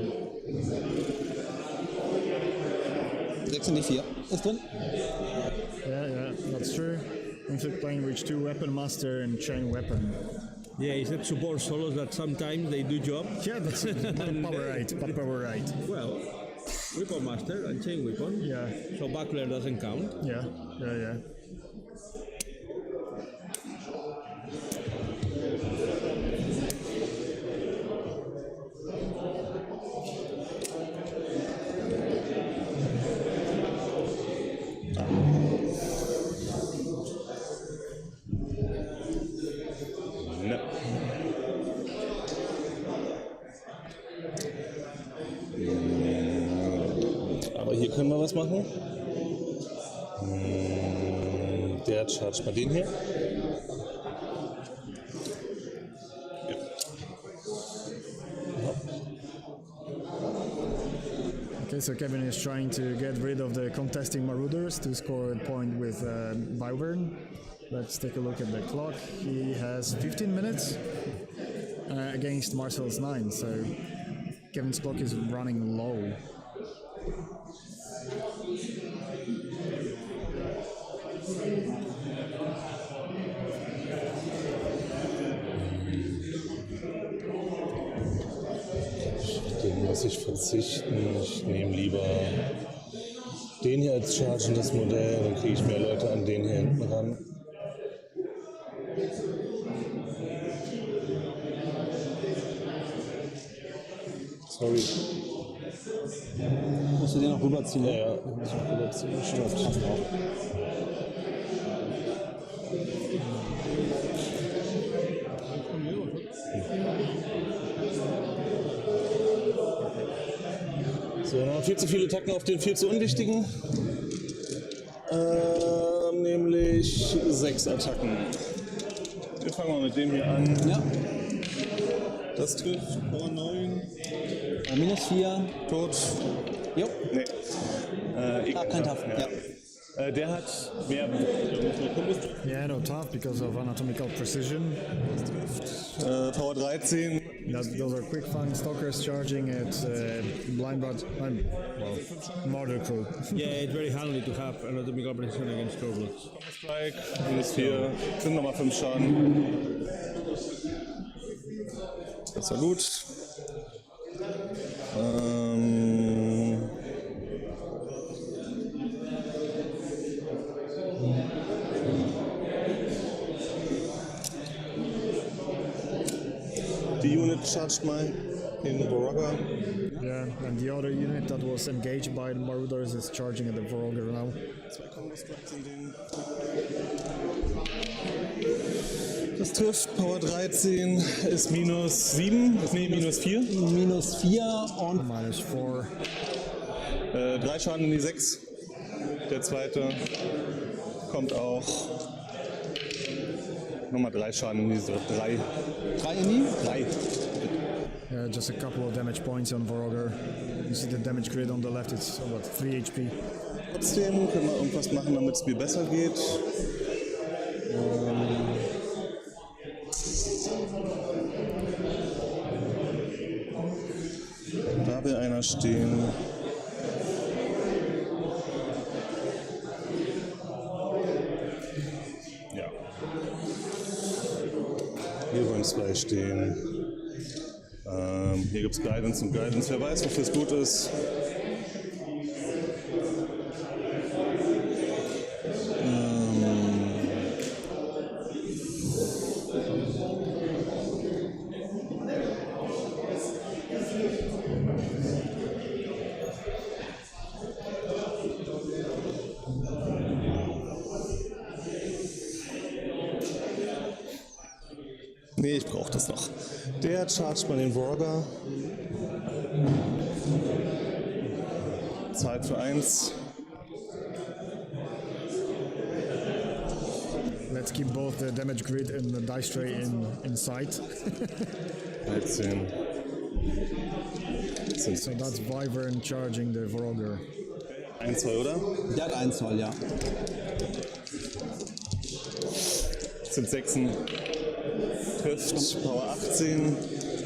6 in die 4. Ist drin? Yeah, that's true. Inflict playing with 2 weapon master and chain weapon. Yeah, he said support solos that sometimes they do job. Yeah, that's not power right. Well, Weapon Master and Chain Weapon. Yeah. So Buckler doesn't count. Yeah. Ne. Aber hier können wir was machen. Der chargt mal den hier. Okay, so Kevin is trying to get rid of the contesting marauders to score a point with Wyvern. Let's take a look at the clock. He has 15 minutes against Marcel's 9, so Kevin's clock is running low. Den muss ich verzichten. Ich nehme lieber den hier als chargendes Modell, dann kriege ich mehr Leute an den hier hinten ran. Sorry. Musst du den noch rüberziehen? Ja, ja, muss ich rüberziehen. Das passt auch. So, noch viel zu viele Attacken auf den viel zu unwichtigen. Nämlich 6 Attacken. Wir fangen mal mit dem hier an. Ja. Das trifft Power 9. Minus 4. Tot. Jo. Nee. Kein Taff. Ja. Der hat mehr Yeah, no, tough because of anatomical precision. Power 13. Those are quick fang stalkers charging at blind but murder crew. Yeah, it's very handy to have anatomical precision against Corblocks. Strike, -4, sind nochmal 5 Schaden. Das war gut. Die Unit charged mal in Vorogger. Yeah, and the other unit that was engaged by the Marauders is charging at the Vorogger now. 2 Combo-Strikes in den. Das trifft, Power 13 ist -7, nee, -4. -4 und -4. 3 Schaden in die 6. Der zweite kommt auch. Nochmal 3 Schaden in diese 3. 3 in die? 3. Just a couple of damage points on Vorogger. You see the damage grid on the left, it's about 3 HP. Trotzdem können wir irgendwas machen, damit es mir besser geht. Da will einer stehen. Ja. Hier wollen 2 stehen. Hier gibt es Guidance und Guidance. Wer weiß, wofür es gut ist. Nee, ich brauche das noch. Der chargt mal den Vorogger. Zahlt für 1. Let's keep both the damage grid and the dice tray in sight. 13. So that's Wyvern charging the Vorogger. 1 Zoll, oder? Der hat 1 Zoll, ja. Das sind 6. Trifft, Power 18.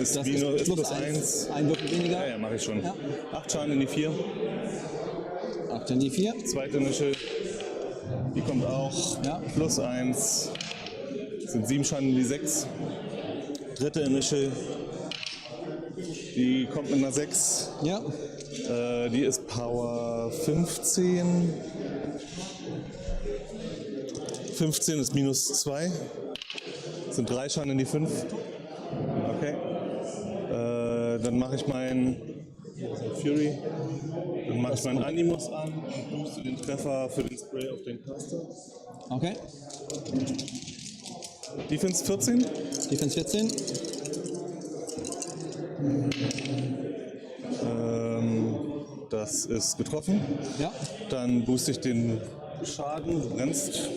Ist Das minus, ist plus 1. Ein Würfel weniger. Ja, mache ich schon. Ja. 8 Schaden in die 4. 8 in die 4. Zweite Initial. Die kommt auch. Ja. Plus 1. Das sind 7 Schaden in die 6. Dritte Initial. Die kommt mit einer 6. Ja. Die ist Power 15. 15 ist minus 2. Das sind 3 Schaden in die 5. Okay. Dann mache ich meinen Fury. Dann mache ich meinen Animus an und booste den Treffer für den Spray auf den Caster. Okay. Defense 14. Defense 14. Das ist getroffen. Ja. Dann booste ich den Schaden, du brennst.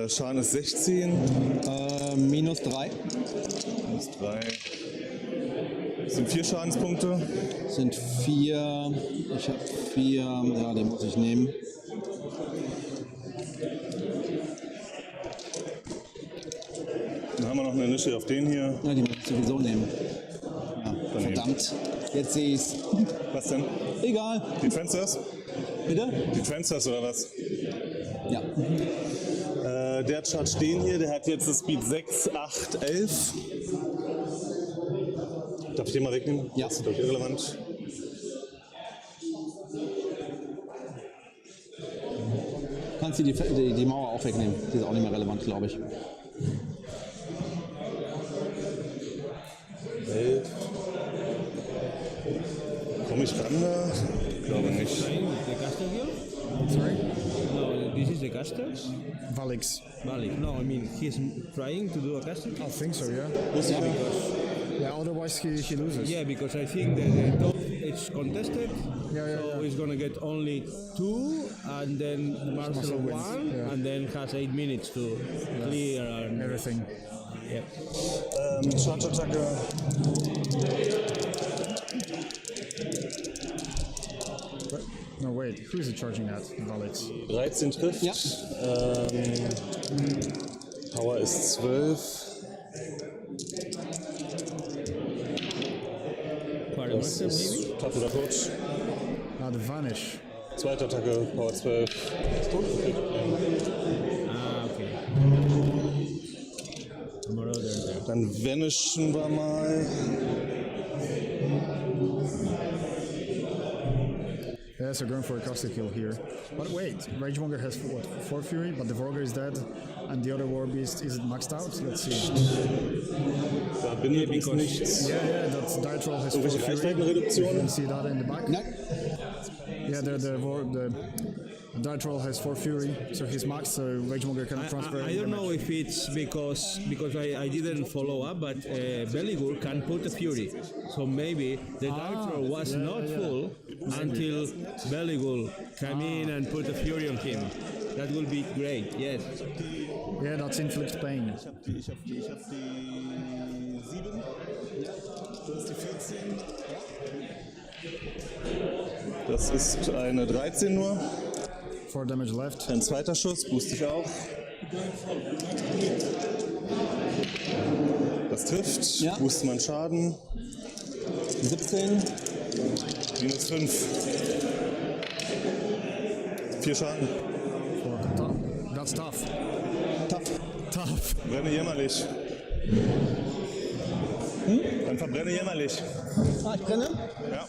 Schaden ist 16. Minus 3. Minus 3. Das sind 4 Schadenspunkte. Sind 4. Ich habe 4. Ja, den muss ich nehmen. Dann haben wir noch eine Nische auf den hier. Ja, die muss ich sowieso nehmen. Ja, verdammt. Jetzt sehe ich's. Was denn? Egal. Die Transfers? Bitte? Die Transfers oder was? Ja. Der chargt den hier, der hat jetzt das Speed 6, 8, 11. Darf ich den mal wegnehmen? Ja. Das ist, glaube ich, irrelevant. Kannst du die Mauer auch wegnehmen? Die ist auch nicht mehr relevant, glaube ich. 11. Komme ich ran da? Ich glaube nicht. The caster here? Sorry? No, this is the caster? Valix. Malik. No, I mean, he's trying to do a caster? I think so, yeah. Yeah, Yeah, otherwise he loses. yeah, because I think that the top is contested, Yeah, so yeah. he's gonna get only 2, and then Marcel Marcel wins, 1, yeah. and then has 8 minutes to clear and Everything. yeah. Charge-Attacke. valid. Who is it charging at? Valid. 13 trifft. Ja. Power ist 12. Quartermaster, maybe? Tough oder tot. The Vanish. Zweite Attacke, Power 12. Ah, okay. Marauder there. Dann vanishen wir mal. Yeah, so going for a caster kill here. But wait, Ragemonger has what, 4 Fury, but the Vroger is dead, and the other War Beast, is it maxed out? Let's see. Da bindet uns nichts. Yeah, that Die Troll has 4 Irgendwelche Fury. You Reichweitenreduktionen? can see that in the back. Nein. Yeah, the Die Troll has 4 Fury, so he's maxed, so Ragemonger cannot transfer. I don't know if it's because I didn't follow up, but Belligur can put a Fury. So maybe the Dark Troll was not full until Belligur came in and put a Fury on him. That would be great, yes. Yeah, that's inflict pain. Ich hab die 7. Du hast die 14. Das ist eine 13 nur. 4 damage left. Ein zweiter Schuss, boost ich auch. Das trifft, Ja. boost meinen Schaden. 17. Minus 5. 4 Schaden. That's tough. Tough. Brenne jämmerlich. Dann verbrenne jämmerlich. Ah, ich brenne. Ja.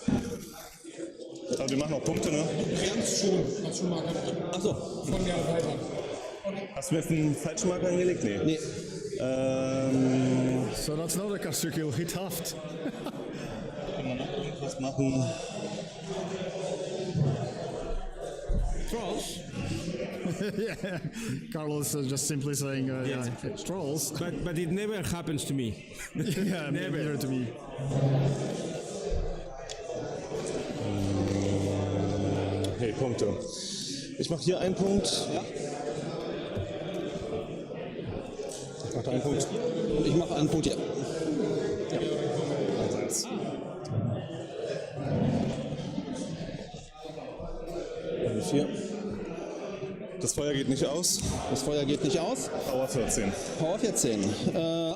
Aber wir machen noch Punkte, ne? Bremst schon, hast schon mal gehabt. Achso. Von der weiter. Hast du mir jetzt einen falschen Marker angelegt? Nee. Nee. So that's not a caster kill, he toughed. Kann man noch irgendwas machen? Trolls? Yeah, Carlos just simply saying, yeah, it's trolls. But it never happens to me. Yeah, Never. never to me. Okay, Punkte. Ich mache hier einen Punkt. Ja. Ich mache da einen Punkt. Und ich mache einen Punkt hier. 1-1. 4. Das Feuer geht nicht aus. Das Feuer geht nicht aus. Power 14. Power 14.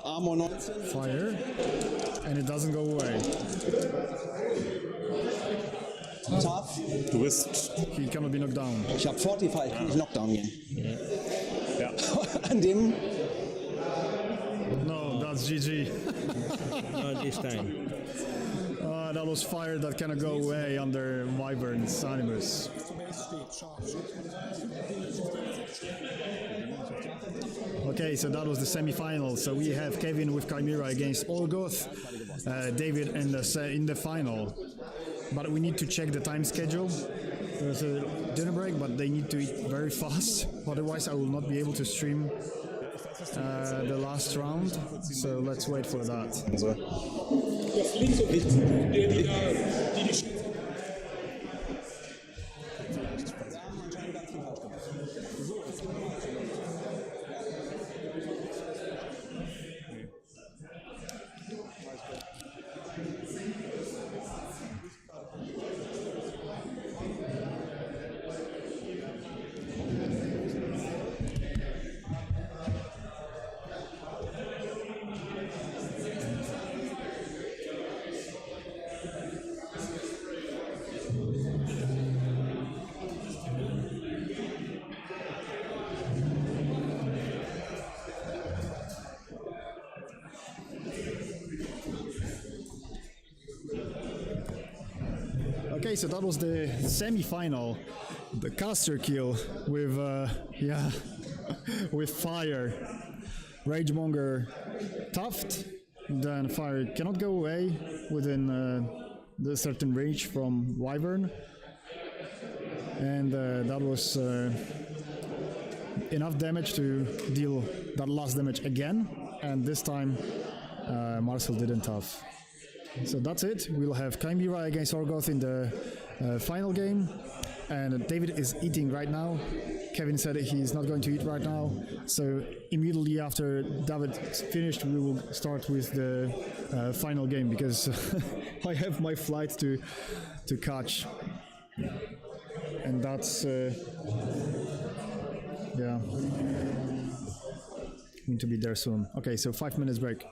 Armor 19. Fire, and it doesn't go away. Tough. Du bist. He cannot be knocked down. Ich habe 45, kann ich Knockdown gehen. Ja. An dem. No, that's GG. Not this time. That was fire that cannot go away under Wyvern's Animus. Okay, so that was the semi-final. So we have Kevin with Chimera against Olgoth, David in the final. But we need to check the time schedule. There's a dinner break, but they need to eat very fast. Otherwise, I will not be able to stream the last round. So let's wait for that. So. Das links und rechts, die Okay, so that was the semi-final, the caster kill with with fire. Ragemonger Tuft, then fire cannot go away within the certain range from Wyvern, and that was enough damage to deal that last damage again, and this time Marcel didn't Tuff. So that's it. We'll have Chimera against Orgoth in the final game. And David is eating right now. Kevin said he's not going to eat right now. So immediately after David finished, we will start with the final game because I have my flight to catch. and that's yeah, need to be there soon. Okay, so 5 minutes break.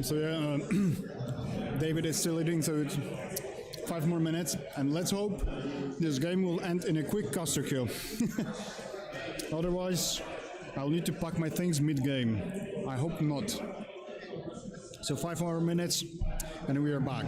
So yeah, David is still leading, so it's 5 more minutes, and let's hope this game will end in a quick caster kill. Otherwise, I'll need to pack my things mid-game. I hope not. So 5 more minutes, and we are back.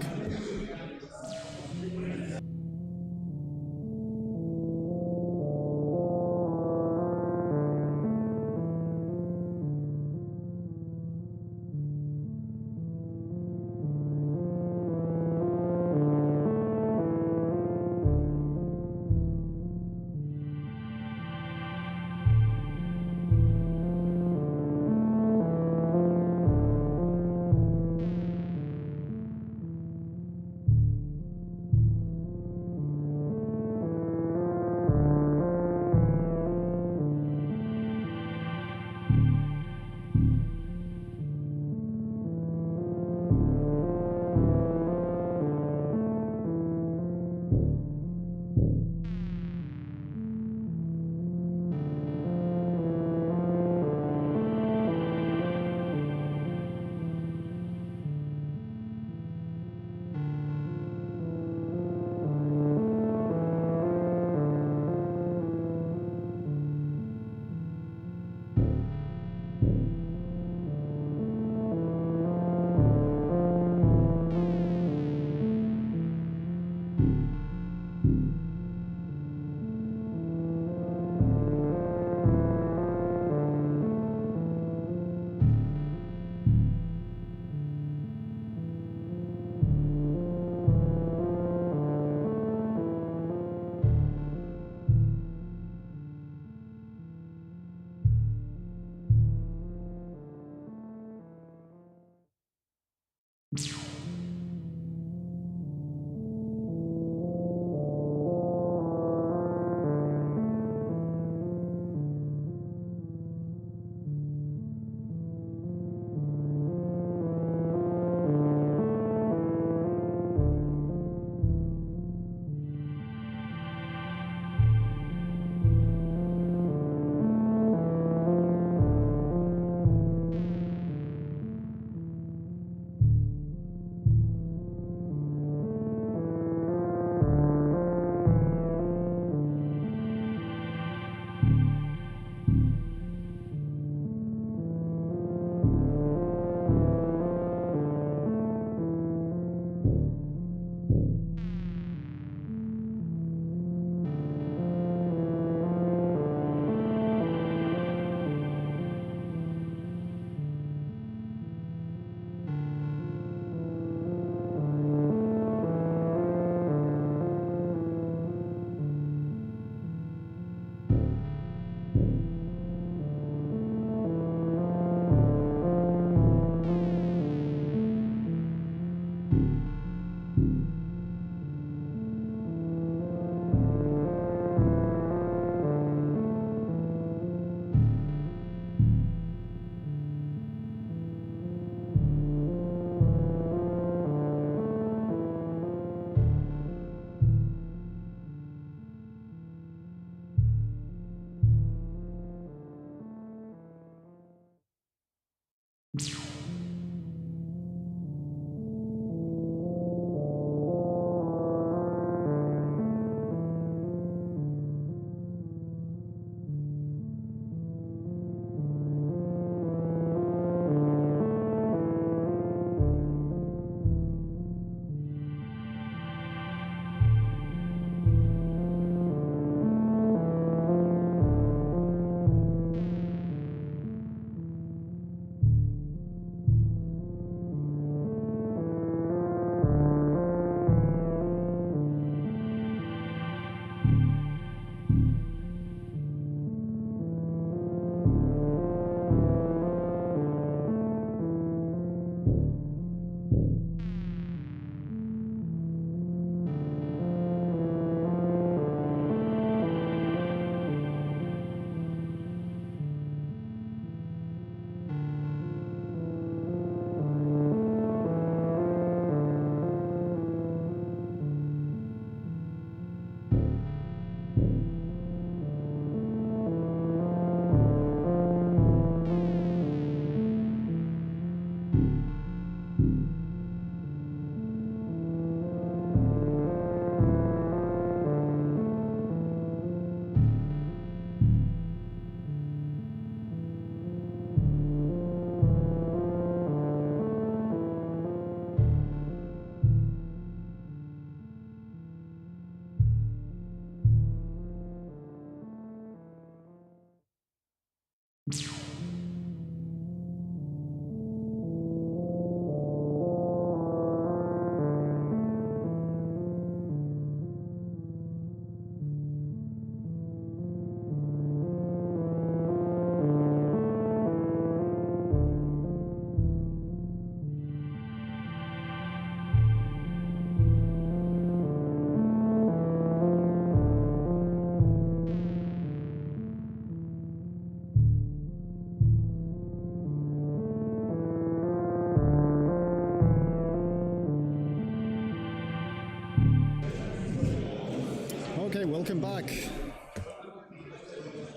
Okay, welcome back.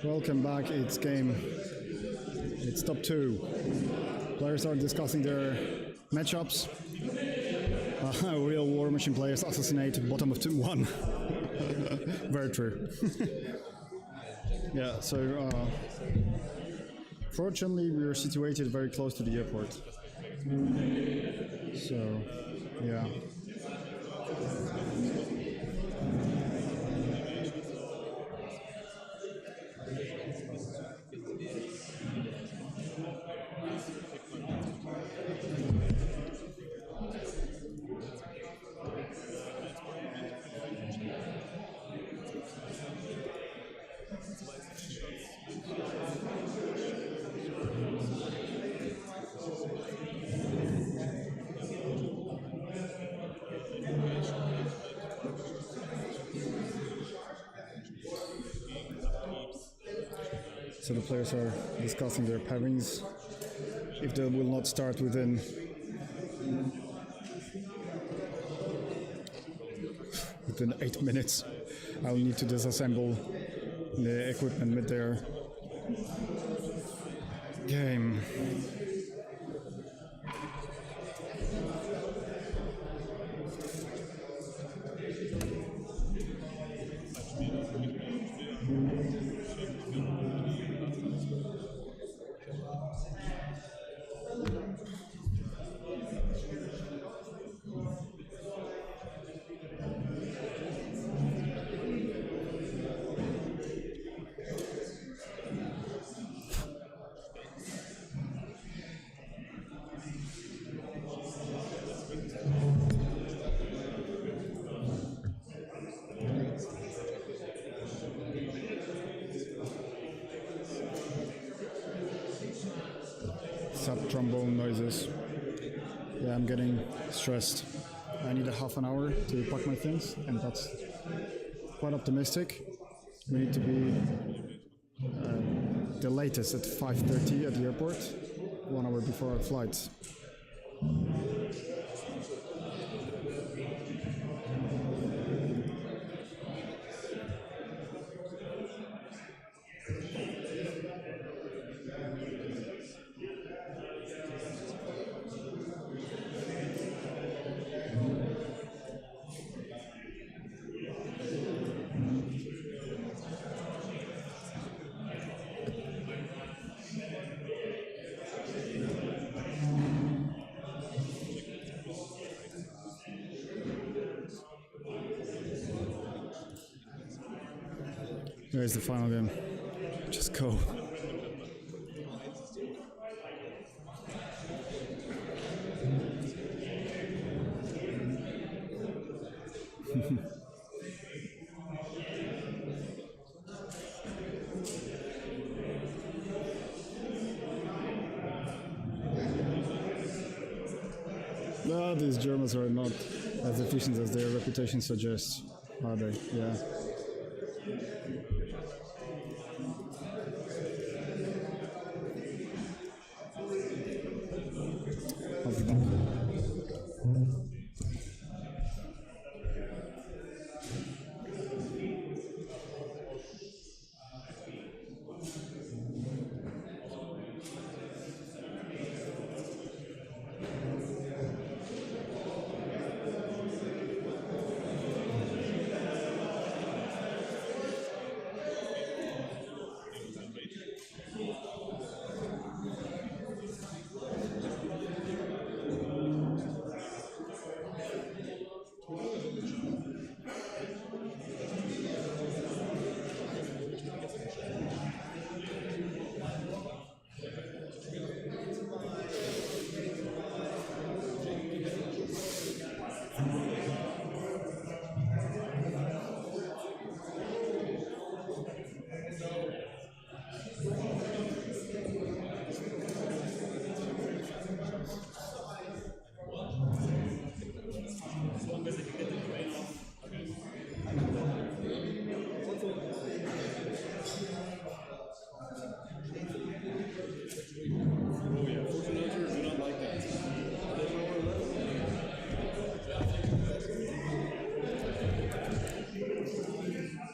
Welcome back. It's game. It's top 2. Players are discussing their matchups. Real Warmachine players assassinate bottom of 1. Very true. Yeah, so fortunately we are situated very close to the airport. So, yeah. So the players are discussing their pairings. If they will not start within within 8 minutes, I will need to disassemble the equipment with their game. Trombone noises. Yeah, I'm getting stressed. I need a half an hour to pack my things, and that's quite optimistic. We need to be the latest at 5:30 at the airport, 1 hour before our flight. Here's the final game. Just go. No, these Germans are not as efficient as their reputation suggests, are they? Yeah. I'll be back.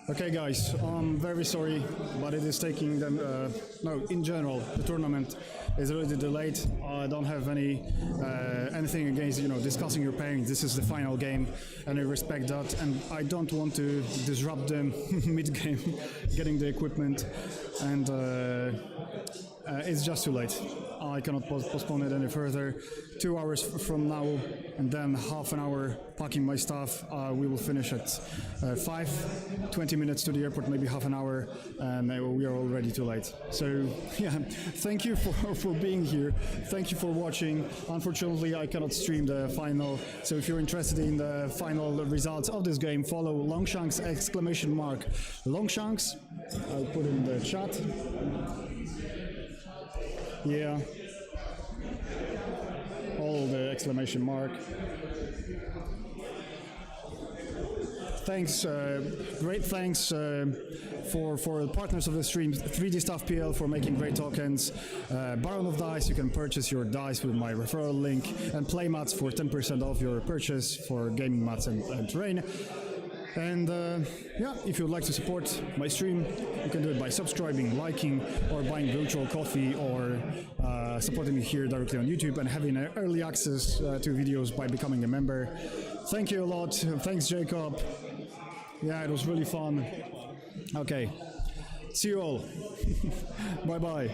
Okay guys, I'm very sorry, but it is taking them, no, in general, the tournament is already delayed. I don't have anything against, discussing your pairings. This is the final game, and I respect that, and I don't want to disrupt them mid-game, getting the equipment, and it's just too late. I cannot postpone it any further. 2 hours from now, and then half an hour packing my stuff. We will finish at 5, 20 minutes to the airport, maybe half an hour, and we are already too late. So, yeah, thank you for being here. Thank you for watching. Unfortunately, I cannot stream the final, so if you're interested in the final results of this game, follow Longshanks ! Longshanks, I'll put it in the chat. Yeah. All the exclamation mark. Thanks, great thanks for the partners of the stream, 3D Stuff PL for making great tokens, Baron of Dice, you can purchase your dice with my referral link, and playmats for 10% off your purchase for gaming mats and terrain. And yeah, if you'd like to support my stream, you can do it by subscribing, liking, or buying virtual coffee, or supporting me here directly on YouTube and having early access to videos by becoming a member. Thank you a lot. Thanks, Jacob. Yeah, it was really fun. Okay, see you all. Bye-bye.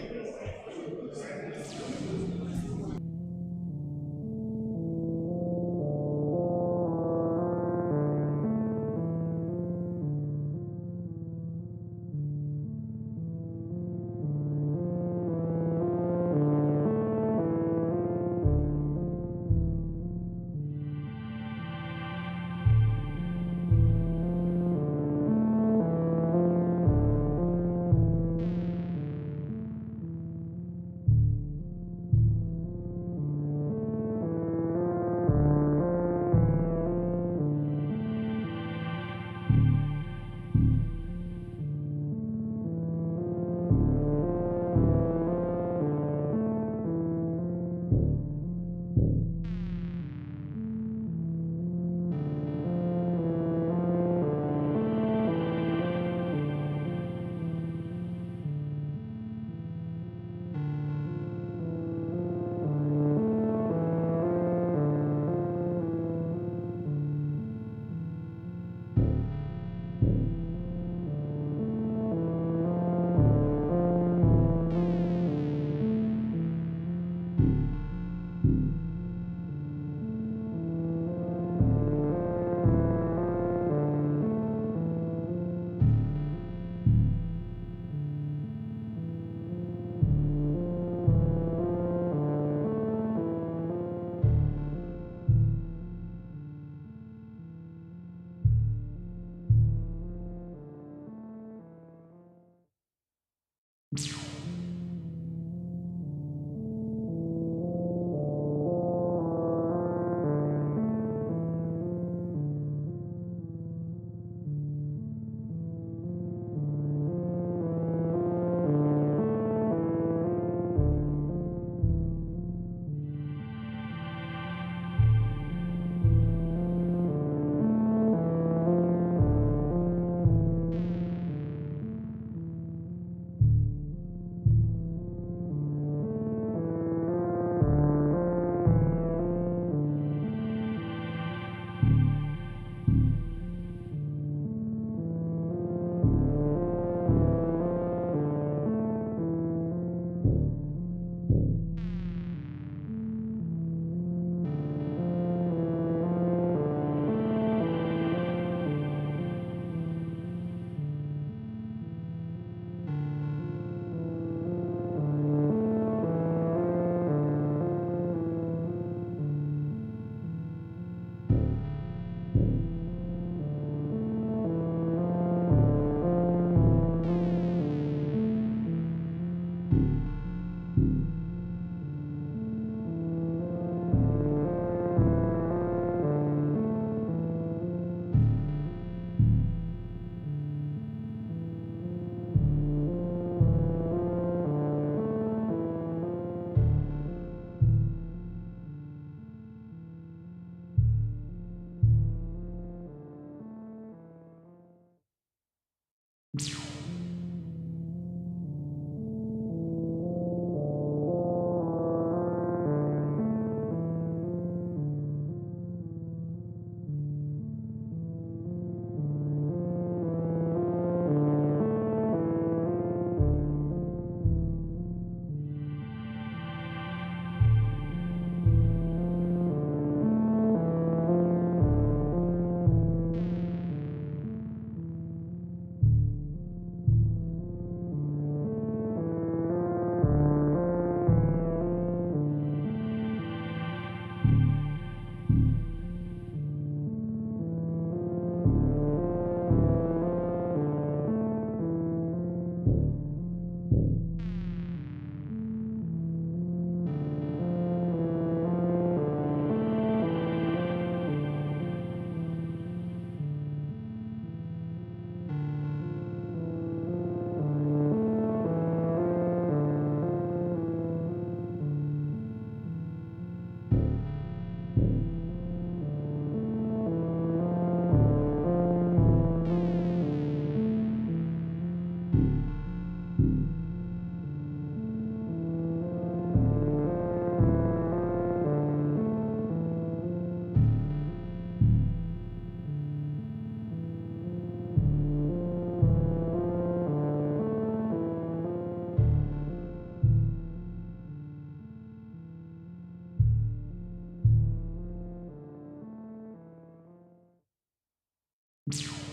you.